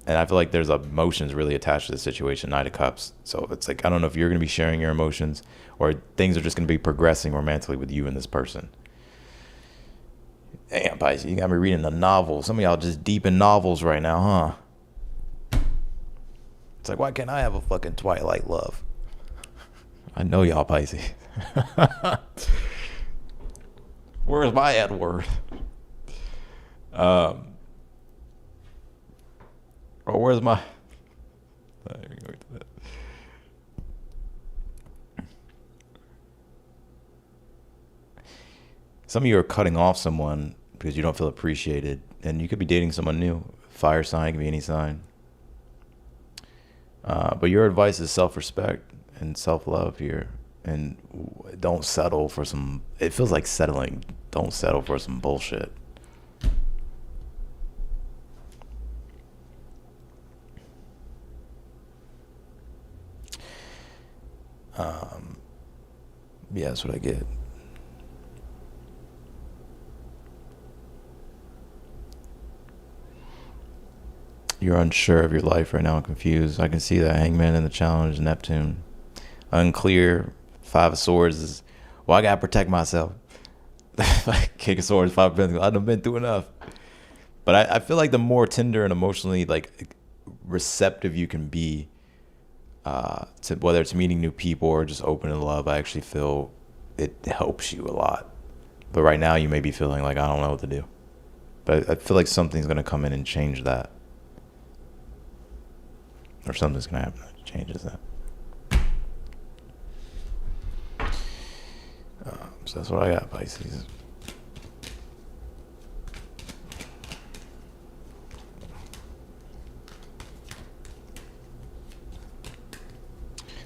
And I feel like there's emotions really attached to the situation, Knight of Cups. So it's like, I don't know if you're going to be sharing your emotions, or things are just going to be progressing romantically with you and this person. Damn, Pisces, you got me reading a novel. Some of y'all just deep in novels right now, huh? It's like, why can't I have a fucking Twilight love? I know y'all, Pisces. Where's my Edward? Or where's my... Some of you are cutting off someone because you don't feel appreciated, and you could be dating someone new. Fire sign, could be any sign. But your advice is self-respect and self-love here, and don't settle for some... It feels like settling. Don't settle for some bullshit. Yeah, that's what I get. You're unsure of your life right now, confused. I can see that. Hangman in the Challenge, Neptune. Unclear. Five of Swords is, well, I gotta protect myself. Like King of Swords, Five of Pentacles. I've been through enough. But I feel like the more tender and emotionally like receptive you can be, To whether it's meeting new people or just open to love, I actually feel it helps you a lot. But right now you may be feeling like I don't know what to do. But I feel like something's gonna come in and change that. Or something's gonna happen that changes that. So that's what I got, Pisces.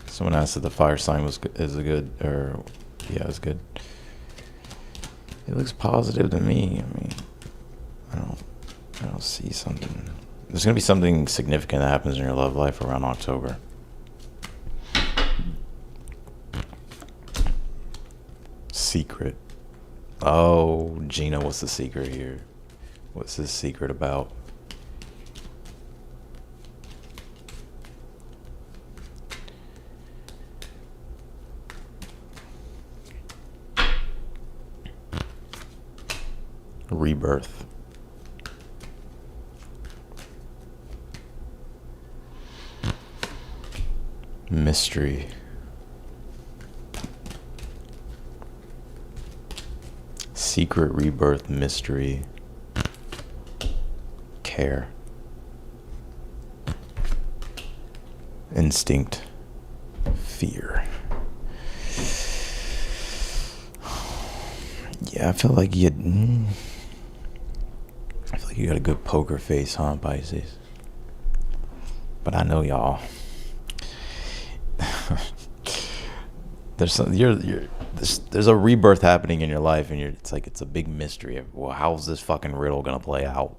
Someone asked if the fire sign is a good, or yeah, it's good. It looks positive to me. I mean, I don't see something. There's gonna be something significant that happens in your love life around October. Secret. Oh, Gina, what's the secret here? What's this secret about? Rebirth. Mystery. Secret, rebirth, mystery, care, instinct, fear. Yeah, I feel like you got a good poker face, huh, Pisces? But I know y'all. There's a rebirth happening in your life, and it's like it's a big mystery of, well, how's this fucking riddle gonna play out?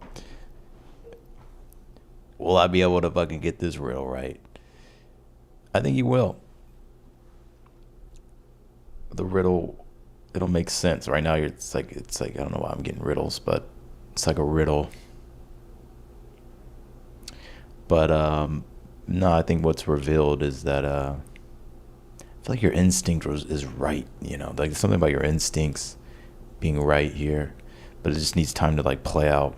Will I be able to fucking get this riddle right? I think you will. The riddle, it'll make sense. Right now, it's like I don't know why I'm getting riddles, but it's like a riddle. But no, I think what's revealed is that I feel like your instinct is right, you know, like something about your instincts being right here, but it just needs time to like play out.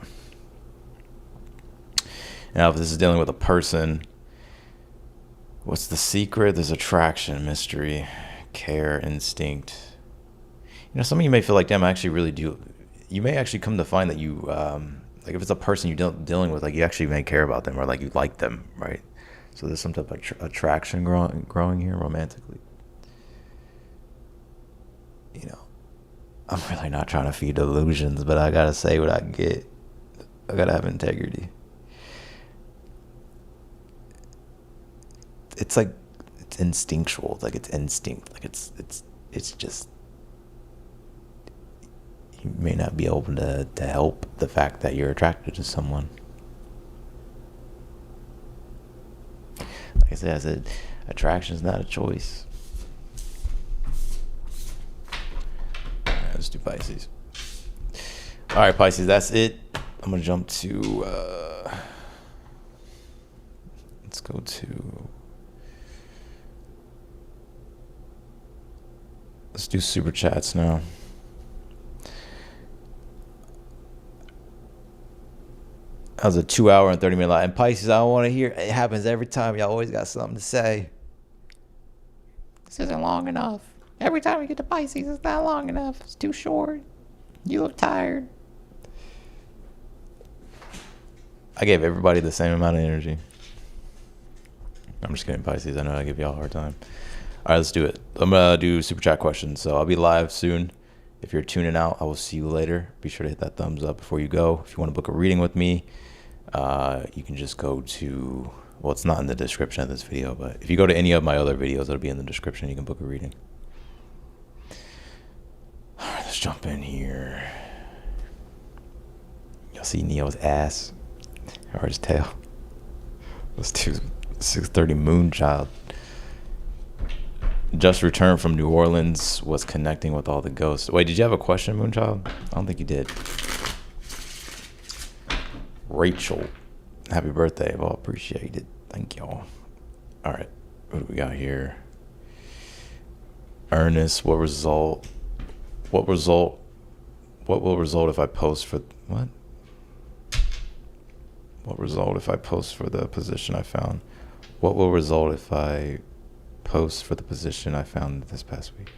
Now, if this is dealing with a person, what's the secret? There's attraction, mystery, care, instinct. You know, some of you may feel like, damn, I actually really do. You may actually come to find that you, like if it's a person you're dealing with, like you actually may care about them or like you like them, right? So there's some type of attraction growing here romantically. You know, I'm really not trying to feed illusions, but I gotta say what I get. I gotta have integrity. It's like it's instinctual. It's like it's instinct. Like it's just, you may not be able to help the fact that you're attracted to someone. Like I said, attraction is not a choice. Let's do Pisces. All right, Pisces, that's it. I'm gonna jump to let's go to, let's do super chats now. That was a 2 hour and 30 minute live. And Pisces, I don't want to hear it. Happens every time. Y'all always got something to say. This isn't long enough. Every time we get to Pisces, it's not long enough. It's too short. You look tired. I gave everybody the same amount of energy. I'm just kidding, Pisces. I know I give y'all a hard time. All right, let's do it. I'm going to do super chat questions. So I'll be live soon. If you're tuning out, I will see you later. Be sure to hit that thumbs up before you go. If you want to book a reading with me, you can just go to, well, it's not in the description of this video, but if you go to any of my other videos, it'll be in the description. You can book a reading. All right, let's jump in here. Y'all see Neo's ass or his tail? Let's do 6:30 Moonchild. Just returned from New Orleans, was connecting with all the ghosts. Wait, did you have a question, Moonchild? I don't think you did. Rachel, happy birthday. Well, appreciate it. Thank y'all. All right, what do we got here? Ernest, what will result if I post for, what? What result if I post for the position I found? What will result if I post for the position I found this past week?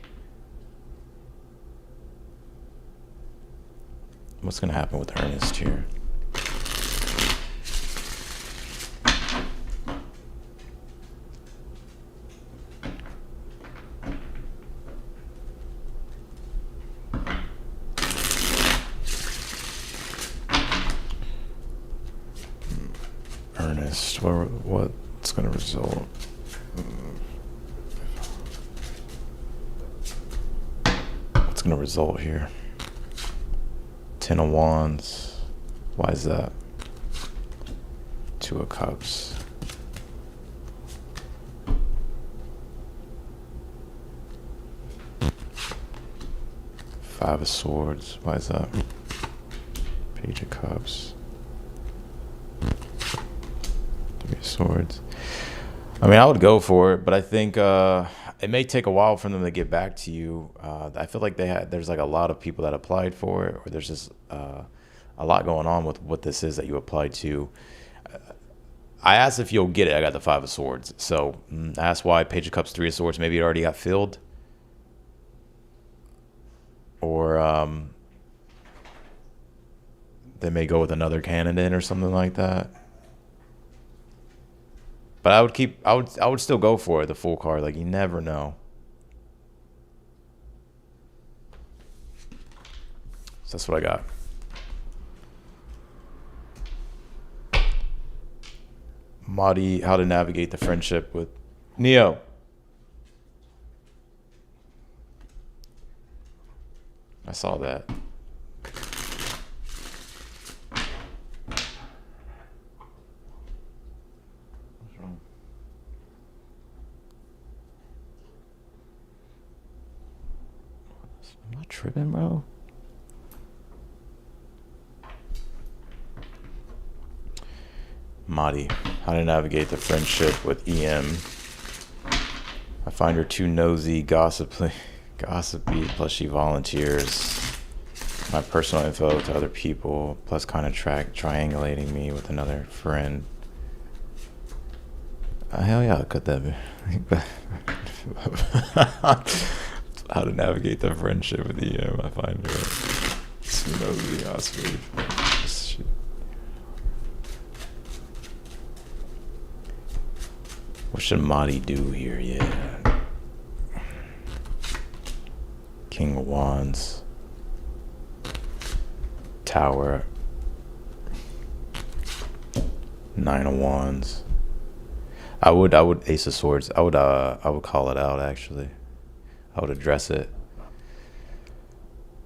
What's going to happen with Ernest here? Ernest, what's going to result? What's going to result here? 10 of Wands. Why is that? 2 of Cups. 5 of Swords. Why is that? Page of Cups. 3 of Swords. I mean, I would go for it, but I think it may take a while for them to get back to you. I feel like there's like a lot of people that applied for it, or there's just a lot going on with what this is that you applied to. I asked if you'll get it. I got the 5 of Swords. So I asked why Page of Cups, 3 of Swords. Maybe it already got filled. Or they may go with another candidate or something like that. But I would still go for it, the full card. Like, you never know. So that's what I got. Mahdi, how to navigate the friendship with Neo. I saw that. What's wrong? Am I tripping, bro? Mahdi, how to navigate the friendship with EM. I find her too nosy, gossipy, plus she volunteers my personal info to other people, plus kind of triangulating me with another friend. Hell yeah, I'll cut that. How to navigate the friendship with EM. I find her too nosy, gossipy. What should Mahdi do here? Yeah. King of Wands. Tower. 9 of Wands. I would Ace of Swords. I would call it out, actually. I would address it.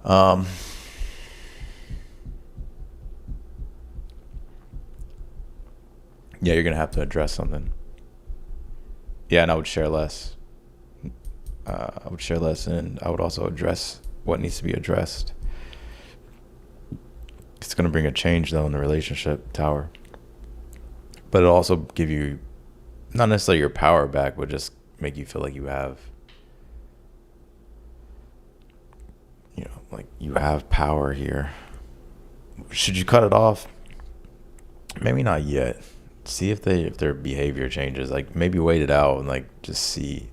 Yeah, you're gonna have to address something. Yeah, and I would share less. I would share less, and I would also address what needs to be addressed. It's going to bring a change, though, in the relationship, Tower. But it'll also give you, not necessarily your power back, but just make you feel like you have, like you have power here. Should you cut it off? Maybe not yet. See if their behavior changes. Like, maybe wait it out and like just see.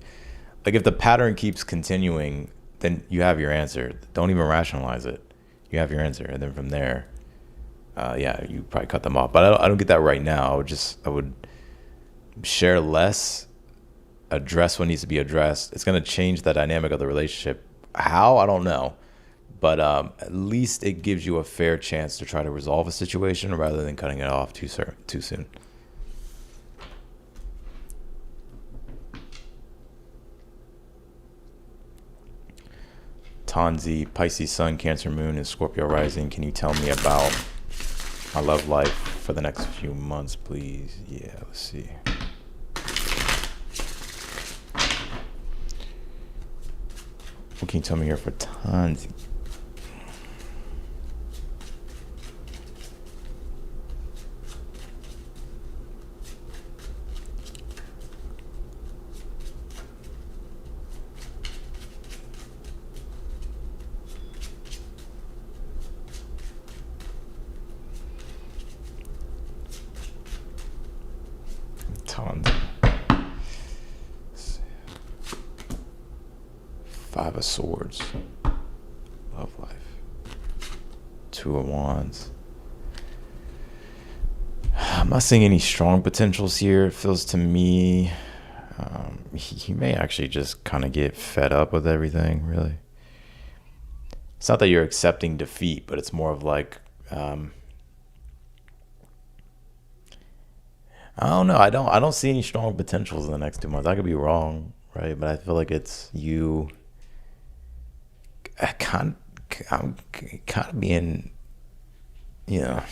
Like, if the pattern keeps continuing, then you have your answer. Don't even rationalize it. You have your answer, and then from there, yeah, you probably cut them off. But I don't get that right now. I would share less, address what needs to be addressed. It's gonna change the dynamic of the relationship. How? I don't know. But at least it gives you a fair chance to try to resolve a situation rather than cutting it off too soon. Tanzi, Pisces Sun, Cancer Moon, and Scorpio Rising. Can you tell me about my love life for the next few months, please? Yeah, let's see. What can you tell me here for Tanzi? Swords. Love life. Two of Wands. I'm not seeing any strong potentials here. It feels to me he may actually just kind of get fed up with everything, really. It's not that you're accepting defeat, but it's more of like, I don't know. I don't see any strong potentials in the next 2 months. I could be wrong, right? But I feel like it's you. I'm kind of being, you know,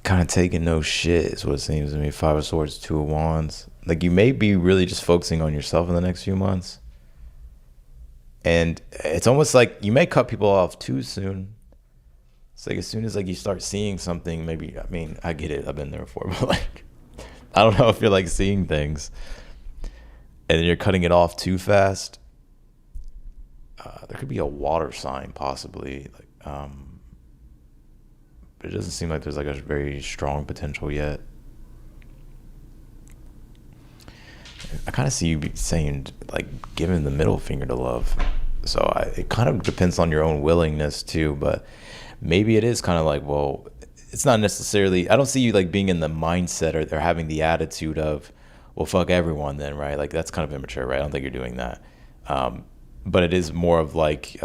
kind of taking no shit is what it seems to me. Five of Swords, Two of Wands. Like you may be really just focusing on yourself in the next few months. And it's almost like you may cut people off too soon. It's like as soon as like you start seeing something, maybe, I mean, I get it. I've been there before, but like, I don't know if you're like seeing things and then you're cutting it off too fast. There could be a water sign possibly, like, but it doesn't seem like there's like a very strong potential yet. I kind of see you saying like giving the middle finger to love. So it kind of depends on your own willingness too, but maybe it is kind of like, well, it's not necessarily, I don't see you like being in the mindset or having the attitude of, well, fuck everyone then, right? Like that's kind of immature, right? I don't think you're doing that. But it is more of like,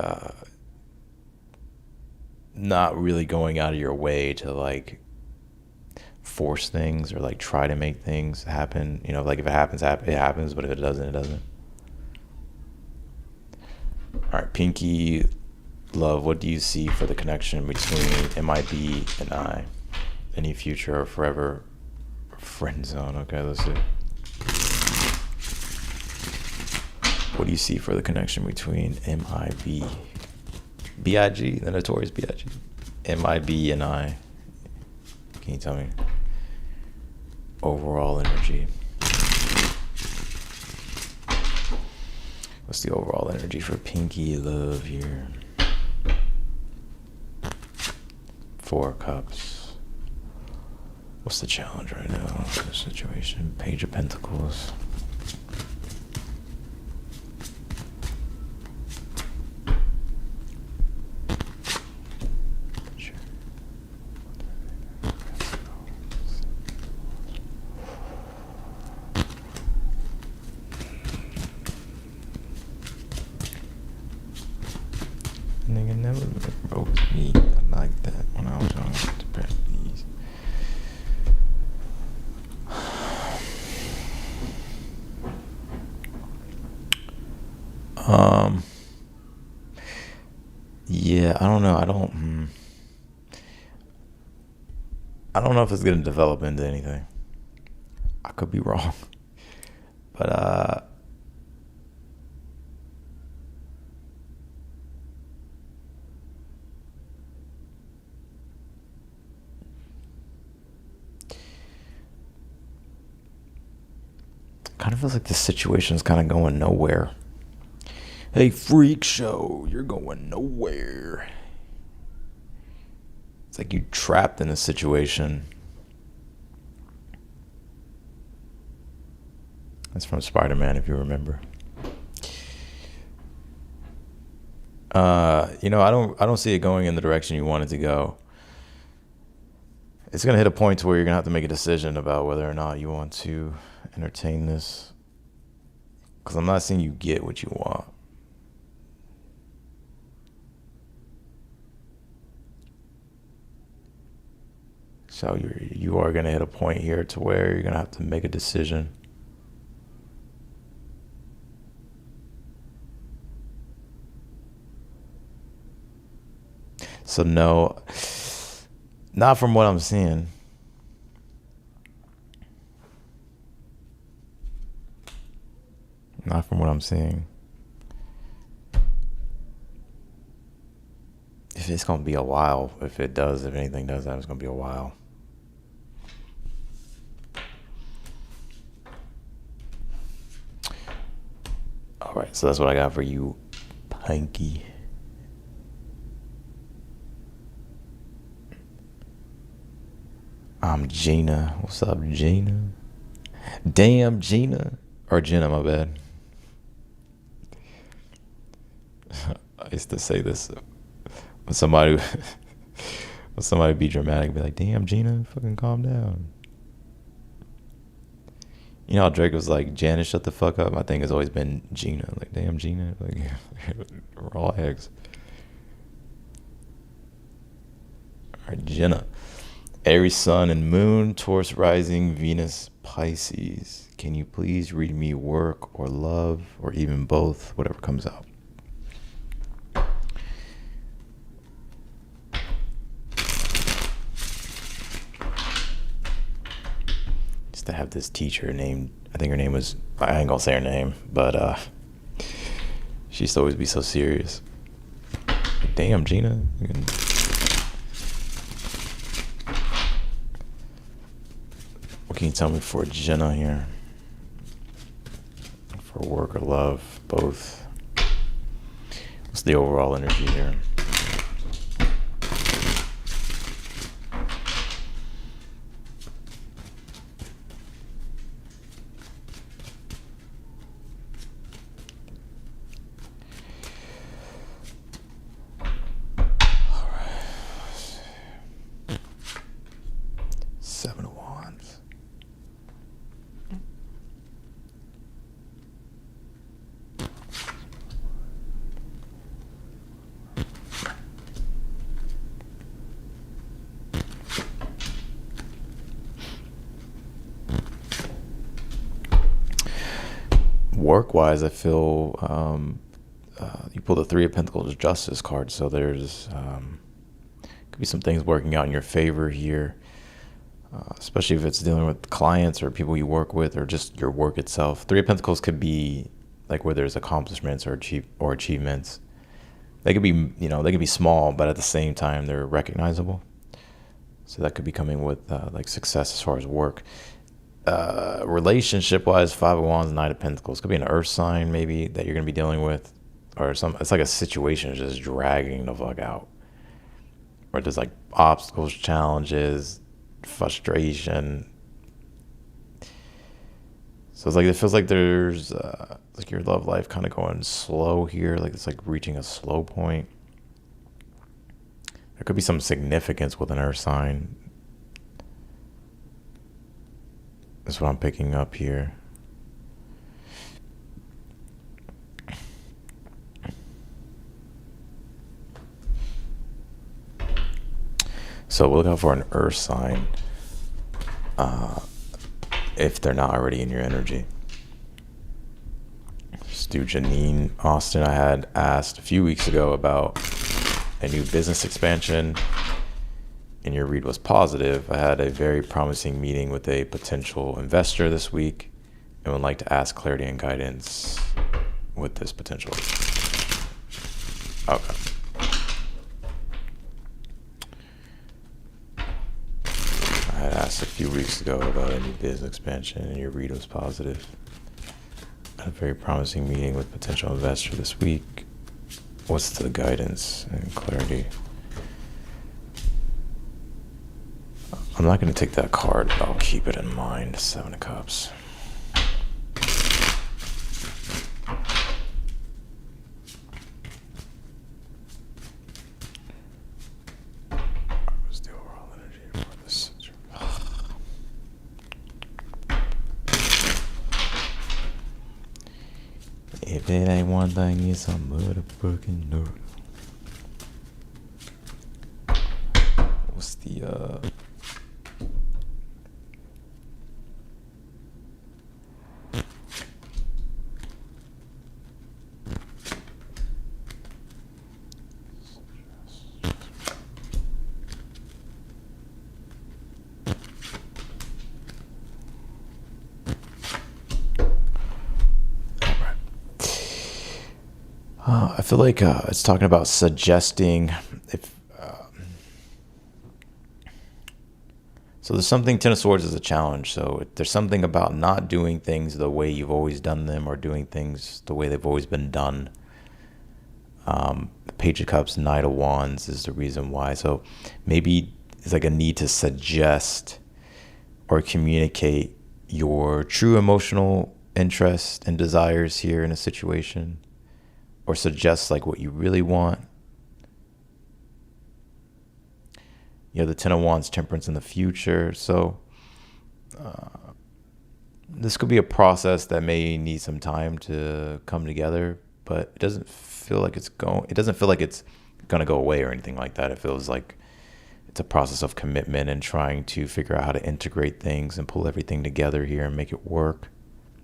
not really going out of your way to like force things or like try to make things happen. You know, like if it happens, it happens, but if it doesn't, it doesn't. All right, Pinky, love, what do you see for the connection between MIB and I? Any future or forever friend zone? Okay, let's see. What do you see for the connection between MIB, B.I.G., the Notorious B.I.G., MIB and I? Can you tell me? Overall energy. What's the overall energy for Pinky love here? Four of Cups. What's the challenge right now? The situation. Page of Pentacles. Nigga never broke me like that when I was young to press these. Yeah, I don't know. I don't know if it's gonna develop into anything. I could be wrong, but kind of feels like this situation is kind of going nowhere. Hey, freak show, you're going nowhere. It's like you trapped in a situation. That's from Spider-Man, if you remember. You know, I don't see it going in the direction you want it to go. It's gonna hit a point to where you're gonna have to make a decision about whether or not you want to entertain this. Because I'm not seeing you get what you want. So you are gonna hit a point here to where you're gonna have to make a decision. So no, not from what I'm seeing. Not from what I'm seeing. If it's gonna be a while, if anything does that, it's gonna be a while. All right, so that's what I got for you, Pinky. I'm Gina. What's up, Gina? Damn, Gina. Or Jenna, my bad. I used to say this when somebody be dramatic, be like, "Damn, Gina, fucking calm down." You know how Drake was like, "Janet, shut the fuck up." My thing has always been Gina, like, "Damn, Gina, like, raw eggs." All right, Jenna. Aries, Sun, and Moon, Taurus, Rising, Venus, Pisces. Can you please read me work or love or even both, whatever comes out? Used to have this teacher named, I think her name was, I ain't gonna say her name, but she used to always be so serious. Like, damn, Gina. What can you tell me for Jenna here? For work or love, both. What's the overall energy here? Seven of Wands. Work-wise, I feel you pull the Three of Pentacles Justice card, so there's could be some things working out in your favor here. Especially if it's dealing with clients or people you work with or just your work itself. Three of Pentacles could be like where there's accomplishments or achievements. They could be, they could be small, but at the same time, they're recognizable. So that could be coming with like success as far as work. Relationship-wise, Five of Wands, Knight of Pentacles. Could be an earth sign maybe that you're going to be dealing with. Or it's like a situation is just dragging the fuck out. Or there's like obstacles, challenges, frustration. So it's like it feels like there's like your love life kind of going slow here, like it's like reaching a slow point. There could be some significance with an earth sign. That's what I'm picking up here. So we'll look out for an earth sign if they're not already in your energy. Stu Janine Austin, I had asked a few weeks ago about a new business expansion, and your read was positive. I had a very promising meeting with a potential investor this week and would like to ask clarity and guidance with this potential. Okay. I had asked a few weeks ago about a new business expansion, and your read was positive. A very promising meeting with potential investor this week. What's the guidance and clarity? I'm not going to take that card, but I'll keep it in mind. Seven of Cups. What's the overall energy for this? If it ain't one thing, it's a motherfucking note. What's the I feel like it's talking about suggesting if so there's something. Ten of Swords is a challenge, so there's something about not doing things the way you've always done them or doing things the way they've always been done. Page of Cups, Knight of Wands is the reason why. So maybe it's like a need to suggest or communicate your true emotional interests and desires here in a situation, or suggests like what you really want. You have the Ten of Wands, Temperance in the future. So this could be a process that may need some time to come together, but it doesn't feel like it's gonna go away or anything like that. It feels like it's a process of commitment and trying to figure out how to integrate things and pull everything together here and make it work.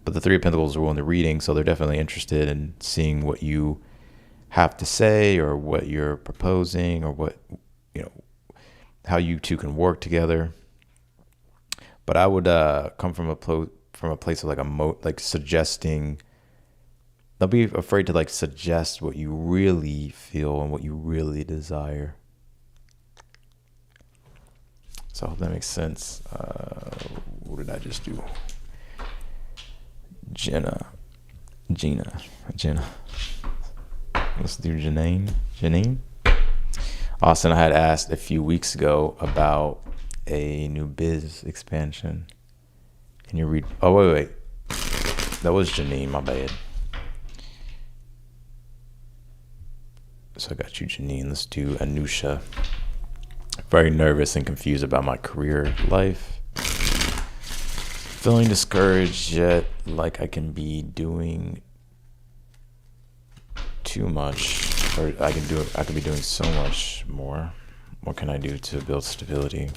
But the Three of Pentacles are in the reading, so they're definitely interested in seeing what you have to say or what you're proposing or what, how you two can work together. But I would come from a place of like suggesting. Don't be afraid to like suggest what you really feel and what you really desire. So I hope that makes sense. What did I just do? Gina. Let's do Janine. Austin, I had asked a few weeks ago about a new biz expansion. Can you read? Oh, wait. That was Janine, my bad. So I got you, Janine. Let's do Anusha. Very nervous and confused about my career life. Feeling discouraged yet like I can be doing too much, or I could be doing so much more. What can I do to build stability?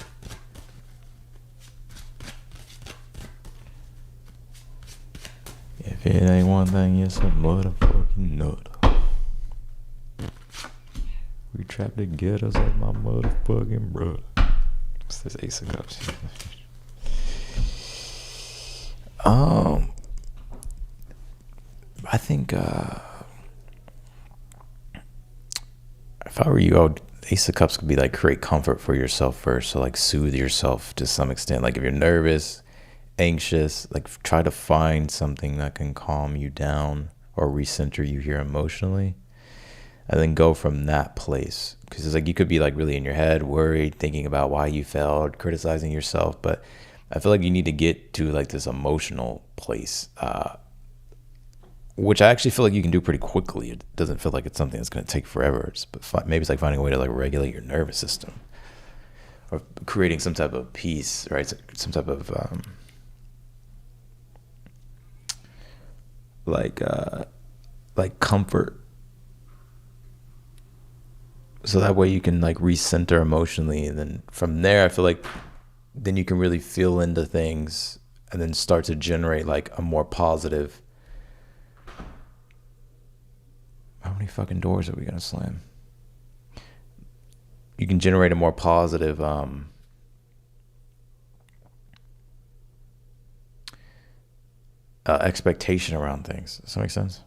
If it ain't one thing, it's a motherfucking nut. We trapped to get us as my motherfucking brother. What's this Ace of Cups? I think if I were you, Ace of Cups could be like create comfort for yourself first. So like soothe yourself to some extent. Like if you're nervous, anxious, like try to find something that can calm you down or recenter you here emotionally. And then go from that place. Because it's like you could be like really in your head, worried, thinking about why you failed, criticizing yourself. But I feel like you need to get to like this emotional place, which I actually feel like you can do pretty quickly. It doesn't feel like it's something that's going to take forever. Maybe it's like finding a way to like regulate your nervous system or creating some type of peace, right? Some type of like comfort. So that way you can like recenter emotionally. And then from there, I feel like then you can really feel into things and then start to generate like a more positive. How many fucking doors are we going to slam? You can generate a more positive expectation around things. Does that make sense?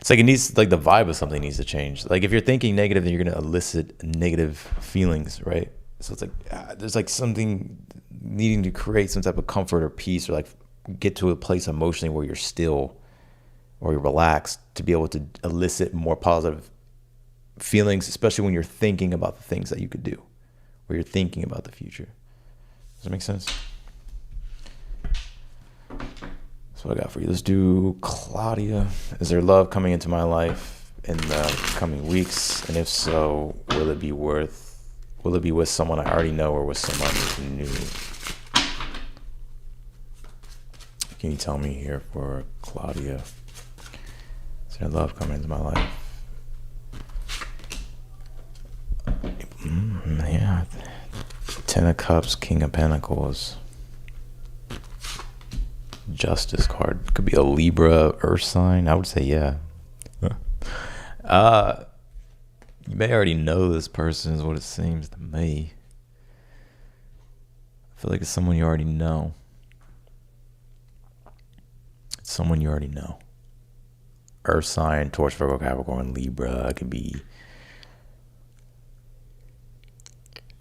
It's like it needs, like the vibe of something needs to change. Like if you're thinking negative, then you're going to elicit negative feelings, right? So it's like there's like something needing to create some type of comfort or peace or like get to a place emotionally where you're still or you're relaxed to be able to elicit more positive feelings, especially when you're thinking about the things that you could do, or you're thinking about the future. Does that make sense? That's what I got for you. Let's do Claudia. Is there love coming into my life in the coming weeks? And if so, will it be with someone I already know or with someone new? Can you tell me here for Claudia? Is there love coming into my life? Yeah. Ten of Cups, King of Pentacles. Justice card. Could be a Libra, Earth sign. I would say yeah. You may already know this person is what it seems to me. I feel like it's someone you already know. It's someone you already know. Earth sign, Taurus, Virgo, Capricorn, Libra. It could be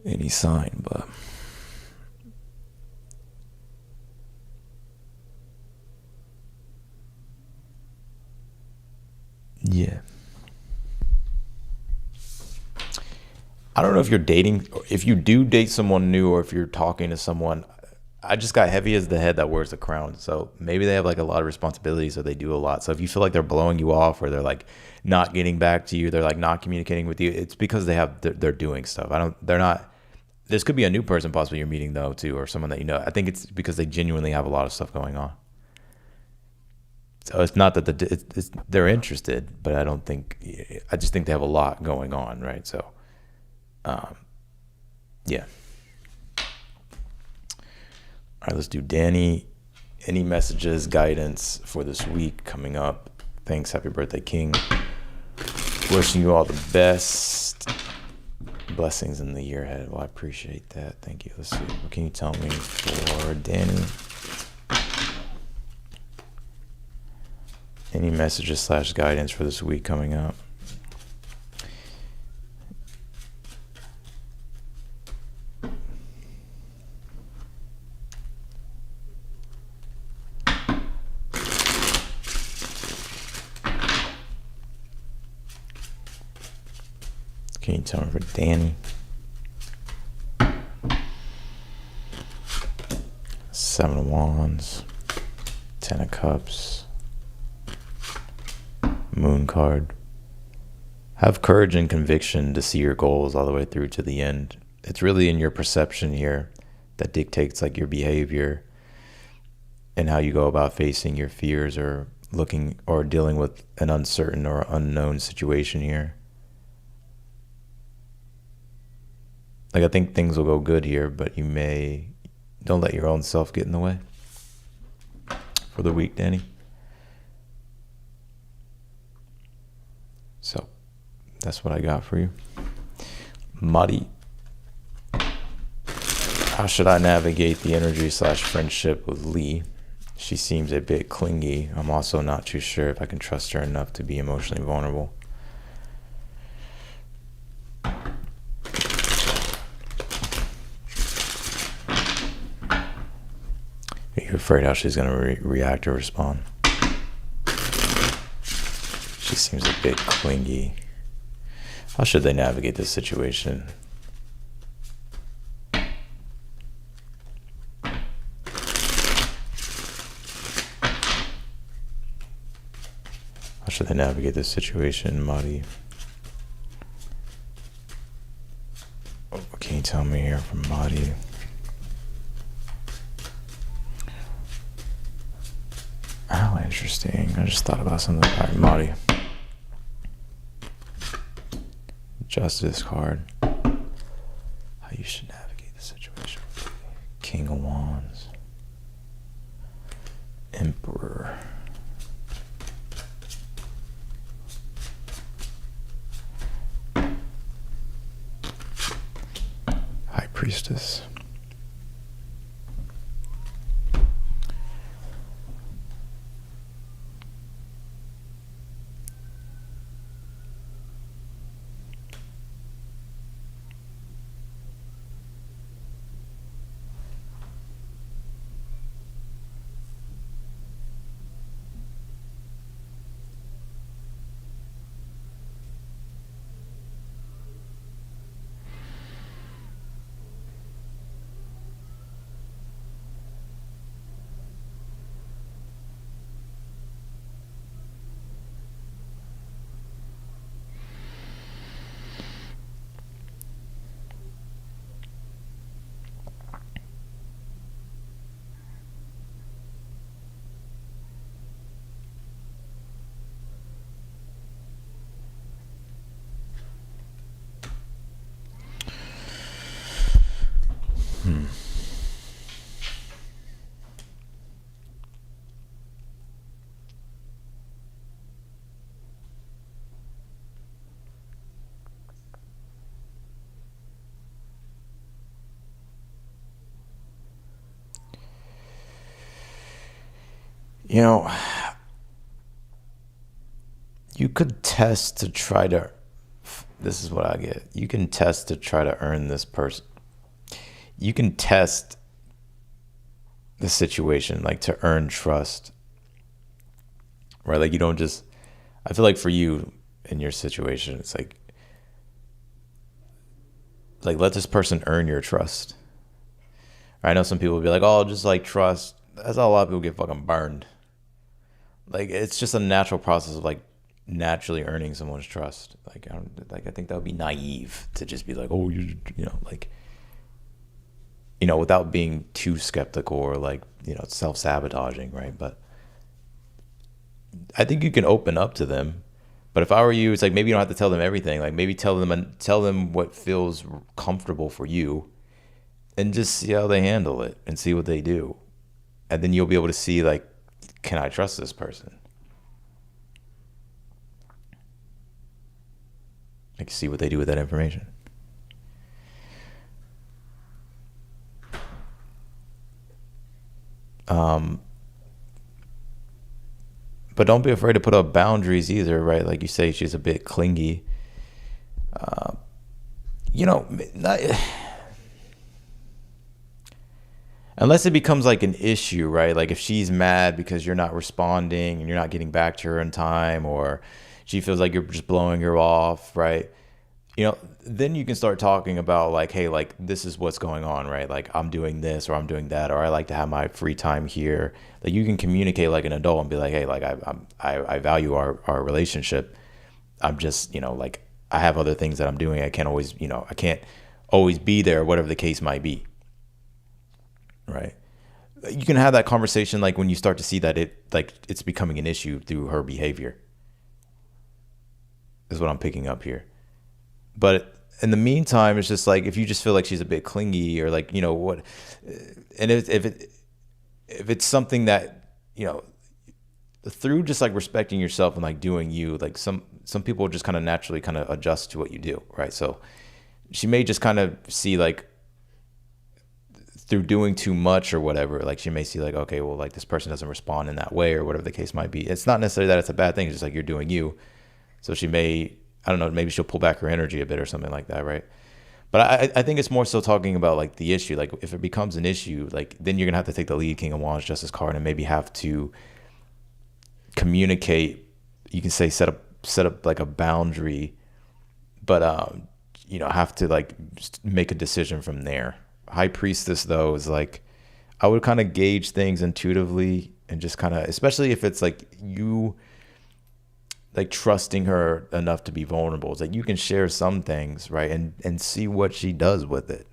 any sign, but yeah. I don't know if you're dating, if you do date someone new, or if you're talking to someone. I just got heavy as the head that wears the crown. So maybe they have like a lot of responsibilities, or they do a lot. So if you feel like they're blowing you off, or they're like not getting back to you, they're like not communicating with you, it's because they're doing stuff. They're not. This could be a new person possibly you're meeting though too, or someone that you know. I think it's because they genuinely have a lot of stuff going on. So it's not that they're interested, but I don't think. I just think they have a lot going on, right? So, yeah. All right, let's do Danny. Any messages, guidance for this week coming up? Thanks. Happy birthday, King. Wishing you all the best. Blessings in the year ahead. Well, I appreciate that. Thank you. Let's see. What can you tell me for Danny? Any messages / guidance for this week coming up? Can you tell me for Danny? Seven of Wands, Ten of Cups, Moon card. Have courage and conviction to see your goals all the way through to the end. It's really in your perception here that dictates like your behavior and how you go about facing your fears, or looking or dealing with an uncertain or unknown situation here. Like, I think things will go good here, but don't let your own self get in the way for the week, Danny. So that's what I got for you. Muddy. How should I navigate the energy / friendship with Lee? She seems a bit clingy. I'm also not too sure if I can trust her enough to be emotionally vulnerable. Are you afraid how she's going to react or respond? She seems a bit clingy. How should they navigate this situation? How should they navigate this situation, Madi? What can you tell me here from Madi? How interesting. I just thought about something. All right, Madi. Justice card. How you should navigate the situation. King of Wands. Emperor. High Priestess. You know, you could test to try to, this is what I get. You can test to try to earn this person. You can test the situation, like to earn trust, right? Like you don't just, I feel like for you in your situation, it's like like let this person earn your trust. I know some people will be like, oh, just like trust. That's how a lot of people get fucking burned. Like it's just a natural process of like naturally earning someone's trust. Like I think that would be naive to just be like, oh, without being too skeptical or like, self-sabotaging, right? But I think you can open up to them. But if I were you, it's like maybe you don't have to tell them everything. Like maybe tell them what feels comfortable for you, and just see how they handle it and see what they do. And then you'll be able to see, like, can I trust this person? Like, see what they do with that information. But don't be afraid to put up boundaries either, right? Like you say, she's a bit clingy. Not, unless it becomes like an issue, right? Like if she's mad because you're not responding and you're not getting back to her in time, or she feels like you're just blowing her off, right? Then you can start talking about like, hey, like this is what's going on, right? Like I'm doing this or I'm doing that, or I like to have my free time here. Like you can communicate like an adult and be like, hey, like I value our relationship. I'm just, like I have other things that I'm doing. I can't always be there, whatever the case might be. Right. You can have that conversation like when you start to see that it's becoming an issue through her behavior. Is what I'm picking up here. But in the meantime, it's just like if you just feel like she's a bit clingy or like, what, and if it's something that, through just like respecting yourself and like doing you, like some people just kind of naturally kind of adjust to what you do, right? So she may just kind of see like through doing too much or whatever, like she may see like, okay, well, like this person doesn't respond in that way or whatever the case might be. It's not necessarily that it's a bad thing. It's just like you're doing you. So she may, I don't know, maybe she'll pull back her energy a bit or something like that, right? But I think it's more so talking about like the issue. Like if it becomes an issue, like then you're gonna have to take the lead King of Wands Justice card and maybe have to communicate. You can say set up like a boundary, but have to like make a decision from there. High Priestess though is like, I would kind of gauge things intuitively and just kind of, especially if it's like you like trusting her enough to be vulnerable. It's like you can share some things, right? And see what she does with it.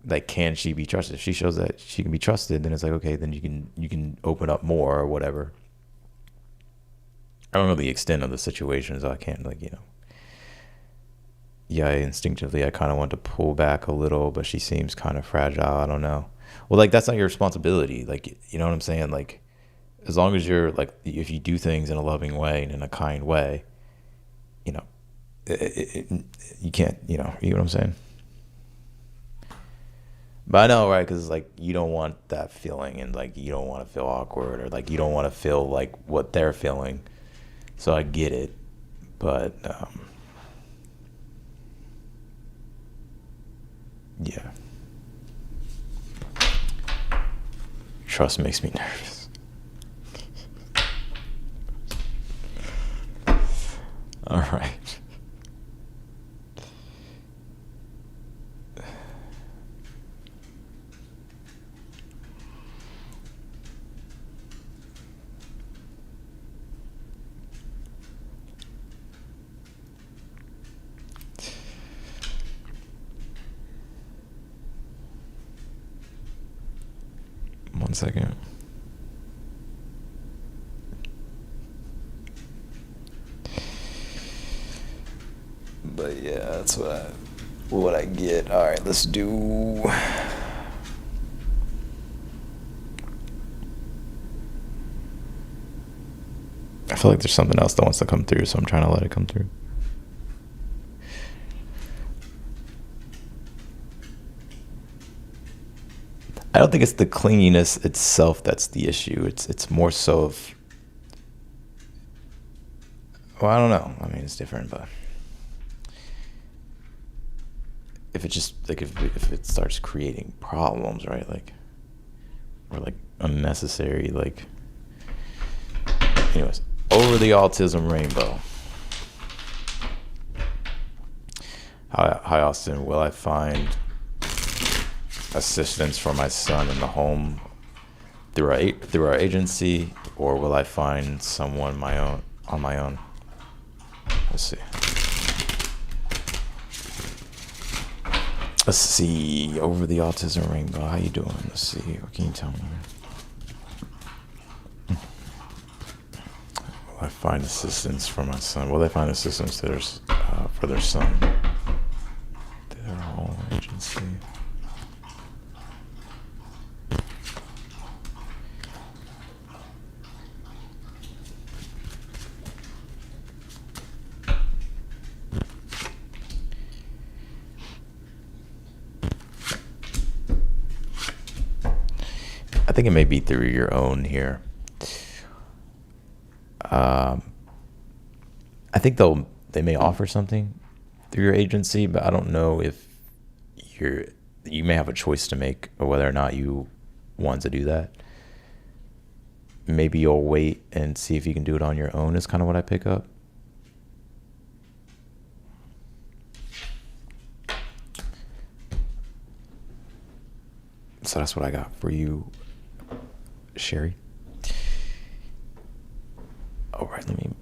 Like, can she be trusted? If she shows that she can be trusted, then it's like, okay, then you can open up more or whatever. I don't know the extent of the situation, so I can't yeah, instinctively I kind of want to pull back a little, but she seems kind of fragile. I don't know. Well, like that's not your responsibility. Like, you know what I'm saying? Like, as long as you're like, if you do things in a loving way and in a kind way, you can't, you know what I'm saying? But I know, right? Because like you don't want that feeling, and like you don't want to feel awkward, or like you don't want to feel like what they're feeling. So I get it, but yeah, trust makes me nervous. All right. One second. But yeah, that's what I get. All right, let's do. I feel like there's something else that wants to come through, so I'm trying to let it come through. I don't think it's the clinginess itself that's the issue. It's more so of, well, I don't know. I mean, it's different, but if it just like if it starts creating problems, right? Like, or like unnecessary, like, anyways, over the autism rainbow. How often will I find assistance for my son in the home through our agency, or will I find someone my own on my own? Let's see. Let's see. Over the autism rainbow. How you doing? Let's see. What can you tell me? Will I find assistance for my son? Will they find assistance to for their son? Their home agency. I think it may be through your own here. I think they may offer something through your agency, but I don't know if you may have a choice to make or whether or not you want to do that. Maybe you'll wait and see if you can do it on your own is kind of what I pick up. So that's what I got for you, Sherry. All right, I think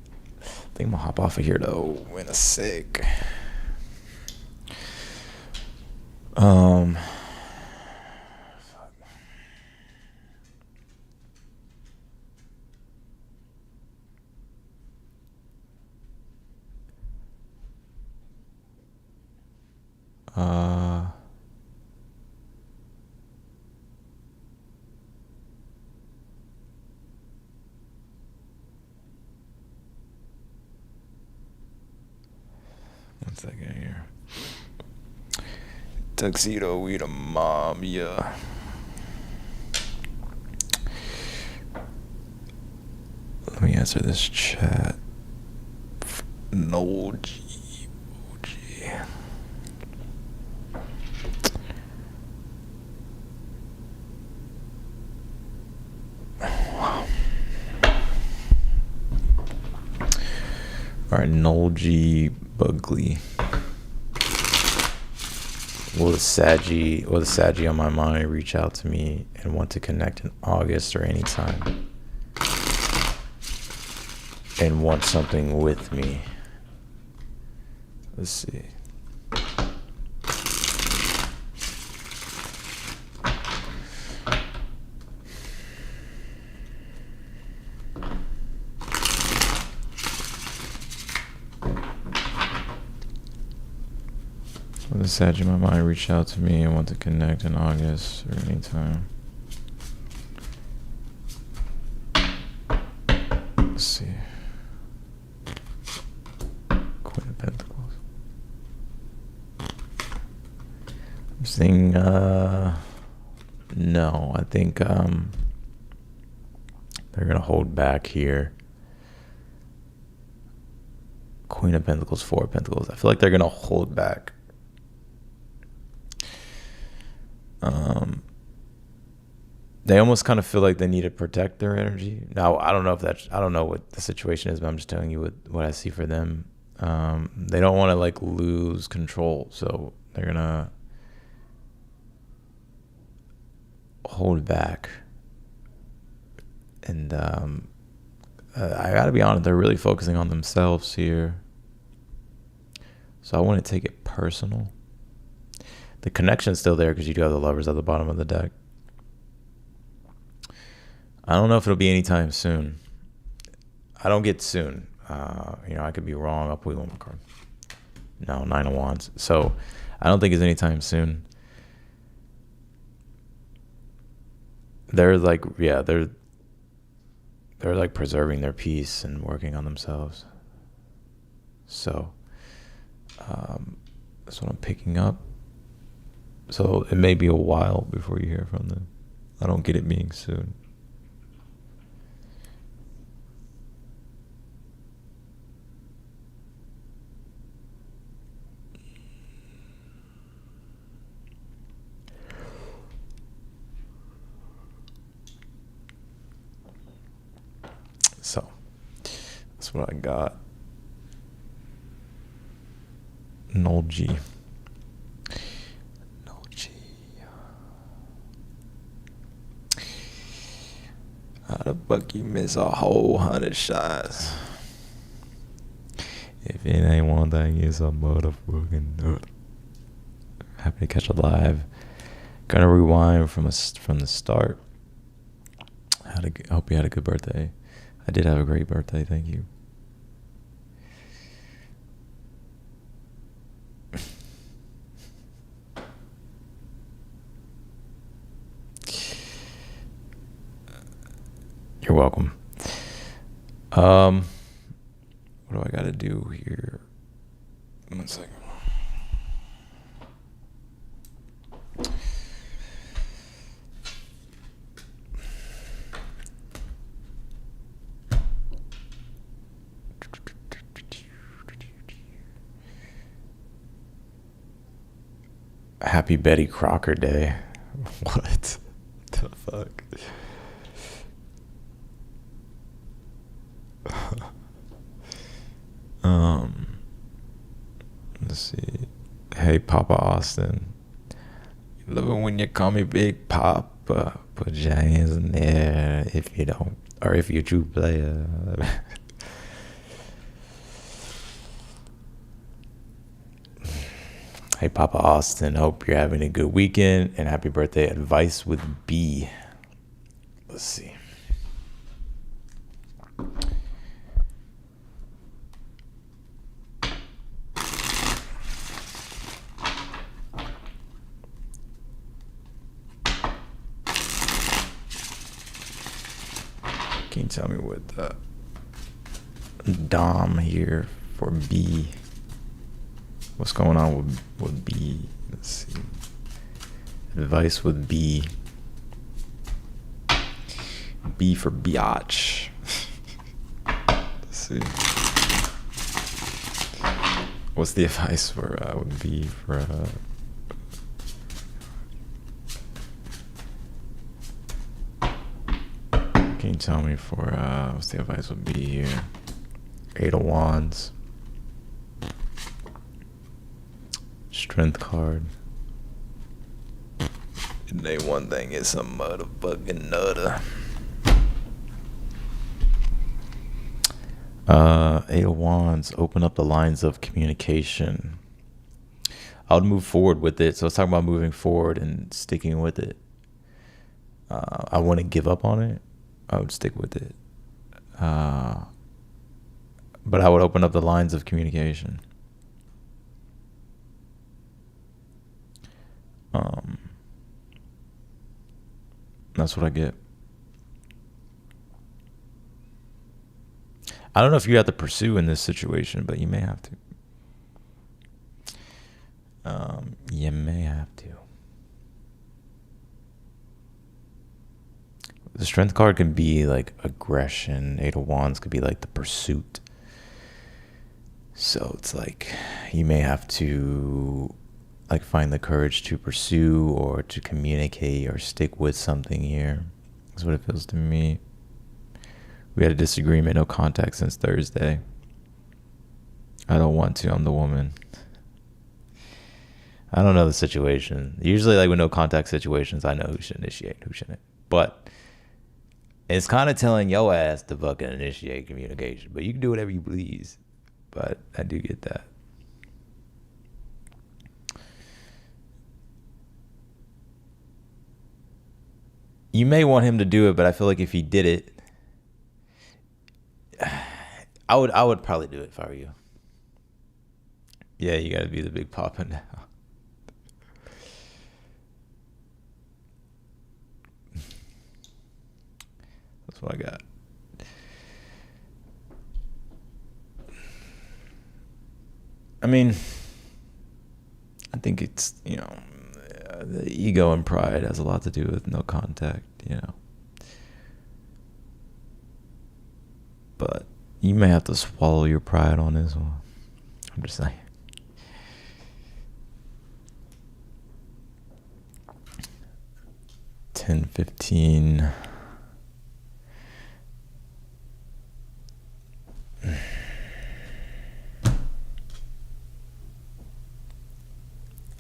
I'm gonna hop off of here though in a sec. One second here. Tuxedo, we the mob, yeah. Let me answer this chat. No G. All right, Noel G. Bugley. Will the Saggy on my mind reach out to me and want to connect in August or anytime? And want something with me? Let's see. Will the Saggy in my mind reach out to me and want to connect in August or anytime? Let's see. Queen of Pentacles. I'm saying, no. I think they're gonna hold back here. Queen of Pentacles, Four of Pentacles. I feel like they're gonna hold back. They almost kind of feel like they need to protect their energy. Now, I don't know what the situation is, but I'm just telling you what I see for them. They don't want to like lose control, so they're gonna hold back. And I gotta be honest, they're really focusing on themselves here. So I wouldn't take it personal. The connection's still there because you do have the Lovers at the bottom of the deck. I don't know if it'll be anytime soon. I don't get soon. I could be wrong. I'll pull one more card. No, Nine of Wands. So I don't think it's anytime soon. They're like preserving their peace and working on themselves. So that's what I'm picking up. So it may be a while before you hear from them. I don't get it being soon. So that's what I got. Noel G. How the fuck you miss a whole 100 shots? If it ain't one thing, it's a motherfucking nut. Happy to catch a live. Gonna rewind from the start. I hope you had a good birthday. I did have a great birthday. Thank you. You're welcome. What do I gotta do here? 1 second. Happy Betty Crocker Day. What the fuck? Let's see. Hey, Papa Austin. Love it when you call me Big Papa. Put your hands in there if you don't, or if you're a true player. Hey, Papa Austin. Hope you're having a good weekend and happy birthday. Advice with B. Let's see. Can you tell me what Dom here for B? What's going on with B? Let's see. Advice with B. B for biatch. Let's see. What's the advice for with B for Can you tell me for what's the advice would be here? 8 of Wands. Strength card. Name one thing is some motherfucking nutter. 8 of Wands. Open up the lines of communication. I would move forward with it. So let's talk about moving forward and sticking with it. I wouldn't give up on it. I would stick with it. But I would open up the lines of communication. That's what I get. I don't know if you have to pursue in this situation, but you may have to. You may have to. The strength card can be like aggression. 8 of Wands could be like the pursuit. So it's like you may have to like find the courage to pursue or to communicate or stick with something here. That's what it feels to me. We had a disagreement, no contact since Thursday. I don't want to, I'm the woman. I don't know the situation. Usually like with no contact situations, I know who should initiate, who shouldn't. But it's kind of telling your ass to fucking initiate communication. But you can do whatever you please. But I do get that. You may want him to do it, but I feel like if he did it, I would probably do it if I were you. Yeah, you gotta be the big papa now. That's what I got. I mean, I think it's, the ego and pride has a lot to do with no contact, But you may have to swallow your pride on this one. I'm just saying. $10.15.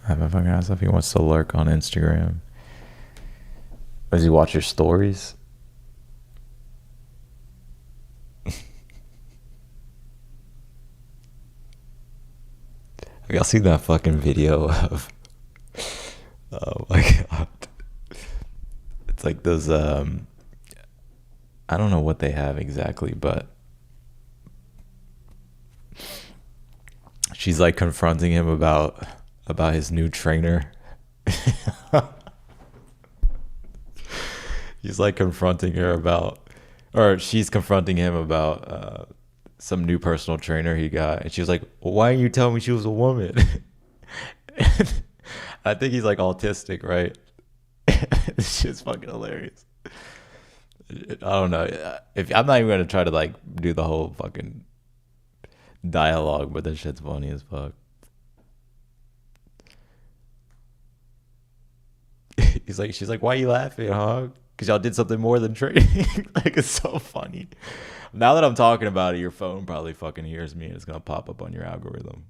I haven't fucking asked if he wants to lurk on Instagram. Does he watch your stories? Y'all seen that fucking video of? Oh my god! It's like those. I don't know what they have exactly, but she's like confronting him about his new trainer. He's like confronting her about, or she's confronting him about some new personal trainer he got, and she was like, well, "Why didn't you tell me she was a woman?" I think he's like autistic, right? This shit's fucking hilarious. I don't know. If I'm not even gonna try to like do the whole fucking dialogue, but this shit's funny as fuck. She's like, why are you laughing, huh? Because y'all did something more than trading. Like, it's so funny. Now that I'm talking about it, your phone probably fucking hears me and it's gonna pop up on your algorithm.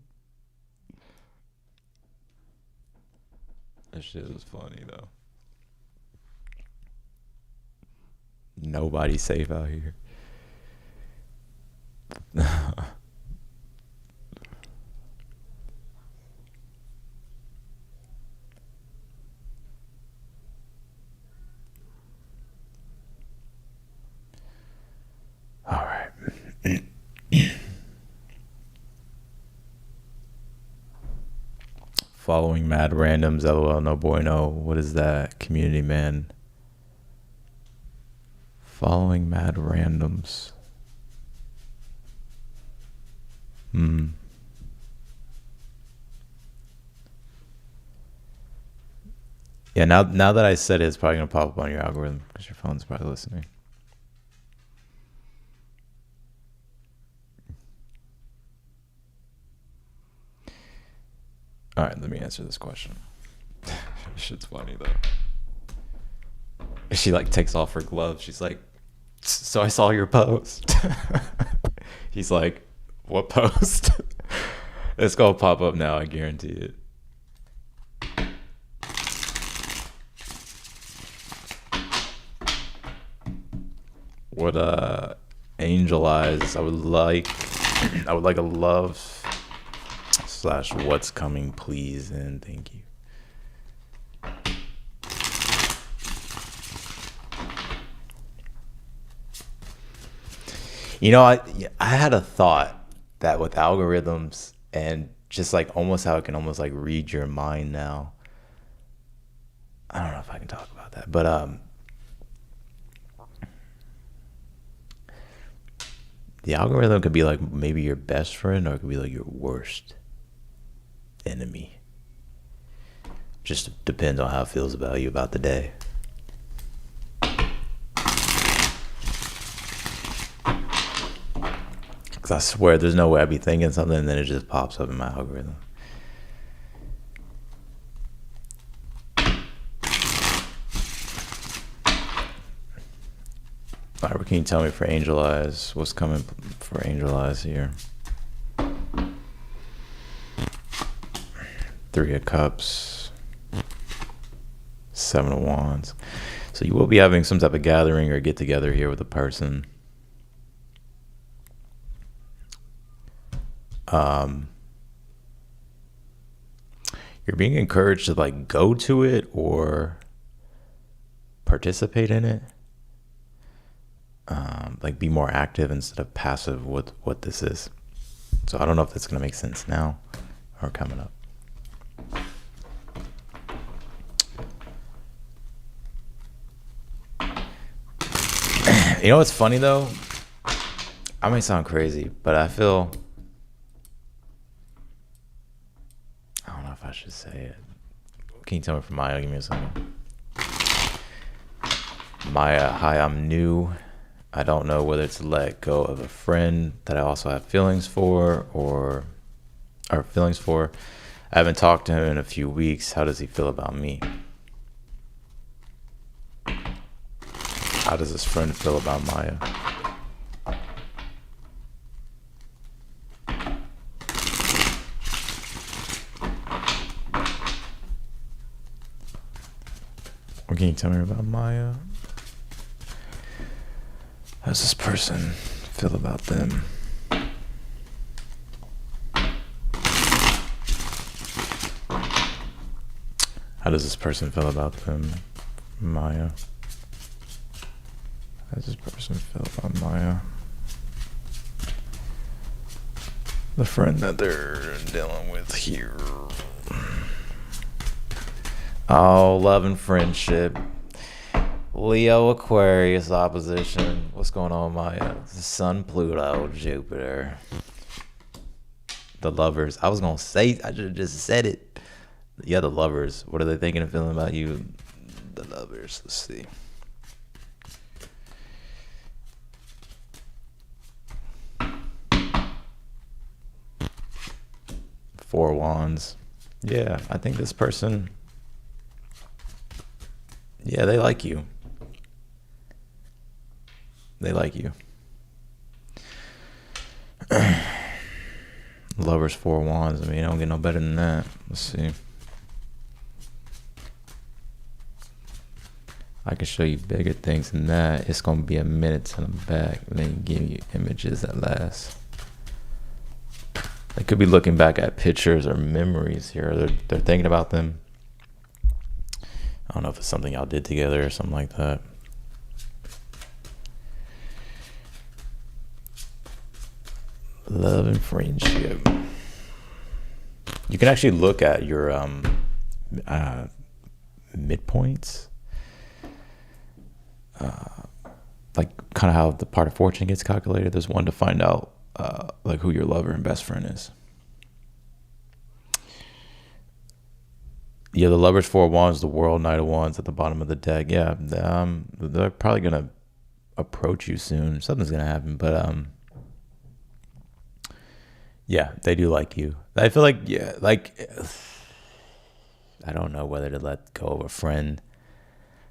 That shit was funny though. Nobody's safe out here. All right. Following mad randoms, lol, no bueno. What is that? Community man. Following mad randoms. Yeah, now that I said it, it's probably gonna pop up on your algorithm because your phone's probably listening. All right, let me answer this question. Shit's funny though. She like takes off her gloves. She's like, "So I saw your post." He's like, "What post?" It's gonna pop up now. I guarantee it. What Angel Eyes? I would like a love / what's coming, please, and thank you. You know, I had a thought that with algorithms and just like almost how it can almost like read your mind now. I don't know if I can talk about that, but the algorithm could be like maybe your best friend or it could be like your worst enemy. Just depends on how it feels about you about the day. Because I swear there's no way I'd be thinking something and then it just pops up in my algorithm. All right, can you tell me for Angel Eyes? What's coming for Angel Eyes here? 3 of Cups. 7 of Wands. So you will be having some type of gathering or get together here with a person. You're being encouraged to like go to it or participate in it. Like be more active instead of passive with what this is. So I don't know if that's gonna make sense now or coming up. You know what's funny though? I may sound crazy, but I don't know if I should say it. Can you tell me from Maya? Give me a second. Maya, hi, I'm new. I don't know whether to let go of a friend that I also have feelings for or feelings for. I haven't talked to him in a few weeks. How does he feel about me? How does this friend feel about Maya? What can you tell me about Maya? How does this person feel about them? How does this person feel about them, Maya? How does this person feel about Maya? The friend that they're dealing with here. Oh, love and friendship. Leo Aquarius opposition. What's going on, Maya? Sun, Pluto, Jupiter. The lovers. I was going to say, I should have just said it. Yeah, the lovers. What are they thinking and feeling about you? The lovers. Let's see. Four Wands. Yeah, I think this person, yeah, they like you. They like you. Lovers, Four Wands. I mean, you don't get no better than that. Let's see. I can show you bigger things than that. It's going to be a minute till I'm back. And then give you images at last. They could be looking back at pictures or memories here. They're thinking about them. I don't know if it's something y'all did together or something like that. Love and friendship. You can actually look at your midpoints. Like kind of how the part of fortune gets calculated. There's one to find out like who your lover and best friend is. Yeah, the Lovers, Four Wands, the World, Knight of Wands at the bottom of the deck. Yeah, they're probably gonna approach you soon. Something's gonna happen, but yeah, they do like you. I feel like, yeah, like I don't know whether to let go of a friend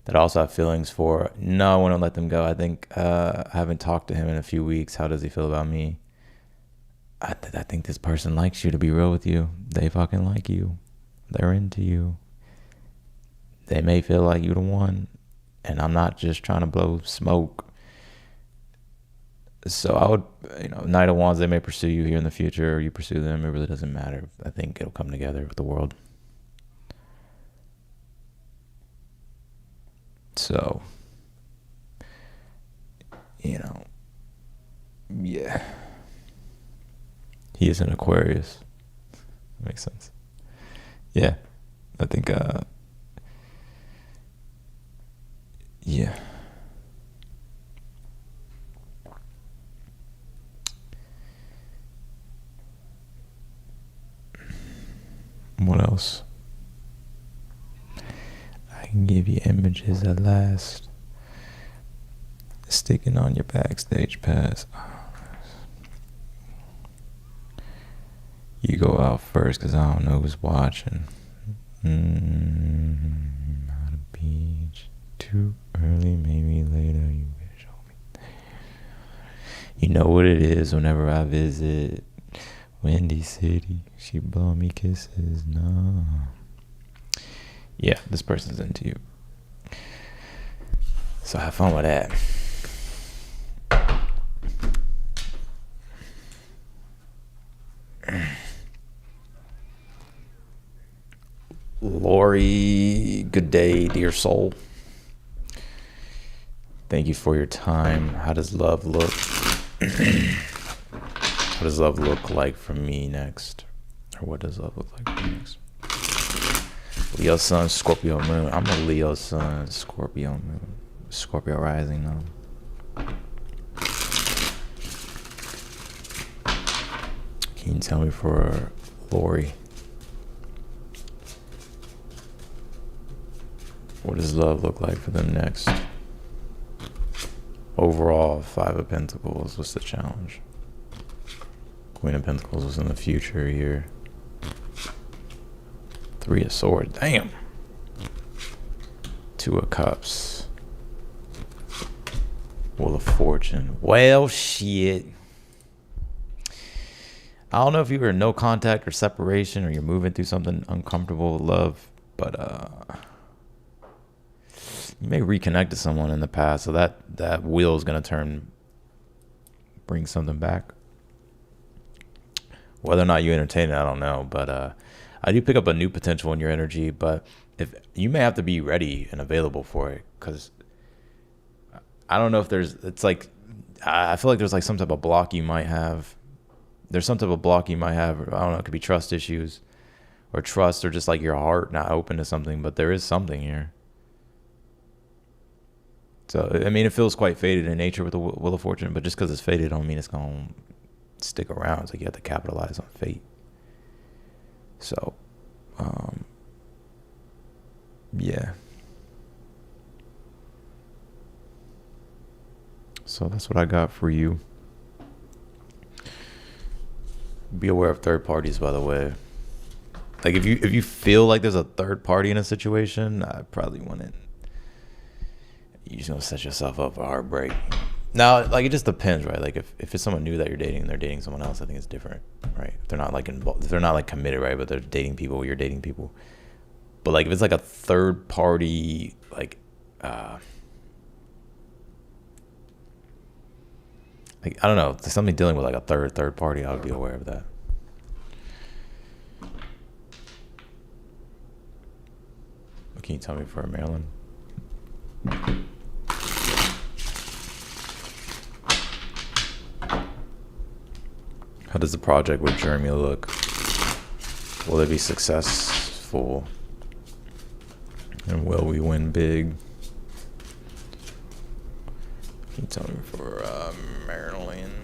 that I also have feelings for. No, I want to let them go. I think I haven't talked to him in a few weeks. How does he feel about me? I think this person likes you, to be real with you. They fucking like you. They're into you. They may feel like you're the one. And I'm not just trying to blow smoke. So I would, Knight of Wands, they may pursue you here in the future, or you pursue them. It really doesn't matter. I think it'll come together with the world. So, yeah. He is an Aquarius. That makes sense. Yeah. I think, yeah. What else? I can give you images at last. Sticking on your backstage pass. You go out first, because I don't know who's watching. Not a beach. Too early, maybe later. You can show me. You know what it is whenever I visit Windy City. She blow me kisses. No. Yeah, this person's into you. So have fun with that. Lori, good day, dear soul. Thank you for your time. How does love look? What does love look like for me next? Or what does love look like for me next? Leo sun, Scorpio moon. I'm a Leo sun, Scorpio moon. Scorpio rising though. Can you tell me for Lori? What does love look like for them next? Overall, Five of Pentacles. What's the challenge? Queen of Pentacles was in the future here. Three of Swords. Damn. Two of Cups. Wheel of Fortune. Well, shit. I don't know if you were in no contact or separation, or you're moving through something uncomfortable with love, but you may reconnect to someone in the past, so that wheel is going to bring something back. Whether or not you entertain it, I don't know, but I do pick up a new potential in your energy, but if you may have to be ready and available for it, because I don't know if it's like, I feel like there's like some type of block you might have. There's some type of block you might have. I don't know. It could be trust issues or trust or just like your heart not open to something, but there is something here. So, I mean, it feels quite faded in nature with the Wheel of Fortune, but just because it's faded don't mean it's going to stick around. It's like you have to capitalize on fate. So, yeah. So that's what I got for you. Be aware of third parties, by the way. Like if you feel like there's a third party in a situation, I probably wouldn't. You're just gonna set yourself up for heartbreak. Now, like, it just depends, right? Like if it's someone new that you're dating and they're dating someone else, I think it's different, right? If they're not like involved, if they're not like committed, right? But they're dating people, you're dating people. But like if it's like a third party, like I don't know, there's something dealing with like a third party, I would be aware of that. What can you tell me for Maryland? How does the project with Jeremy look? Will it be successful? And will we win big? Can you tell me for Maryland?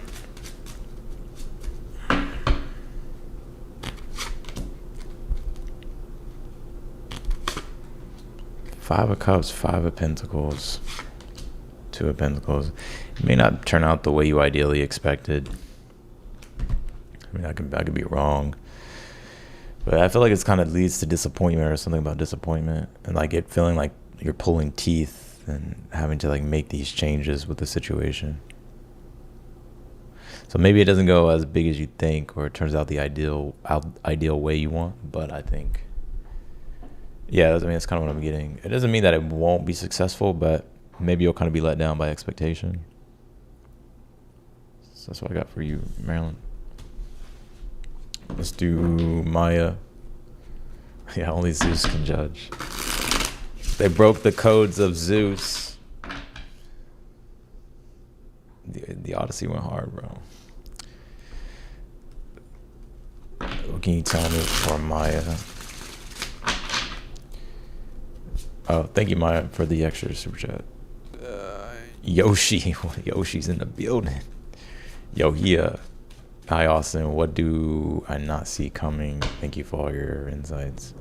Five of Cups, Five of Pentacles, Two of Pentacles. It may not turn out the way you ideally expected. I mean, I could be wrong, but I feel like it's kind of leads to disappointment or something about disappointment, and like it feeling like you're pulling teeth and having to like make these changes with the situation. So maybe it doesn't go as big as you think, or it turns out the ideal way you want. But I think, yeah, I mean, that's kind of what I'm getting. It doesn't mean that it won't be successful, but maybe you'll kind of be let down by expectation. So that's what I got for you, Maryland. Let's do Maya. Yeah, only Zeus can judge. They broke the codes of Zeus. The Odyssey went hard, bro. What can you tell me for Maya? Oh, thank you, Maya, for the extra super chat. Yoshi. Yoshi's in the building. Yo, yeah. Hi, Austin. What do I not see coming? Thank you for all your insights.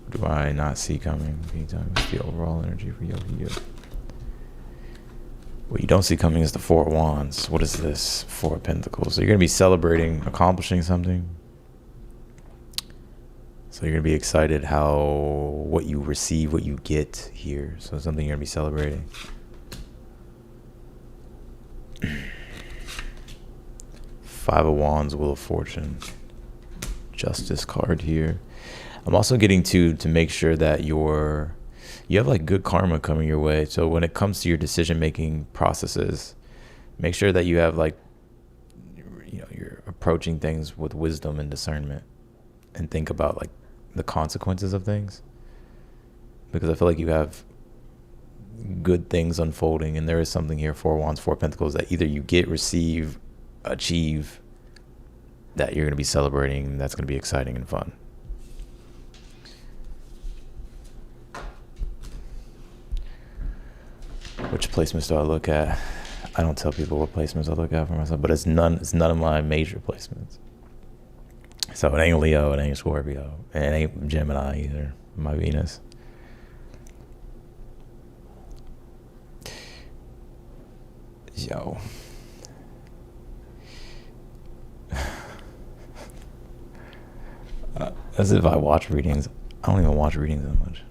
What do I not see coming? Can you tell me what's the overall energy for Yo-Yo? What you don't see coming is the Four of Wands. What is this? Four of Pentacles. So you're going to be celebrating, accomplishing something. So you're going to be excited what you receive, what you get here. So it's something you're going to be celebrating. Five of Wands, Wheel of Fortune. Justice card here. I'm also getting to make sure that you have like good karma coming your way. So when it comes to your decision-making processes, make sure that you have like, you're approaching things with wisdom and discernment, and think about like the consequences of things, because I feel like you have good things unfolding, and there is something here, Four Wands, Four Pentacles, that either you get, receive, achieve, that you're going to be celebrating. That's going to be exciting and fun. Which placements do I look at? I don't tell people what placements I look at for myself, but it's none of my major placements. So it ain't Leo, it ain't Scorpio, and it ain't Gemini either, my Venus. Yo. As if I watch readings. I don't even watch readings that much.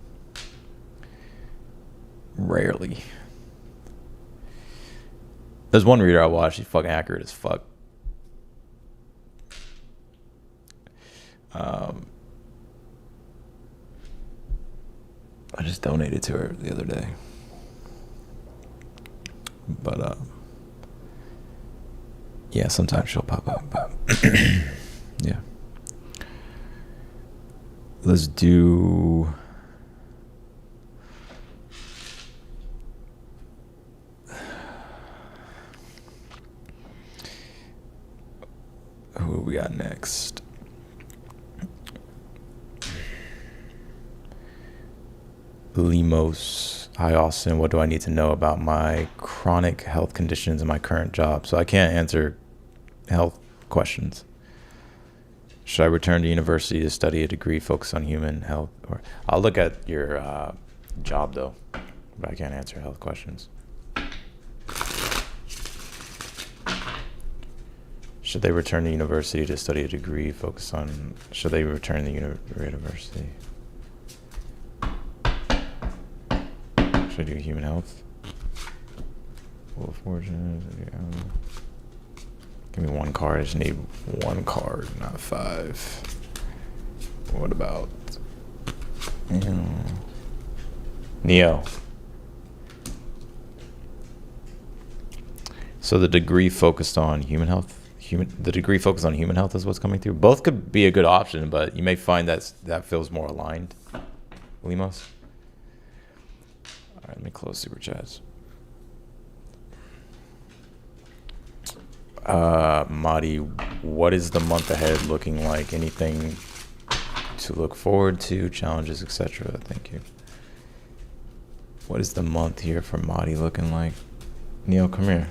Rarely. There's one reader I watch, she's fucking accurate as fuck. I just donated to her the other day. But Yeah, sometimes she'll pop up, but yeah. Let's do. Who we got next? Limos. Hi, Austin. What do I need to know about my chronic health conditions in my current job? So I can't answer health questions. Should I return to university to study a degree focused on human health? Or I'll look at your job though, but I can't answer health questions. Should they return to university to study a degree focused on? Should they return to university? Should I do human health? Wheel of Fortune. Give me one card. I just need one card, not 5. What about Neo? So the degree focused on human health. The degree focused on human health is what's coming through. Both could be a good option, but you may find that feels more aligned. Limos. All right, let me close super chats. Madi, what is the month ahead looking like? Anything to look forward to? Challenges, etc. Thank you. What is the month here for Madi looking like? Neil, come here.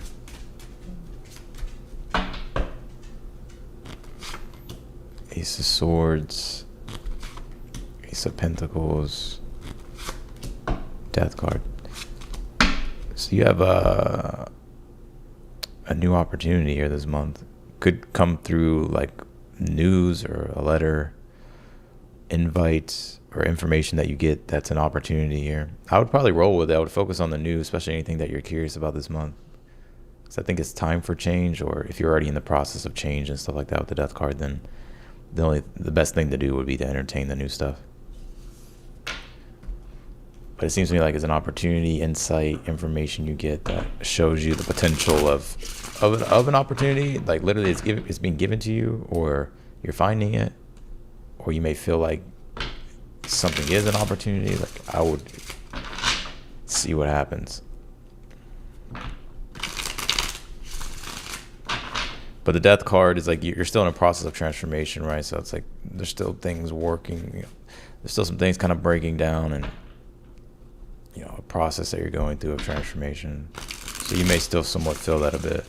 Ace of Swords, Ace of Pentacles, Death card. So you have a new opportunity here this month. Could come through like news or a letter, invite, or information that you get that's an opportunity here. I would probably roll with it. I would focus on the news, especially anything that you're curious about this month. Because I think it's time for change, or if you're already in the process of change and stuff like that with the Death card, then the best thing to do would be to entertain the new stuff. But it seems to me like it's an opportunity, insight, information you get that shows you the potential of an opportunity. Like literally it's being given to you, or you're finding it, or you may feel like something is an opportunity. Like I would see what happens. But the Death card is like you're still in a process of transformation, right? So it's like there's still things working. There's still some things kind of breaking down, and a process that you're going through of transformation. So you may still somewhat feel that a bit.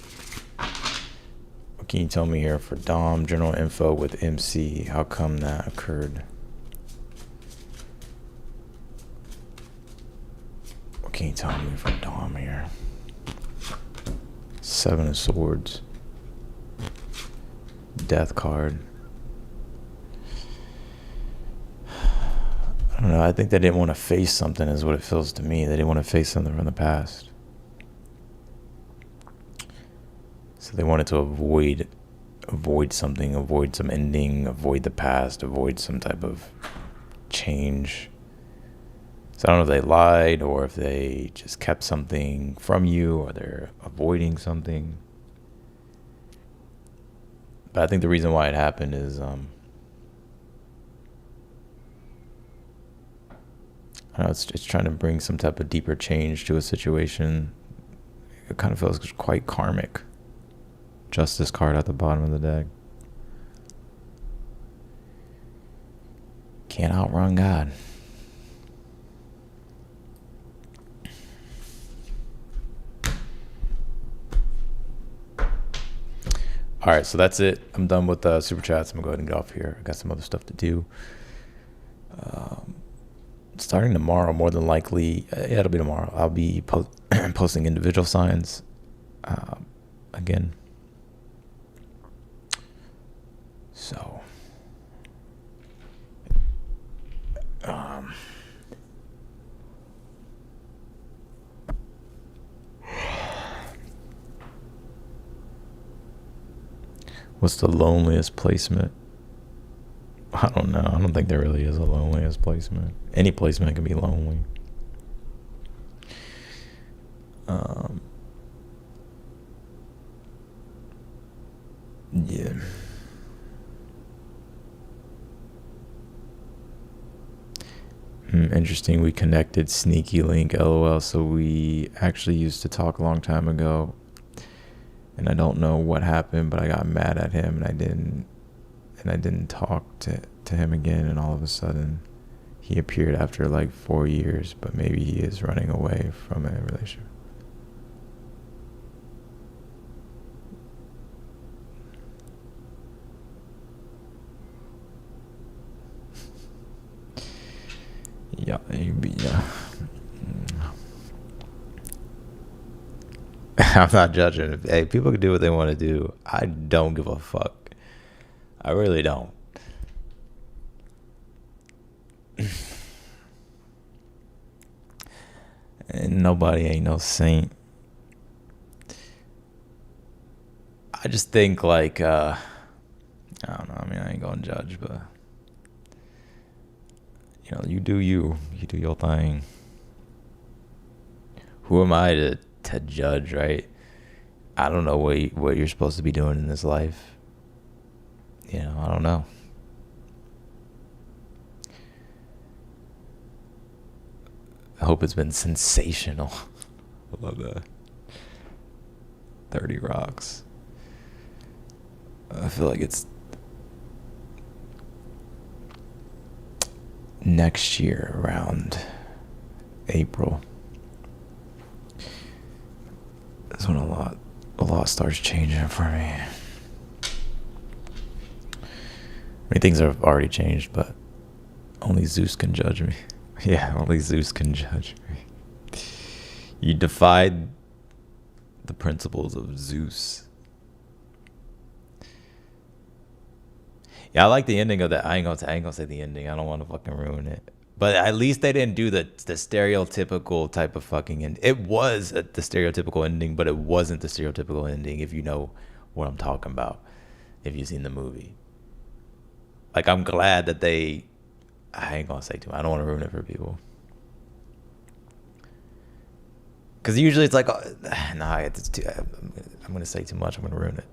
What can you tell me here for Dom? General info with MC. How come that occurred? What can you tell me for Dom here? 7 of Swords. Death card. I don't know. I think they didn't want to face something is what it feels to me. They didn't want to face something from the past. So they wanted to avoid something, avoid some ending, avoid the past, avoid some type of change. So I don't know if they lied or if they just kept something from you or they're avoiding something. But I think the reason why it happened is I don't know, it's trying to bring some type of deeper change to a situation. It kind of feels quite karmic. Justice card at the bottom of the deck. Can't outrun God. All right, so that's it. I'm done with the super chats. I'm gonna go ahead and get off here. I got some other stuff to do. Starting tomorrow, more than likely, it'll be tomorrow. I'll be posting individual signs again. So, what's the loneliest placement? I don't know. I don't think there really is a loneliest placement. Any placement can be lonely. Yeah. Interesting. We connected sneaky link, lol. So we actually used to talk a long time ago, and I don't know what happened, but I got mad at him, and I didn't talk to him again, and all of a sudden he appeared after like 4 years, but maybe he is running away from a relationship. Yeah, maybe, yeah. I'm not judging. Hey, people can do what they want to do. I don't give a fuck. I really don't. And nobody ain't no saint. I just think like I don't know. I mean, I ain't gonna judge, but you do you. You do your thing. Who am I to judge, right? I don't know what you're supposed to be doing in this life. I don't know. I hope it's been sensational. I love that. 30 Rocks. I feel like it's next year around April. That's when a lot starts changing for me. I mean, things have already changed, but only Zeus can judge me. Yeah, only Zeus can judge me. You defied the principles of Zeus. Yeah, I like the ending of that. I ain't gonna say the ending. I don't want to fucking ruin it. But at least they didn't do the stereotypical type of fucking end. It was the stereotypical ending, but it wasn't the stereotypical ending. If you know what I'm talking about, if you've seen the movie, like I'm glad that they. I ain't gonna say too much. I don't want to ruin it for people. Because usually it's like, nah, it's too. I'm gonna say too much. I'm gonna ruin it.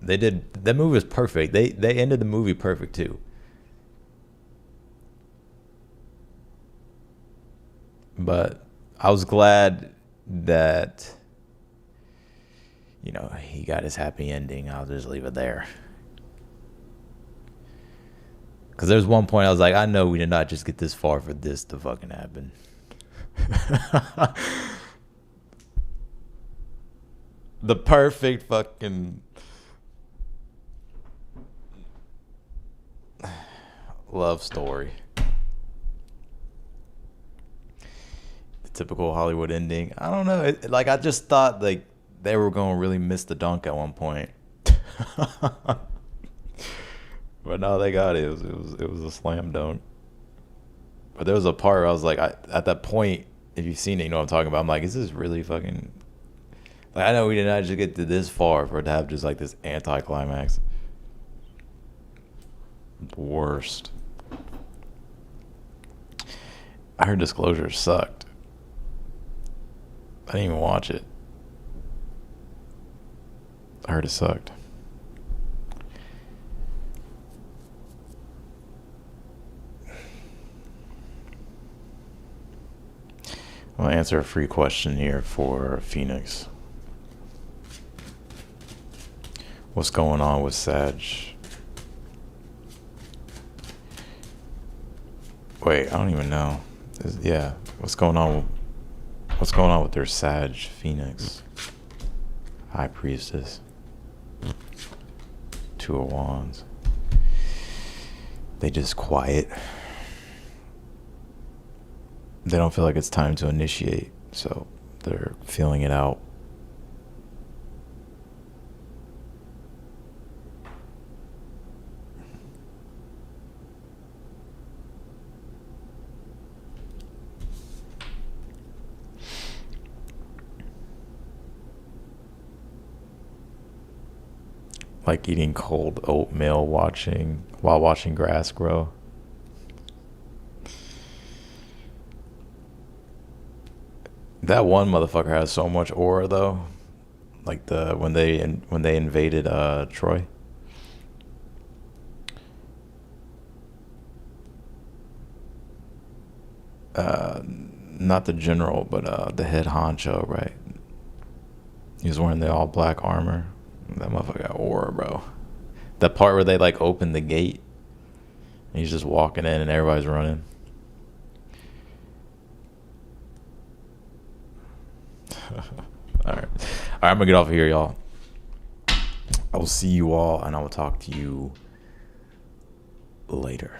They did. That movie was perfect. They ended the movie perfect too. But I was glad that he got his happy ending. I'll just leave it there. Because there's one point I was like, I know we did not just get this far for this to fucking happen. The perfect fucking love story. The typical Hollywood ending. I don't know. I just thought like they were gonna really miss the dunk at one point. But no, they got it. It was a slam dunk. But there was a part where I was like, at that point, if you've seen it, you know what I'm talking about. I'm like, is this really fucking? Like, I know we did not just get to this far for it to have just like this anticlimax. Worst. I heard Disclosure sucked. I didn't even watch it. I heard it sucked. I'll answer a free question here for Phoenix. What's going on with Sag? Wait, I don't even know. Yeah, what's going on? What's going on with their Sag Phoenix? High Priestess. Two of Wands. They just quiet. They don't feel like it's time to initiate, so they're feeling it out. Like eating cold oatmeal while watching grass grow. That one motherfucker has so much aura though. Like the when they invaded Troy. Not the general, but the head honcho, right? He was wearing the all black armor. That motherfucker got aura, bro. That part where they like open the gate, and he's just walking in, and everybody's running. All right, I'm gonna get off of here, y'all. I will see you all, and I will talk to you later.